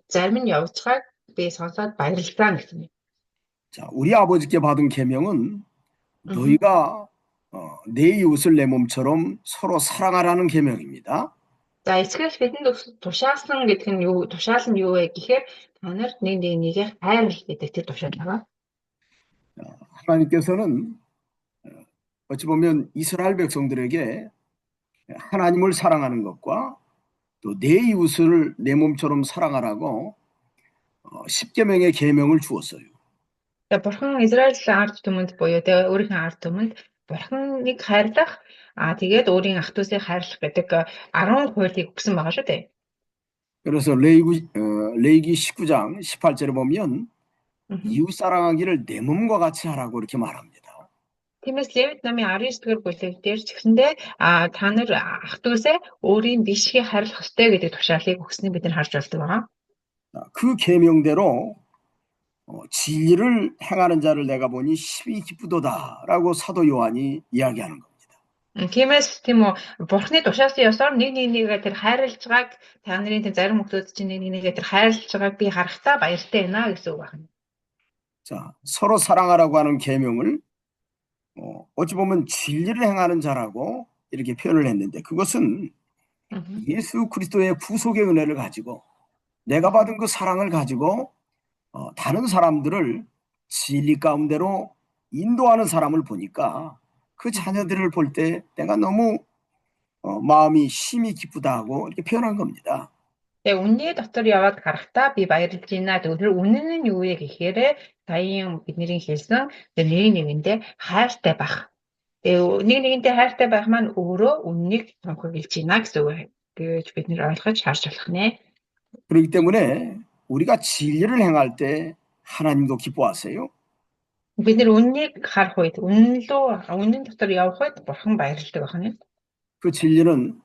зарим нь явж байгааг би сонсоод баярлалаа гэсэн юм. 자, 우리 아버지께 받은 계명은 너희가 내 이웃을 내 몸처럼 서로 사랑하라는 계명입니다. За эцгээс бидэнд тушаалсан гэдэг нь юу? Тушаал нь юу вэ гэхээр та нар нэг нэгээ хайрлах гэдэг тэр тушаал байгаа. 하나님께서는 어찌 보면 이스라엘 백성들에게 하나님을 사랑하는 것과 또 내 이웃을 내 몸처럼 사랑하라고 10계명의 계명을 주었어요. Бурхан Израиль ард түмэнд буюу өөрийнхөө ард түмэнд Бурханыг хайрлах тэгээд өөрийн ах дүүсээ хайрлах гэдэг 10 хуйлыг өгсөн байгаа шүү дээ. 그래서 레위기 19장 18절에 보면 이웃 사랑하기를 내 몸과 같이 하라고 이렇게 말합니다. Тиймээс Левит намын 19-р бүлэг дээр ч гэсэндээ та нар ах дүүсээ өөрийн бишгийг хайрлах ёстой гэдэг тушаалыг өгснгийг бид нар харж болдог байгаа. 그 계명대로 진리를 행하는 자를 내가 보니 심히 기쁘도다라고 사도 요한이 이야기하는 겁니다. Тиймээс тийм үү Бурхны тушаалсан ёсоор нэг нэгээ тэр хайрлаж байгааг та нарын тэр зарим хүмүүс чинь нэг нэгээ тэр хайрлаж байгааг би харахтаа баяртай байна гэсэн үг байна. 자, 서로 사랑하라고 하는 계명을 어찌 보면 진리를 행하는 자라고 이렇게 표현을 했는데 그것은 예수 그리스도의 구속의 은혜를 가지고 내가 받은 그 사랑을 가지고 다른 사람들을 진리 가운데로 인도하는 사람을 보니까 그 자녀들을 볼 때 내가 너무 마음이 심히 기쁘다고 이렇게 표현한 겁니다. Тэгээ үнний дотор яваад гарахтаа би баярлж байна. Тэр үнэн нь юу вэ гэхээр саяхан бидний хэлсэн тэр нэг нэгэндээ хайртай байх. Тэгээ нэг нэгэндээ хайртай байх маань өөрөө үннийг томхиглож байна гэсэн үг гэж бид нэр ойлгож харж болох нэ. 그렇기 때문에 우리가 진리를 행할 때 하나님도 기뻐하세요. Бид нэр үннийг харах үед үнэн дотор явах үед Бурхан баярлдаг байна. 그 진리는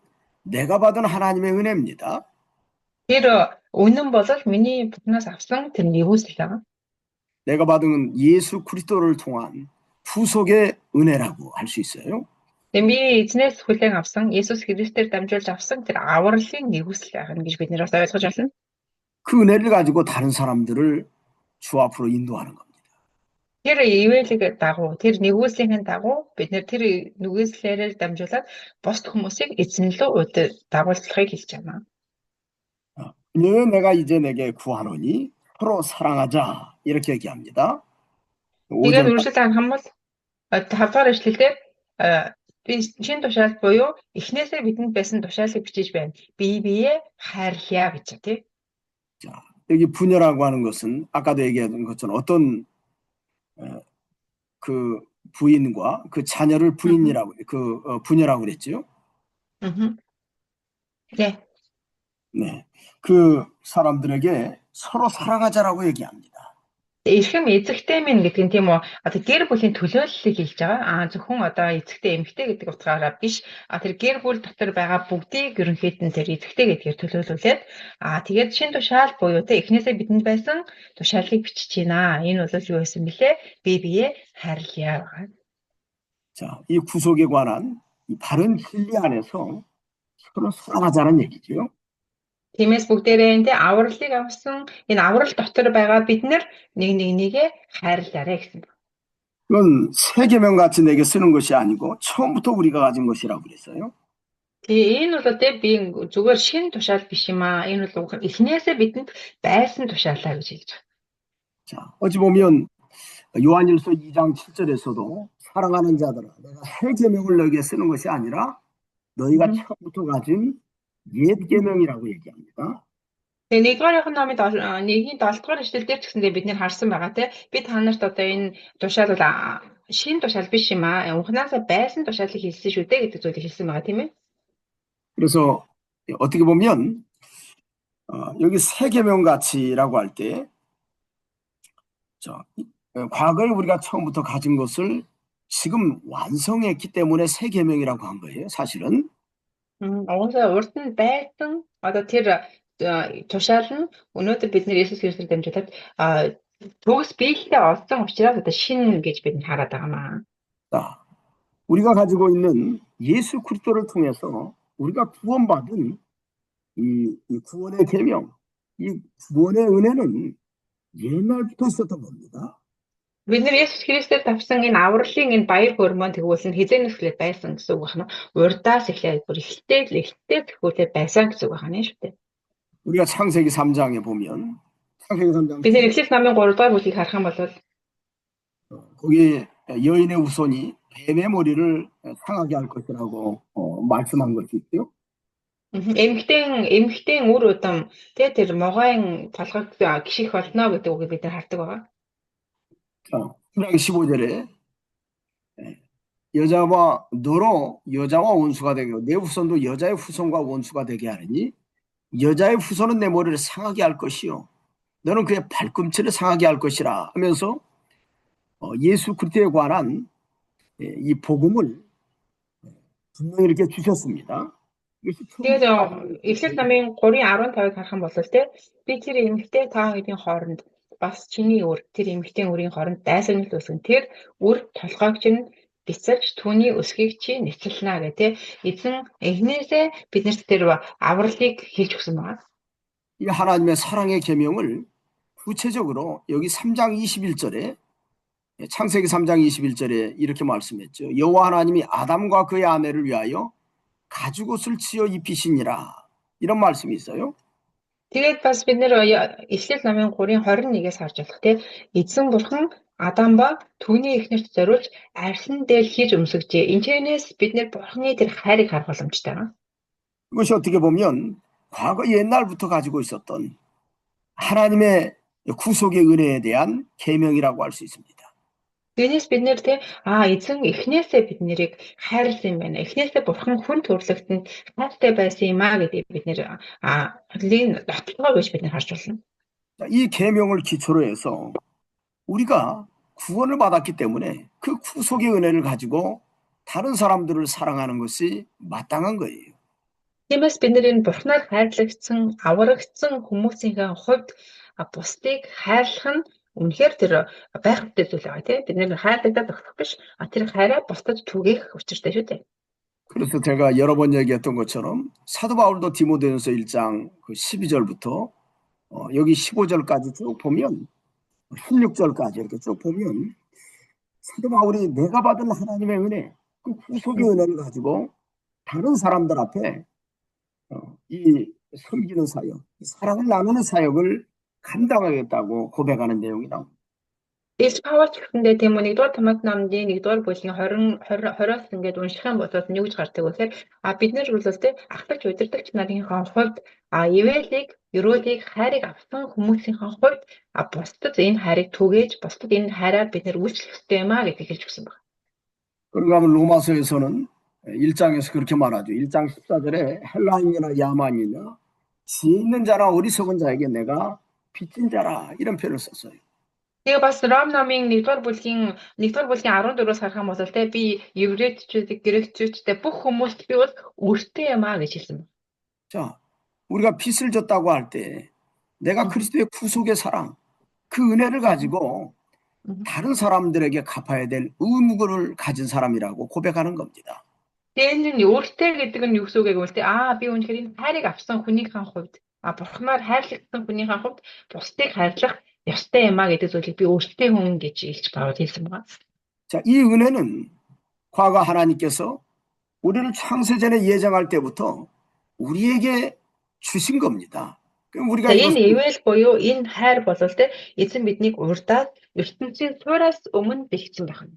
내가 받은 하나님의 은혜입니다. Тэр үнэн бол миний Бурханаас авсан тэр нэгүсэл байгаа. 내가 받은 예수 그리스도를 통한 구속의 은혜라고 할 수 있어요. Тэгээ би эзнээс хүлээн авсан Есүс Христээр дамжуулж авсан тэр авралын нэгүсэл байгаа гэж бид нэр бас ойлгож байна. 그 은혜를 가지고 다른 사람들을 주 앞으로 인도하는 겁니다. Тэр ивэлэг дагуу тэр нэгүслийн дагуу бид нэр тэр нүгэслээрээр дамжуулаад бусд хүмүүсийг эзэн рүү дагуулахыг хэлж байна. 왜 내가 이제 내게 구하노니 서로 사랑하자 이렇게 얘기합니다. Тэгээд үргэлжлэл анхамбал 5-р эшлэлдэр би шинэ тушаал буюу эхнээсээ бидэнд байсан тушаалыг бичиж байна. Бие биеэ хайрлая гэж тий. 자, 여기 부녀라고 하는 것은 아까도 얘기했던 것처럼 어떤 그 부인과 그 자녀를 부인이라고 부녀라고 그랬죠. 네. 네, 그 사람들에게 서로 사랑하자라고 얘기합니다. Эрхэм эзэгтэй минь гэдэг нь тийм үү? Одоо гэр бүлийн төлөөллийг хэлж байгаа. Зөвхөн одоо эзэгтэй эмэгтэй гэдэг утгаараа биш. Тэр гэр бүл дотор байгаа бүгдийг ерөнхийд нь тэр эзэгтэй гэдгээр төлөөлүүлээд тэгээд шин тушаал буюу те эхнээсээ бидэнд байсан тушаалыг бичиж байна. Энэ бол юу байсан бэлээ? Бие биеэ хайрлая байгаа. 자, 이 구속에 관한 이 바른 진리 안에서 서로 살아가자는 얘기죠. Тиймээс бүгдээрээ энэ авралыг авсан энэ аврал дотор байгаа бид нар нэг нэгээ хайрлаарай гэсэн. 그건 새 계명 같이 내게 쓰는 것이 아니고 처음부터 우리가 가진 것이라고 그랬어요. Тэгээ энэ бол тэ би зүгээр шин тушаал биш юм аа. Энэ бол эхнээсээ бидэнд байсан тушаалаа гэж хэлж байгаа. 자, 어찌 보면 요한일서 2장 7절에서도 사랑하는 자들아 내가 새 계명을 너에게 쓰는 것이 아니라 너희가 처음부터 가진 옛 계명이라고 얘기합니다. Тэгээ нэгдүгээрийнх нь номын 1-ийн 7 дугаар эшлэл дээр ч гэсэндээ бид нэр харсан байгаа те. Би та нарт одоо энэ тушаал бол шин тушаал биш юм аа. Унхнаасаа байсан тушаалыг хэлсэн шүү дээ гэдэг зүйлийг хэлсэн байгаа тийм ээ. 그래서 어떻게 보면 여기 새 계명 가치라고 할 때 과거에 우리가 처음부터 가진 것을 지금 완성했기 때문에 새 계명이라고 한 거예요, 사실은. Угсаа урд нь байсан одоо тэр тушаал нь өнөөдөр бид нэр Есүс Христосээр дамжуулаад төгс биелэлээ олсон учраас одоо шин гэж бид хараад байгаа маа. 자, 우리가 가지고 있는 예수 그리스도를 통해서 우리가 구원받은 이 구원의 계명, 이 구원의 은혜는 옛날부터 있었던 겁니다. Бид нэр Есүс Христосээр тавьсан энэ авралын энэ баяр хөөрмөн тэгвэл нь хизээнээс эхлээд байсан гэсэн үг байна. Урдаас эхлээд бүр эхлээд төгөөлөд байсан гэсэн үг байна шүү дээ. 우리가 창세기 3장에 보면 창세기 3장 бид нэр Эхлэл номын 3 дугаар бүлгийг харах юм бол 거기 여인의 후손이 뱀의 머리를 상하게 할 것이라고 말씀한 것이 있죠. эмэгтэй үр удам тэр могойн толгойг гიშих болно гэдэг үгийг бид нар хардаг байгаа. 3장 15절에 여자와 너로 여자와 원수가 되게 내 후손도 여자의 후손과 원수가 되게 하리니 여자의 후손은 내 머리를 상하게 할 것이요 너는 그의 발꿈치를 상하게 할 것이라 하면서 예수 그리스도에 관한 이 복음을 분명히 이렇게 주셨습니다. Тэгээд Эхлэл намын 3:15-ыг харах юм бол тэ би тэр эмэгтэй та хоёрын хооронд бас чиний үр тэр эмэгтэй үрийн хооронд дайсагнал үүсгэн тэр үр толгойг чинь бицэлж түүний өсгийг чи нэцэлнэ гэх тэ эзэн эхнээсээ биднэрт тэр авралыг хэлж өгсөн байна. 이 하나님의 사랑의 계명을 구체적으로 여기 3장 21절에 창세기 3장 21절에 이렇게 말씀했죠. 여호와 하나님이 아담과 그의 아내를 위하여 가죽옷을 지어 입히시니라. 이런 말씀이 있어요. Тэгээд бас бид нэр Эхлэл намын 3:21-ээс харж болох тийм эзэн бурхан Адам ба түүний эхнэрт зориулж архин дээр хийж өмсгөжээ. Энэчнээс бид нэр бурханы тэр хайрыг харах боломжтой байна. 이것이 어떻게 보면 과거 옛날부터 가지고 있었던 하나님의 구속의 은혜에 대한 계명이라고 할 수 있습니다. Түүнээс бид нэр тийм эзэн эхнээсээ бид нэрийг хайрлсан юм байна. Эхнээсээ бурхан хүн төрлөختөнд хайртай байсан юм аа гэдэг бид нэр хөдлийн нотлогоо гэж бид нэр харж байна. 이 계명을 기초로 해서 우리가 구원을 받았기 때문에 그 구속의 은혜를 가지고 다른 사람들을 사랑하는 것이 마땅한 거예요. Тиймээс бид нэр энэ бурханаар хайрлагдсан, аврагдсан хүмүүсийн хувьд бусдыг хайрлах нь үнэхээр тэр байх хэрэгтэй зүйл байгаа тийм бид нэр хайрлагдаад өгөх биш тэр хайраа бусдад түгээх учиртай шүү дээ. 그래서 제가 여러 번 얘기했던 것처럼 사도 바울도 디모데전서 1장 12절부터 여기 15절까지 쭉 보면 16절까지 이렇게 쭉 보면 사도 바울이 내가 받은 하나님의 은혜, 그 구속의 은혜를 가지고 다른 사람들 앞에 이 섬기는 사역, 이 사랑을 나누는 사역을 감당하겠다고 고백하는 내용이 나옵니다. Дэс Паул гэхэндээ тийм үү 1-р Тимот номын 1-р бүлгийн 20-оос ингээд унших юм бол нь юу гэж гардаг вэ гэхээр бид нар бол тэ ахлагч удирдагч нарын хувьд ивэлийг, ерөөлийг хайрыг авсан хүмүүсийн хувьд бусдад энэ хайрыг түгээж бусдад энэ хайраа бид нар үйлчлэх хэрэгтэй юм а гэдгийг хэлж өгсөн байна. 그런가 하면 로마서에서는 1장에서 그렇게 말하죠. 1장 14절에 헬라인이나 야만이나 지혜 있는 자나 어리석은 자에게 내가 빚진 자라 이런 표현을 썼어요. Тэгээ бас Ром номын 1-р бүлгийн 14-өөс харах юм бол те би еврейчүүд, грекчүүдтэй бүх хүмүүст би бол өртөө юм аа гэж хэлсэн байна. 자, 우리가 빚을 졌다고 할 때 내가 그리스도의 구속의 사랑, 그 은혜를 가지고 다른 사람들에게 갚아야 될 의무를 가진 사람이라고 고백하는 겁니다. Тэгээ энэ өртөө гэдэг нь юу гэсэн үг гэвэл те би үнэхээр энэ хайрыг авсан хүнийхэн хувьд бурхнаар хайрлагдсан хүнийхэн хувьд бусдыг хайрлах ёстой юм аа гэдэг зүйлийг би өртөө хүн гэж илж Паул хэлсэн байна. 자, 이 은혜는 과거 하나님께서 우리를 창세전에 예정할 때부터 우리에게 주신 겁니다. 그럼 우리가 Энэ ивэл буюу энэ хайр бол те эзэн биднийг урдаад ертөнцийн тураас өмнө бэлгсэн байна.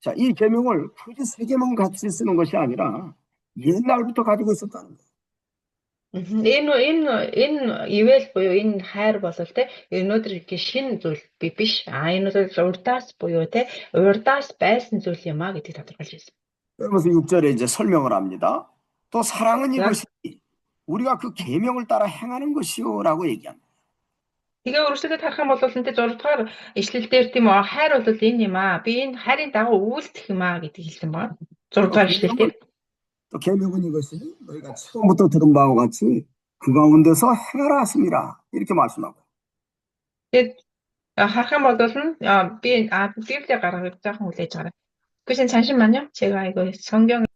자, 이 계명을 굳이 새 계명 같이 쓰는 것이 아니라 옛날부터 가지고 있었다는 거예요. Энэ ивэл буюу энэ хайр бол те өнөөдөр шинэ зүйл биш. Энэ бол урдаас буюу те урдаас байсан зүйл юм а гэдгийг тодорхойлж байна. 그러면서 6절에 이제 설명을 합니다. 또 사랑은 이것이 우리가 그 계명을 따라 행하는 것이요라고 얘기합니다. Тэгээ өрсөлдөд харах юм бол энэ 6 дугаар ишлэл дээр тийм үү хайр бол энэ юм аа. Би энэ хайрын дагуу үйлдэх юм аа гэдгийг хэлсэн байна. 6 дугаар ишлэл дээр. 또 계명은 이것이 너희가 처음부터 들은 바와 같이 그 가운데서 행하라 하심이라 이렇게 말씀하고. Тэгээд харах юм бол би Библийг гаргаж заахан хүлээж байгаа. 그것은 잠시만요. 제가 이거 성경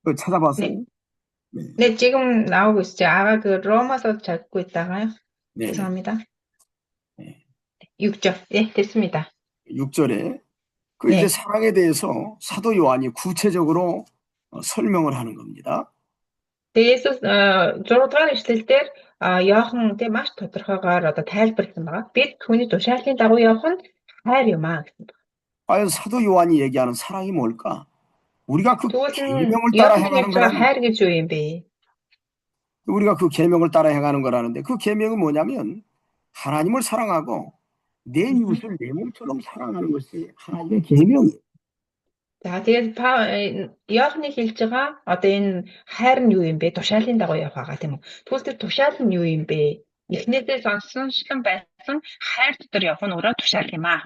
그걸 찾아봤어요. 네, 지금 나오고 있어요. 아까 그 로마서 잡고 있다가요. 네. 죄송합니다. 네. 6절. 네, 됐습니다. 6절에 그 네. 이제 사랑에 대해서 사도 요한이 구체적으로 설명을 하는 겁니다. Есүс 6 дугаар ишлэл дээр Иохан тэ маш тодорхойгоор одоо тайлбарласан байгаа. Бид түүний тушаалын дагуу явах нь хайр юм аа гэсэн байна. 과연 사도 요한이 얘기하는 사랑이 뭘까? 우리가 그 Тэгвэл 계명을 따라 Иохан 행하는 хэлж байгаа 거라는 хайр гэж юу юм бэ? 우리가 그 계명을 따라 행하는 거라는데 그 계명은 뭐냐면 하나님을 사랑하고 내 이웃을 내 몸처럼 사랑하는 것이 하나님의 계명이에요. За тэгээд Иохны хэлж байгаа одоо энэ хайр нь юу юм бэ? Тушаалын дагуу явах байгаа тийм үү? Тэгвэл тэр тушаал нь юу юм бэ? Эхнээсээ сонсоншлон байсан хайр дотор явах нь өөрөө тушаал юм аа.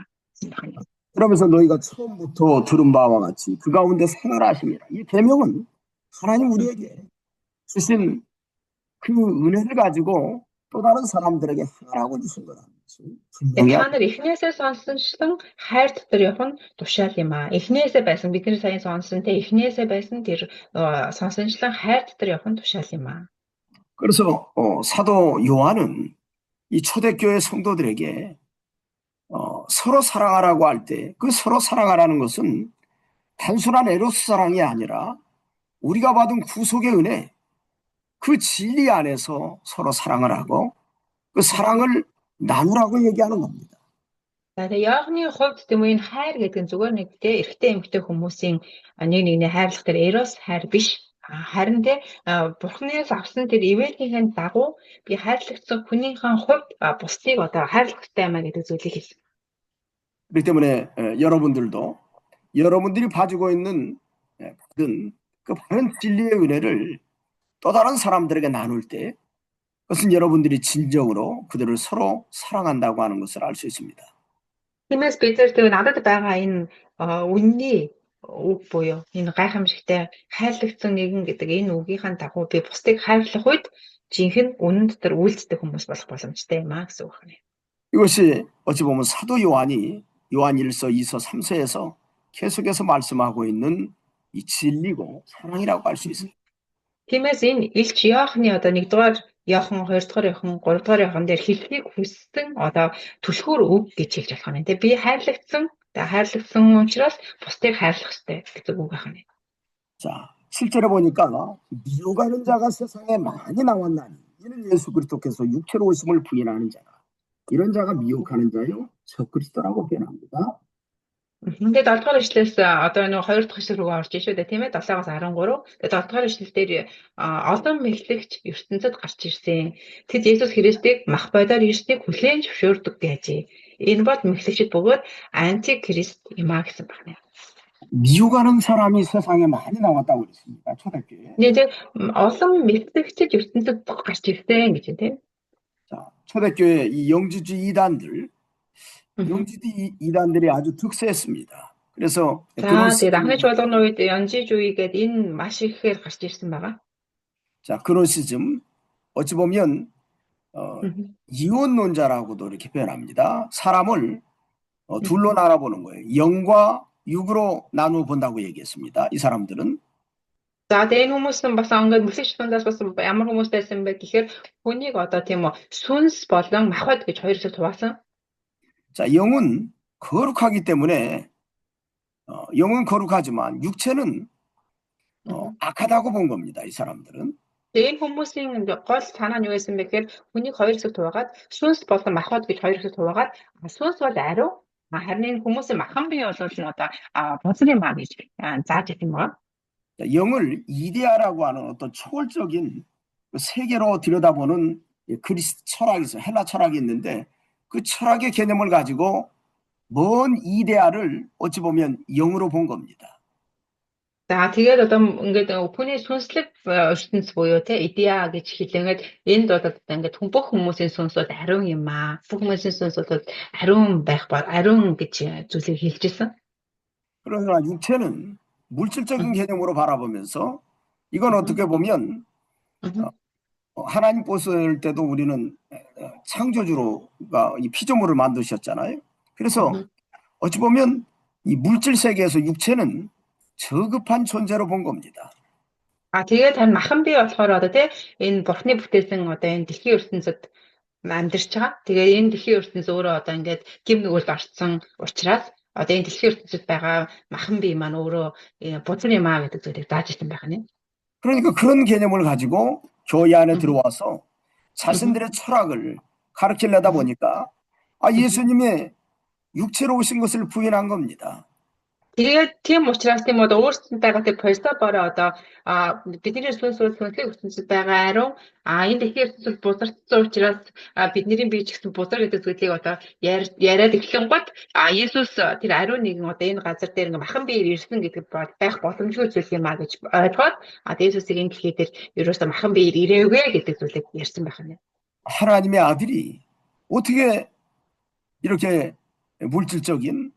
그러면서 너희가 처음부터 들은 바와 같이 그 가운데 생활 하십니다. 이 계명은 하나님 우리에게 주신 그 은혜를 가지고 또 다른 사람들에게 행하라고 주신 거라는 것이 분명히 Та нар эхнээсээ сонсоншлон хайр дотор явах нь тушаал юм аа. Эхнээсээ байсан бидний сайн сонсон те эхнээсээ байсан тэр сонсоншлон хайр дотор явах нь тушаал юм аа. 그래서 사도 요한은 이 초대교회 성도들에게 서로 사랑하라고 할 때 그 서로 사랑하라는 것은 단순한 에로스 사랑이 아니라 우리가 받은 구속의 은혜, 그 진리 안에서 서로 사랑을 하고 그 사랑을 나누라고 얘기하는 겁니다. За тэгээ Иохны хувьд тийм энэ хайр гэдэг нь зүгээр нэг те эрэгтэй эмэгтэй хүмүүсийн нэг нэгний хайрлах тэр эрос хайр биш. Харин те Бурханаас авсан тэр ивэлийнхээ дагуу би хайрлагдсан хүнийхэн хувьд бусдыг одоо хайрлах хэрэгтэй юм а гэдэг зүйлийг хэлсэн. 그렇기 때문에 여러분들도 여러분들이 가지고 있는 그 바른 진리의 은혜를 또 다른 사람들에게 나눌 때 그것은 여러분들이 진정으로 그들을 서로 사랑한다고 하는 것을 알 수 있습니다. Тиймээс бид нар тэр надад байгаа энэ үнний үг буюу энэ гайхамшигтай хайрлагдсан нэгэн гэдэг энэ үгийнхаа дагуу би бусдыг хайрлах үед жинхэнэ үнэн дотор үйлддэг хүмүүс болох боломжтой юм а гэсэн үг байна. 이것이 어찌 보면 사도 요한이 요한 1서, 2서, 3서에서 계속해서 말씀하고 있는 이 진리고 사랑이라고 할 수 있습니다. Тиймээс энэ Илч Иохны одоо 1-р Иохан, 2-р Иохан, 3-р Иохан дээр хэлхийг хүссэн одоо түлхүүр үг гэж хэлж болох нь. Тэгээ би хайрлагдсан учраас бусдыг хайрлах хэрэгтэй гэдэг үг байна. 자, 실제로 보니까 미혹하는 자가 세상에 많이 나왔나니 이는 예수 그리스도께서 육체로 오심을 부인하는 자라. 이런 자가 미혹하는 자요 적그리스도라고 표현합니다. Тэгээд 7 дугаар ишлээс одоо нэг 2 дахь ишлэл рүү орж ишүү дээ тийм ээ 7-аас 13. Тэгээд 7 дугаар ишлэл дээр олон мэхлэгч ертөнцид гарч ирсэн. Тэд Есүс Христийг мах бодоор ирснийг хүлээн зөвшөөрдөг гэжээ. Энэ бол мэхлэгчд бөгөөд антикрист юм а гэсэн байна. 미혹하는 사람이 세상에 많이 나왔다고 그랬습니다. 초대교회에. 이제 олон мэдрэхчид ертөнцид гарч ирсэн гэж тийм. 자, 초대교회 이 영지주의 이단들, 영지주의 이단들이 아주 득세했습니다. 그래서 그런 За тэгээд анхны чуулганы үед янжижүйгээд энэ маш ихээр гарч ирсэн байгаа. 자, 그노시즘 어찌 보면 이혼론자라고도 이렇게 표현합니다. 사람을 둘로 나눠보는 거예요. 영과 육으로 나누어 본다고 얘기했습니다. 이 사람들은. За тэгээд энэ хүмүүс нь бас ингээд мөсөж тундаас бас ямар хүмүүс байсан бэ гэхээр хүнийг одоо тийм үү сүнс болон махбод гэж хоёр хэсэг хуваасан. 자, 영은 거룩하기 때문에 영은 거룩하지만 육체는 악하다고 본 겁니다. 이 사람들은. Тэгээд энэ хүмүүсийн гол санаа нь юу байсан бэ гэхээр хүнийг хоёр хэсэг хуваагаад сүнс болон махбод гэж хоёр хэсэг хуваагаад сүнс бол ариу харин энэ хүмүүсийн махан бие бол нь одоо бузрын маа гэж зааж ирсэн байна. 영을 이데아라고 하는 어떤 초월적인 세계로 들여다보는 그리스 철학이 있어요. 헬라 철학이 있는데 그 철학의 개념을 가지고 먼 이데아를 어찌 보면 영으로 본 겁니다. За тэгээд одоо ингээд хүний сүнслэг ертөнц буюу те идеа гэж хэлээд энд одоо ингээд бүх хүмүүсийн сүнс бол ариун юм аа. Бүх хүмүүсийн сүнс бол ариун байх ба ариун гэж зүйлийг хэлжсэн. 그러나 육체는 물질적인 개념으로 바라보면서 이건 어떻게 보면 하나님 보실 때도 우리는 창조주로가 이 피조물을 만드셨잖아요. 그래서 어찌 보면 이 물질 세계에서 육체는 저급한 존재로 본 겁니다. Тэгээд тань махан бие болохоор одоо тий энэ бурхны бүтээсэн одоо энэ дэлхийн ертөнцид амьдарч байгаа. Тэгээд энэ дэлхийн ертөнц өөрөө одоо ингээд гим нүгэлд орцсон учраас одоо энэ дэлхийн ертөнцид байгаа махан бие маань өөрөө бузрын маа гэдэг зүйлийг зааж ирсэн байх нь. 그러니까 그런 개념을 가지고 교회 안에 들어와서 자신들의 철학을 가르치려다 보니까 예수님의 육체로 오신 것을 부인한 겁니다. Тэгээд тийм учраас тийм одоо өөрсдөнтэйгээ тийм философиороо одоо бидний сүнслэг ертөнцид байгаа ариун энэ дэлхийн ертөнцид бузардсан учраас бидний бие ч гэсэн бузар гэдэг зүйлийг одоо яриад эхлэн гот Есүс тэр ариун нэгэн одоо энэ газар дээр ингээ махан биеэр ирсэн гэдэг байх боломжгүй зүйл юм а гэж ойлгоод Есүсийг энэ дэлхий дээр ерөөсөө махан биеэр ирээгүй гэдэг зүйлийг ярьсан байх нь. 하나님의 아들이 어떻게 이렇게 물질적인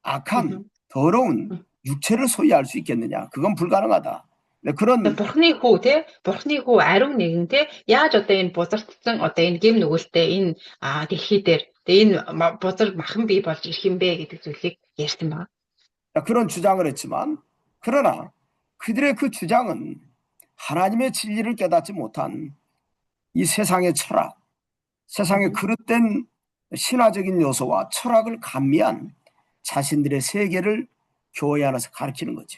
악한 더러운 육체를 소유할 수 있겠느냐? 그건 불가능하다. 그런 Бурхны хүү те Бурхны хүү ариун нэгэн те яаж одоо энэ бузардсан одоо энэ гим нүгэлтэй энэ дэлхий дээр энэ бузар махан бие болж ирэх юм бэ гэдэг зүйлийг ярьсан байна. 그런 주장을 했지만 그러나 그들의 그 주장은 하나님의 진리를 깨닫지 못한 이 세상의 철학, 세상의 그릇된 신화적인 요소와 철학을 감미한 자신들의 세계를 교회 안에서 가르치는 거죠.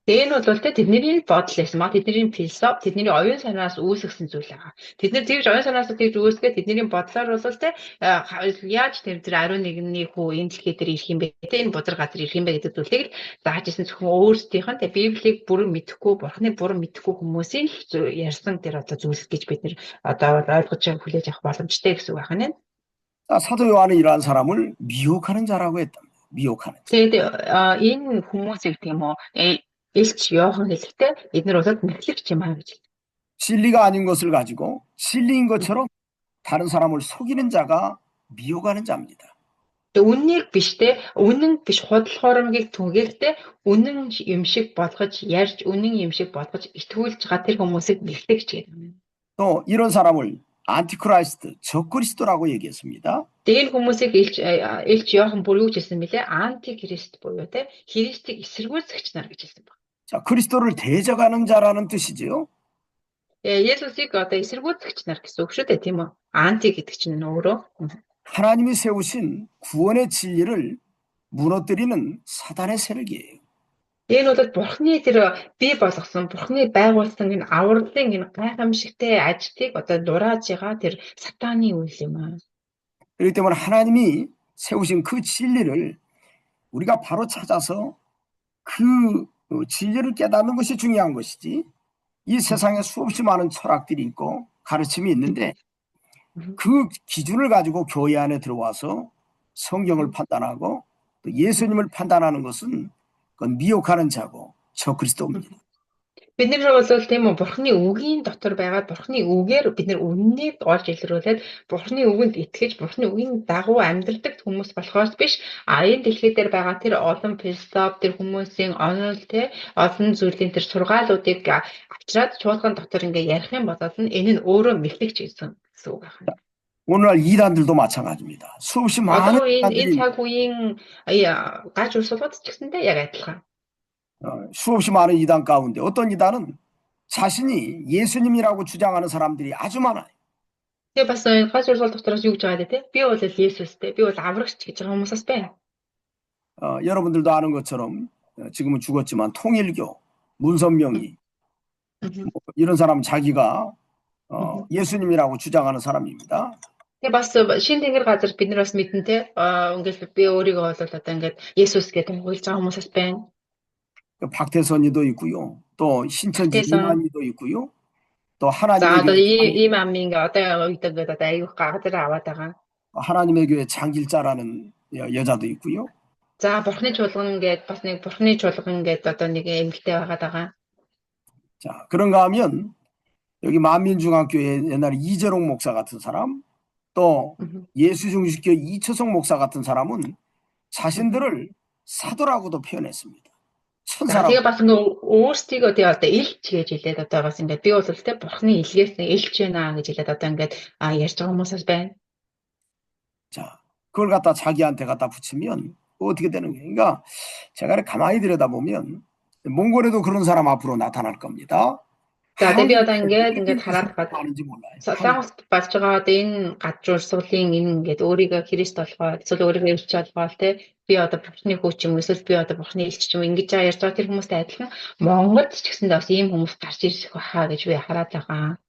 Тэгээ нь бол тэдний бодол байсан маа тэдний философи тэдний оюун санаас үүсгэсэн зүйл байгаа. Тэд нар тэгж оюун санаас тэгж үүсгээд тэдний бодлоор бол яаж тэр ариун нэгний хүү энэ дэлхий дээр ирэх юм бэ? Энэ бузар газар ирэх юм бэ гэдэг зүйлийг зааж исэн зөвхөн өөрсдийнх нь Библийг бүрэн мэдэхгүй, Бурхны бүрэн мэдэхгүй хүмүүсийн ярьсан тэр одоо зүйл гэж бид нэр одоо ойлгож хүлээж авах боломжтой гэсэн үг байна. 사도 요한은 이러한 사람을 미혹하는 자라고 했다. 미혹하는. Тэгээд энэ хүмүүсийг тийм үү Илч Йохан хэлэхдээ эдгээр бол мэдлэгч юм аа гэж. 진리가 아닌 것을 가지고 진리인 것처럼 다른 사람을 속이는 자가 미혹하는 자입니다. Үннийг биш те үнэн биш худал хуурмгийг түгээхдээ үнэн юм шиг болгож ярьж үнэн юм шиг болгож итгүүлж байгаа тэр хүмүүсийг мэдлэгч гэдэг. 또 이런 사람을 안티크라이스트, 적그리스도라고 얘기했습니다. Тэгээд хүмүүсийг Илч Йохан бүр юу гэж хэлсэн бэлээ? Антикрист буюу те Христийг эсэргүүцэгч нар гэж хэлсэн баг. 자, 그리스도를 대적하는 자라는 뜻이지요. Есүсийг одоо эсэргүүцэгч нар гэсэн үг шүү дээ, тийм үү? Анти гэдэг чинь өөрөө 하나님이 세우신 구원의 진리를 무너뜨리는 사단의 세력이에요. Энэ бол Бурхны тэр бий болгосон, Бурхны байгуулсан энэ авралын энэ гайхамшигтай ажлыг одоо дурааж байгаа тэр сатаны үйл юм аа. 그렇기 때문에 하나님이 세우신 그 진리를 우리가 바로 찾아서 그 진리를 깨닫는 것이 중요한 것이지 이 세상에 수없이 많은 철학들이 있고 가르침이 있는데 그 기준을 가지고 교회 안에 들어와서 성경을 판단하고 또 예수님을 판단하는 것은 그건 미혹하는 자고 저 그리스도입니다. Бид нар бол тийм үү Бурхны үгийн дотор байгаад Бурхны үгээр бид нар үннийг олж илрүүлээд Бурхны үгэнд итгэж Бурхны үгийн дагуу амьдрдаг хүмүүс болохоос биш энэ дэлхий дээр байгаа тэр олон философи тэр хүмүүсийн онол олон зүйлийн тэр сургаалуудыг авчраад чуулган дотор ингээ ярих юм бол энэ нь өөрөө мэдлэгч гэсэн үг байна. 오늘날 이단들도 마찬가지입니다. 수없이 많은 Одоо энэ 이단들이 цаг үеийн гаж урсгалууд ч гэсэндээ яг адилхан. 수없이 많은 이단 가운데 어떤 이단은 자신이 예수님이라고 주장하는 사람들이 아주 많아요. Тэгээ бас гаж урсгал дотроос юу гэж байгаа дээ би бол Есүстэй би бол аврагч гэж байгаа хүмүүсээс байна. 여러분들도 아는 것처럼 지금은 죽었지만 통일교, 문선명이 이런 사람 자기가 예수님이라고 주장하는 사람입니다. Тэгээ бас шин тэнгэр газар бид нар бас мэдэн те ингээл би өөрийгөө бол одоо ингээд Есүс гэдэг хуйлж байгаа хүмүүсээс байна. 박태선이도 있고요. 또 신천지 박태선. 이만희도 있고요. 또 За одоо 하나님의 ийм амын ингээ одоо үед ингээд одоо аюух газар аваад байгаа. 교회 장길자라는 여자도 있고요. За бурхны чуулган ингээд бас нэг бурхны чуулган ингээд одоо нэг эмэгтэй байгаад байгаа. 자, 그런가 하면 여기 만민중앙교회 옛날에 이재롱 목사 같은 사람, 또 예수중심교회 이초성 목사 같은 사람은 자신들을 사도라고도 표현했습니다. 천사라고. Тэгээ бас ингээ өөрсдийгөө тэгээ одоо элч гэж хэлээд одоо бас ингээд би бол тэ бурхны илгээс элч байна гэж хэлээд одоо ингээд ярьж байгаа хүмүүсээс байна. 자, 그걸 갖다 자기한테 갖다 붙이면 어떻게 되는 거예요? 그러니까 제가 가만히 들여다보면 몽골에도 그런 사람 앞으로 나타날 겁니다. За тэгээ би одоо ингээд хараад байгаа. 아닌지 몰라요. Солонгост болж байгаа одоо энэ гаж урсгалын энэ ингээд өөрийгөө Христ болгоод эсвэл өөрийгөө элч болгоод те би одоо бурхны хөөч юм эсвэл би одоо бурхны элч юм ингэж байгаа ярьж байгаа тэр хүмүүстэй адилхан Монголд ч гэсэндээ бас ийм хүмүүс гарч ирэх байхаа гэж би хараад байгаа.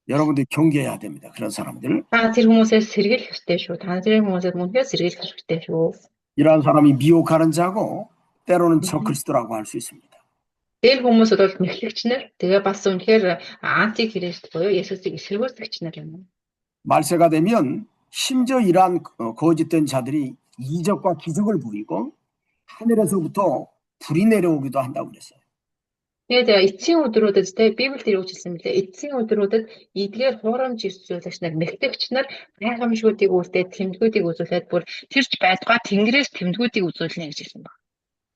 여러분들이 경계해야 됩니다. 그런 사람들. Та тэр хүмүүсээс сэргийлэх хэрэгтэй шүү. Та тэр хүмүүсээс мөнхөө сэргийлэх хэрэгтэй шүү. 이러한 사람이 미혹하는 자고 때로는 적그리스도라고 할 수 있습니다. Тэр хүмүүс бол мэхлэгч нар тэгээ бас үнэхээр антихрист буюу Есүсийг эсэргүүцэгч нар юм. 말세가 되면 심지어 이러한 거짓된 자들이 이적과 기적을 부리고 하늘에서부터 불이 내려오기도 한다고 그랬어요. Тэгээд эцсийн өдрүүдэд те Библиэд юу хэлсэн бэлээ? Эцсийн өдрүүдэд эдгээр хуурамч ирсүүлэгч нар, мэхлэгч нар гайхамшгуудыг үлдээд тэмдгүүдийг үзүүлээд бүр тэрч байдгаа Тэнгэрээс тэмдгүүдийг үзүүлнэ гэж хэлсэн байна.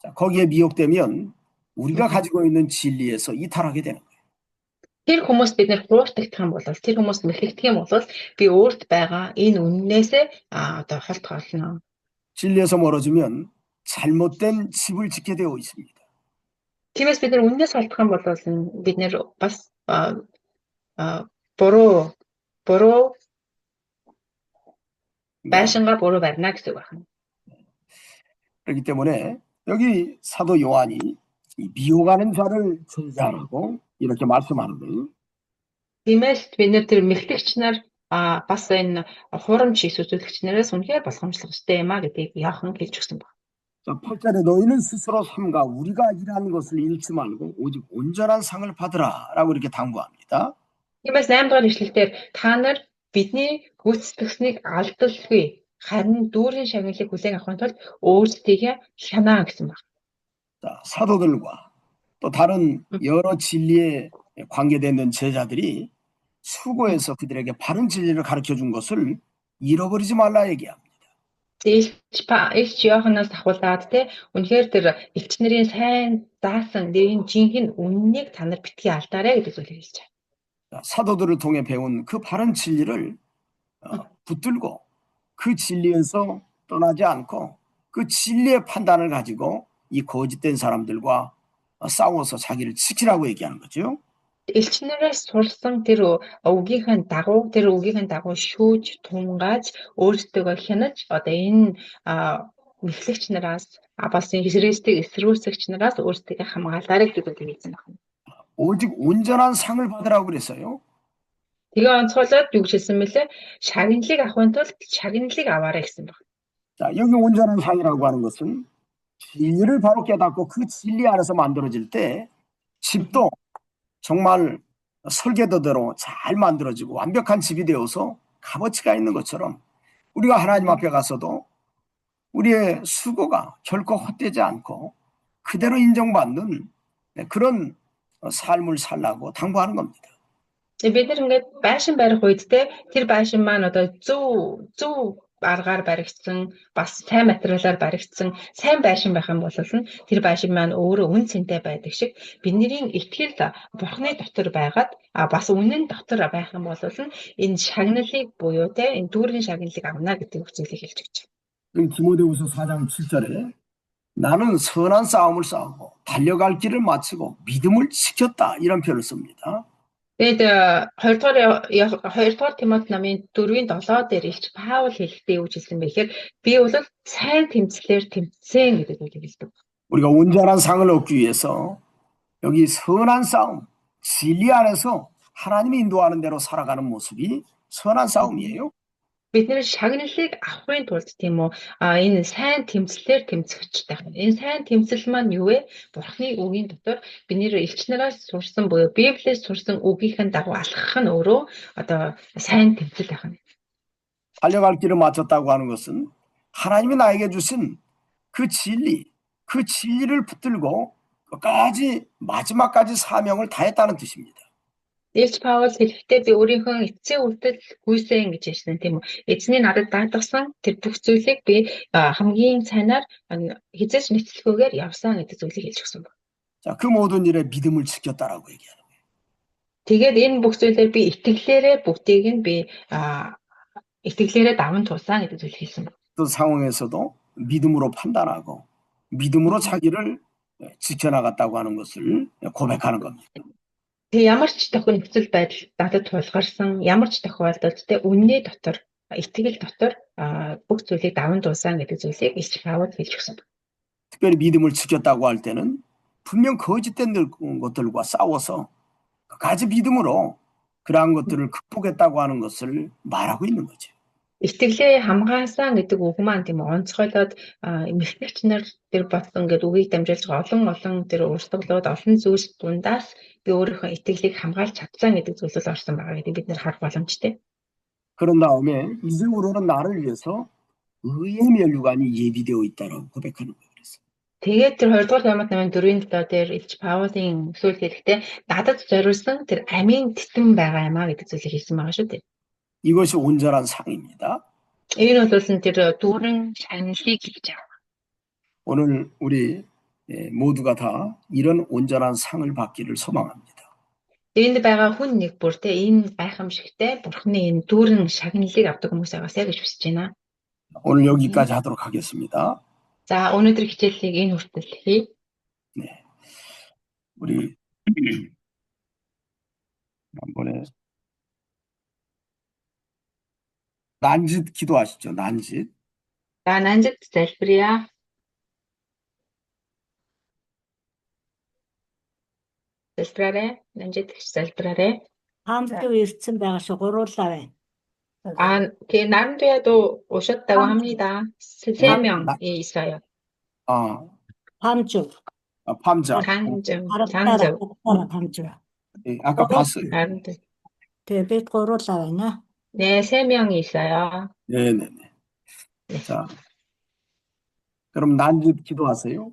자, 거기에 미혹되면 우리가 가지고 있는 진리에서 이탈하게 되는 거예요. Тэр хүмүүс бид нэр хууртагдах юм бол тэр хүмүүс мэхлэгдэх юм бол би өөрт байгаа энэ үннээсээ одоо холт холно. 진리에서 멀어지면 잘못된 집을 짓게 되어 있습니다. Тиймээс бид нар үннээс холдох юм бол бид нэр бас буруу байшингаа буруу барина гэсэн үг байна. 그렇기 때문에 여기 사도 요한이 이 미혹하는 자를 제자라고 이렇게 말씀하는 거예요. Тиймээс бид нэр тэр мэхлэгч нар бас энэ хурамч үзүүлэгч нараас үнэхээр болгоомжлох ёстой юм а гэдгийг яахан хэлж өгсөн байна. 자, 8절에 너희는 스스로 삼가 우리가 일하는 것을 잃지 말고 오직 온전한 상을 받으라라고 이렇게 당부합니다. Тиймээс 8 дугаар ишлэлээр та нар бидний гүйцэтгсэнийг алдалгүй харин дүүрэн шагналыг хүлээн авахын тулд өөрсдийгөө хянаа гэсэн байна. 자, 사도들과 또 다른 여러 진리에 관계되는 제자들이 수고해서 그들에게 바른 진리를 가르쳐 준 것을 잃어버리지 말라 얘기합니다. Элч Иоханнаас ахуулаад те үнэхээр тэр элч нарын сайн заасан дэрийн жинхэнэ үннийг та нар битгий алдаарай гэдэг зүйлийг хэлж байна. 자, 사도들을 통해 배운 그 바른 진리를 붙들고 그 진리에서 떠나지 않고 그 진리의 판단을 가지고 이 거짓된 사람들과 싸워서 자기를 지키라고 얘기하는 거죠. Элч нараас сурсан тэр үгийнхэн дагуу шүүж тунгааж өөрсдөө хянаж одоо энэ мэхлэгч нараас бас Христийг эсрүүцэгч нараас өөрсдөө хамгаалаарай гэдэг үг хэлсэн байна. 오직 온전한 상을 받으라고 그랬어요. Тэгээ онцгойлоод юу гэж хэлсэн бэлээ? Шагналыг авахын тулд шагналыг аваарай гэсэн байна. 자, 여기 온전한 상이라고 하는 것은 진리를 바로 깨닫고 그 진리 안에서 만들어질 때 집도 정말 설계도대로 잘 만들어지고 완벽한 집이 되어서 값어치가 있는 것처럼 우리가 하나님 앞에 가서도 우리의 수고가 결코 헛되지 않고 그대로 인정받는 그런 삶을 살라고 당부하는 겁니다. Бид нар ингээд байшин барих үед те тэр байшин маань одоо зөв аргаар баригдсан бас сайн материалаар баригдсан сайн байшин байх юм бол тэр байшин маань өөрөө үн цэнтэй байдаг шиг бидний итгэл Бурхны дотор байгаад бас үнэн дотор байх юм бол энэ шагналыг буюу те энэ дүүргийн шагналыг авна гэдэг зүйлийг хэлж өгч байна. 디모데후서 4장 7절에 나는 선한 싸움을 싸우고 달려갈 길을 마치고 믿음을 지켰다 이런 표현을 씁니다. Тэгэд 2 дугаар Тимот намын 4-ийн 7 дээр илч Паул хэлэхдээ юу хэлсэн бэ гэхээр би бол сайн тэмцлэр тэмцсэн гэдэг зүйлийг хэлдэг. 우리가 온전한 상을 얻기 위해서 여기 선한 싸움, 진리 안에서 하나님이 인도하는 대로 살아가는 모습이 선한 싸움이에요. Бид нэр шагналыг авахын тулд тийм үү энэ сайн тэмцлэр тэмцэгчтэй. Энэ сайн тэмцэл маань юу вэ? Бурхны үгийн дотор бид нэр элч нараас сурсан буюу Библиэс сурсан үгийнхэн дагуу алхах нь өөрөө одоо сайн тэмцэл байх нь. 달려갈 길을 마쳤다고 하는 것은 하나님이 나에게 주신 그 진리를 붙들고 끝까지 마지막까지 사명을 다했다는 뜻입니다. Илч Паул хэлэхдээ би өөрийнхөө эцсийн үрдэл гүйсэн гэж хэлсэн тийм үү. Эзний надад даатгсан тэр бүх зүйлийг би хамгийн сайнаар хизээч нэцлэхгүйгээр явсан гэдэг зүйлийг хэлж өгсөн байна. 자, 그 모든 일에 믿음을 지켰다라고 얘기하는 거예요. Тэгээд энэ бүх зүйлээр би итгэлээрээ бүгдийг нь би итгэлээрээ даван тулсан гэдэг зүйлийг хэлсэн байна. 그 상황에서도 믿음으로 판단하고 믿음으로 자기를 지켜나갔다고 하는 것을 고백하는 겁니다. Тэг ямар ч тохиол нөхцөл байдал надад тулгарсан ямар ч тохиолдолд те үнний дотор итгэл дотор бүх зүйлийг даван туулсан гэдэг зүйлийг илч Паул хэлж өгсөн. 특별히 믿음을 지켰다고 할 때는 분명 거짓된 것들과 싸워서 끝까지 믿음으로 그러한 것들을 극복했다고 하는 것을 말하고 있는 거죠. Итгэлээ хамгаалсан гэдэг үг маань тийм онцгойлоод эмэгтэйч нар тэр болсон гэдэг үгийг дамжуулж олон тэр урсгалууд олон зүйлс дундаас би өөрийнхөө итгэлийг хамгаалж чадсан гэдэг зүйлс орсон байгаа гэдэг бид нэр харах боломжтой. 그런 다음에 이제후로는 나를 위해서 의의 면류관이 예비되어 있다라고 고백하는 거예요. Тэгээд тэр 2 дугаар Тимот намын 4-ийн 7 дээр илч Паулын өсвөл хэлэхдээ надад зориулсан тэр амийн титэм байгаа юм а гэдэг зүйлийг хэлсэн байгаа шүү дээ. 이것이 온전한 상입니다. Энэ бол тэр дүүрэн шагналыг хэлж байгаа. 오늘 우리 모두가 다 이런 온전한 상을 받기를 소망합니다. Энд байгаа хүн нэг бүр те энэ гайхамшигтай Бурхны энэ дүүрэн шагналыг авдаг хүмүүс байгаасай гэж хүсэж байна. 오늘 여기까지 하도록 하겠습니다. За өнөөдөр хичээллийг энэ хүртэл хий. 네, 우리 한번에 난짓 기도하시죠. 난짓. За нанжид залбирая. Залбирая. Нанжид залбирая. Хамтдаа ирсэн байгаа шүү гуруулаа байна. 그 남자도 오셨다고 합니다. 3명이 있어요. 밤주. 밤자. 강정. 밤주. 예, 아까 봤어요. Тэгээ бид гуруулаа байна. 네, 3명이 있어요. 네네네. 자, 그럼 난짓 기도하세요.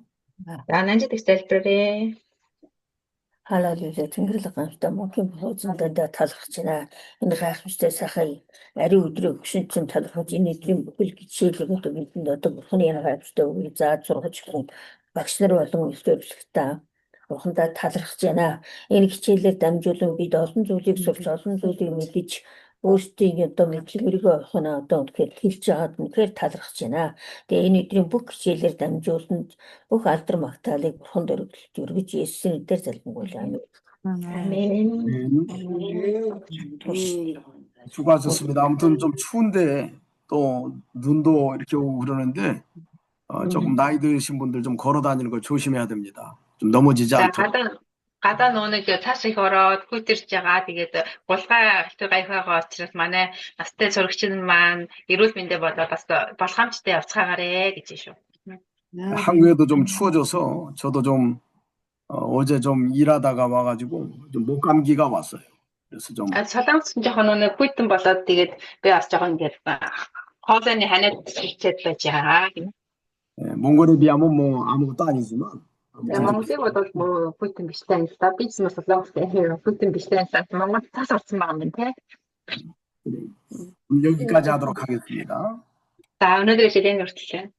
난жид залбирая. Халалуйя Тэнгэрэл гамштай мөнхийн болоозондоо талархаж байна. Энэ гайхамшигтай сайхан ариун өдрөө өгшөнцөн талархаж энэ эдийн бүхэл гişээлүүд бидэнд одоо Бурхны энэ гайхамшигтай үгийг зааж сургаж хүн багш нар болон өсвөрлөгтэй Бурхандаа талархаж байна. Энэ хичээлээр дамжуулан бид олон зүйлийг сурч олон зүйлийг мэдэж өөрсдийн одоо мэдлэг өргөө авах нь одоо үнэхээр хэлж байгаад үнэхээр талархаж байна. Тэгээ энэ өдрийн бүх хичээлээр дамжуулан бүх алдар магтаалыг Бурханд өргөж Есүсийн нэрээр залбингуйлаа. 아멘. 수고하셨습니다. 아무튼 좀 추운데 또 눈도 이렇게 오고 그러는데 조금 나이 드신 분들 좀 걸어 다니는 거 조심해야 됩니다. 좀 넘어지지 않도록. Гадаа нууник цааш их ороод хүйтэрч байгаа. Тэгээд булгаа гайхаагаа учраас манай настай сурагчин маань эрүүл мэндэ болоод бас болгоомжтой явцгаагаарэ гэж шүү. 한국에도 좀 추워져서 저도 좀 어제 좀 일하다가 와가지고 좀 목감기가 왔어요. 그래서 좀 Солонгос жоохон нууник хүйтэн болоод тэгээд би бас жоохон ингээд хоолойны ханиад хичээд байж байгаа. 몽골에 비하면 뭐 아무것도 아니지만 Монголыг бол Путин биштэй юм л да. Би ч бас Монголтай Путин биштэй юм л Монгол цаас орсон байгаа юм тий. 여기까지 하도록 하겠습니다. За өнөөдөр жишээний хүртэл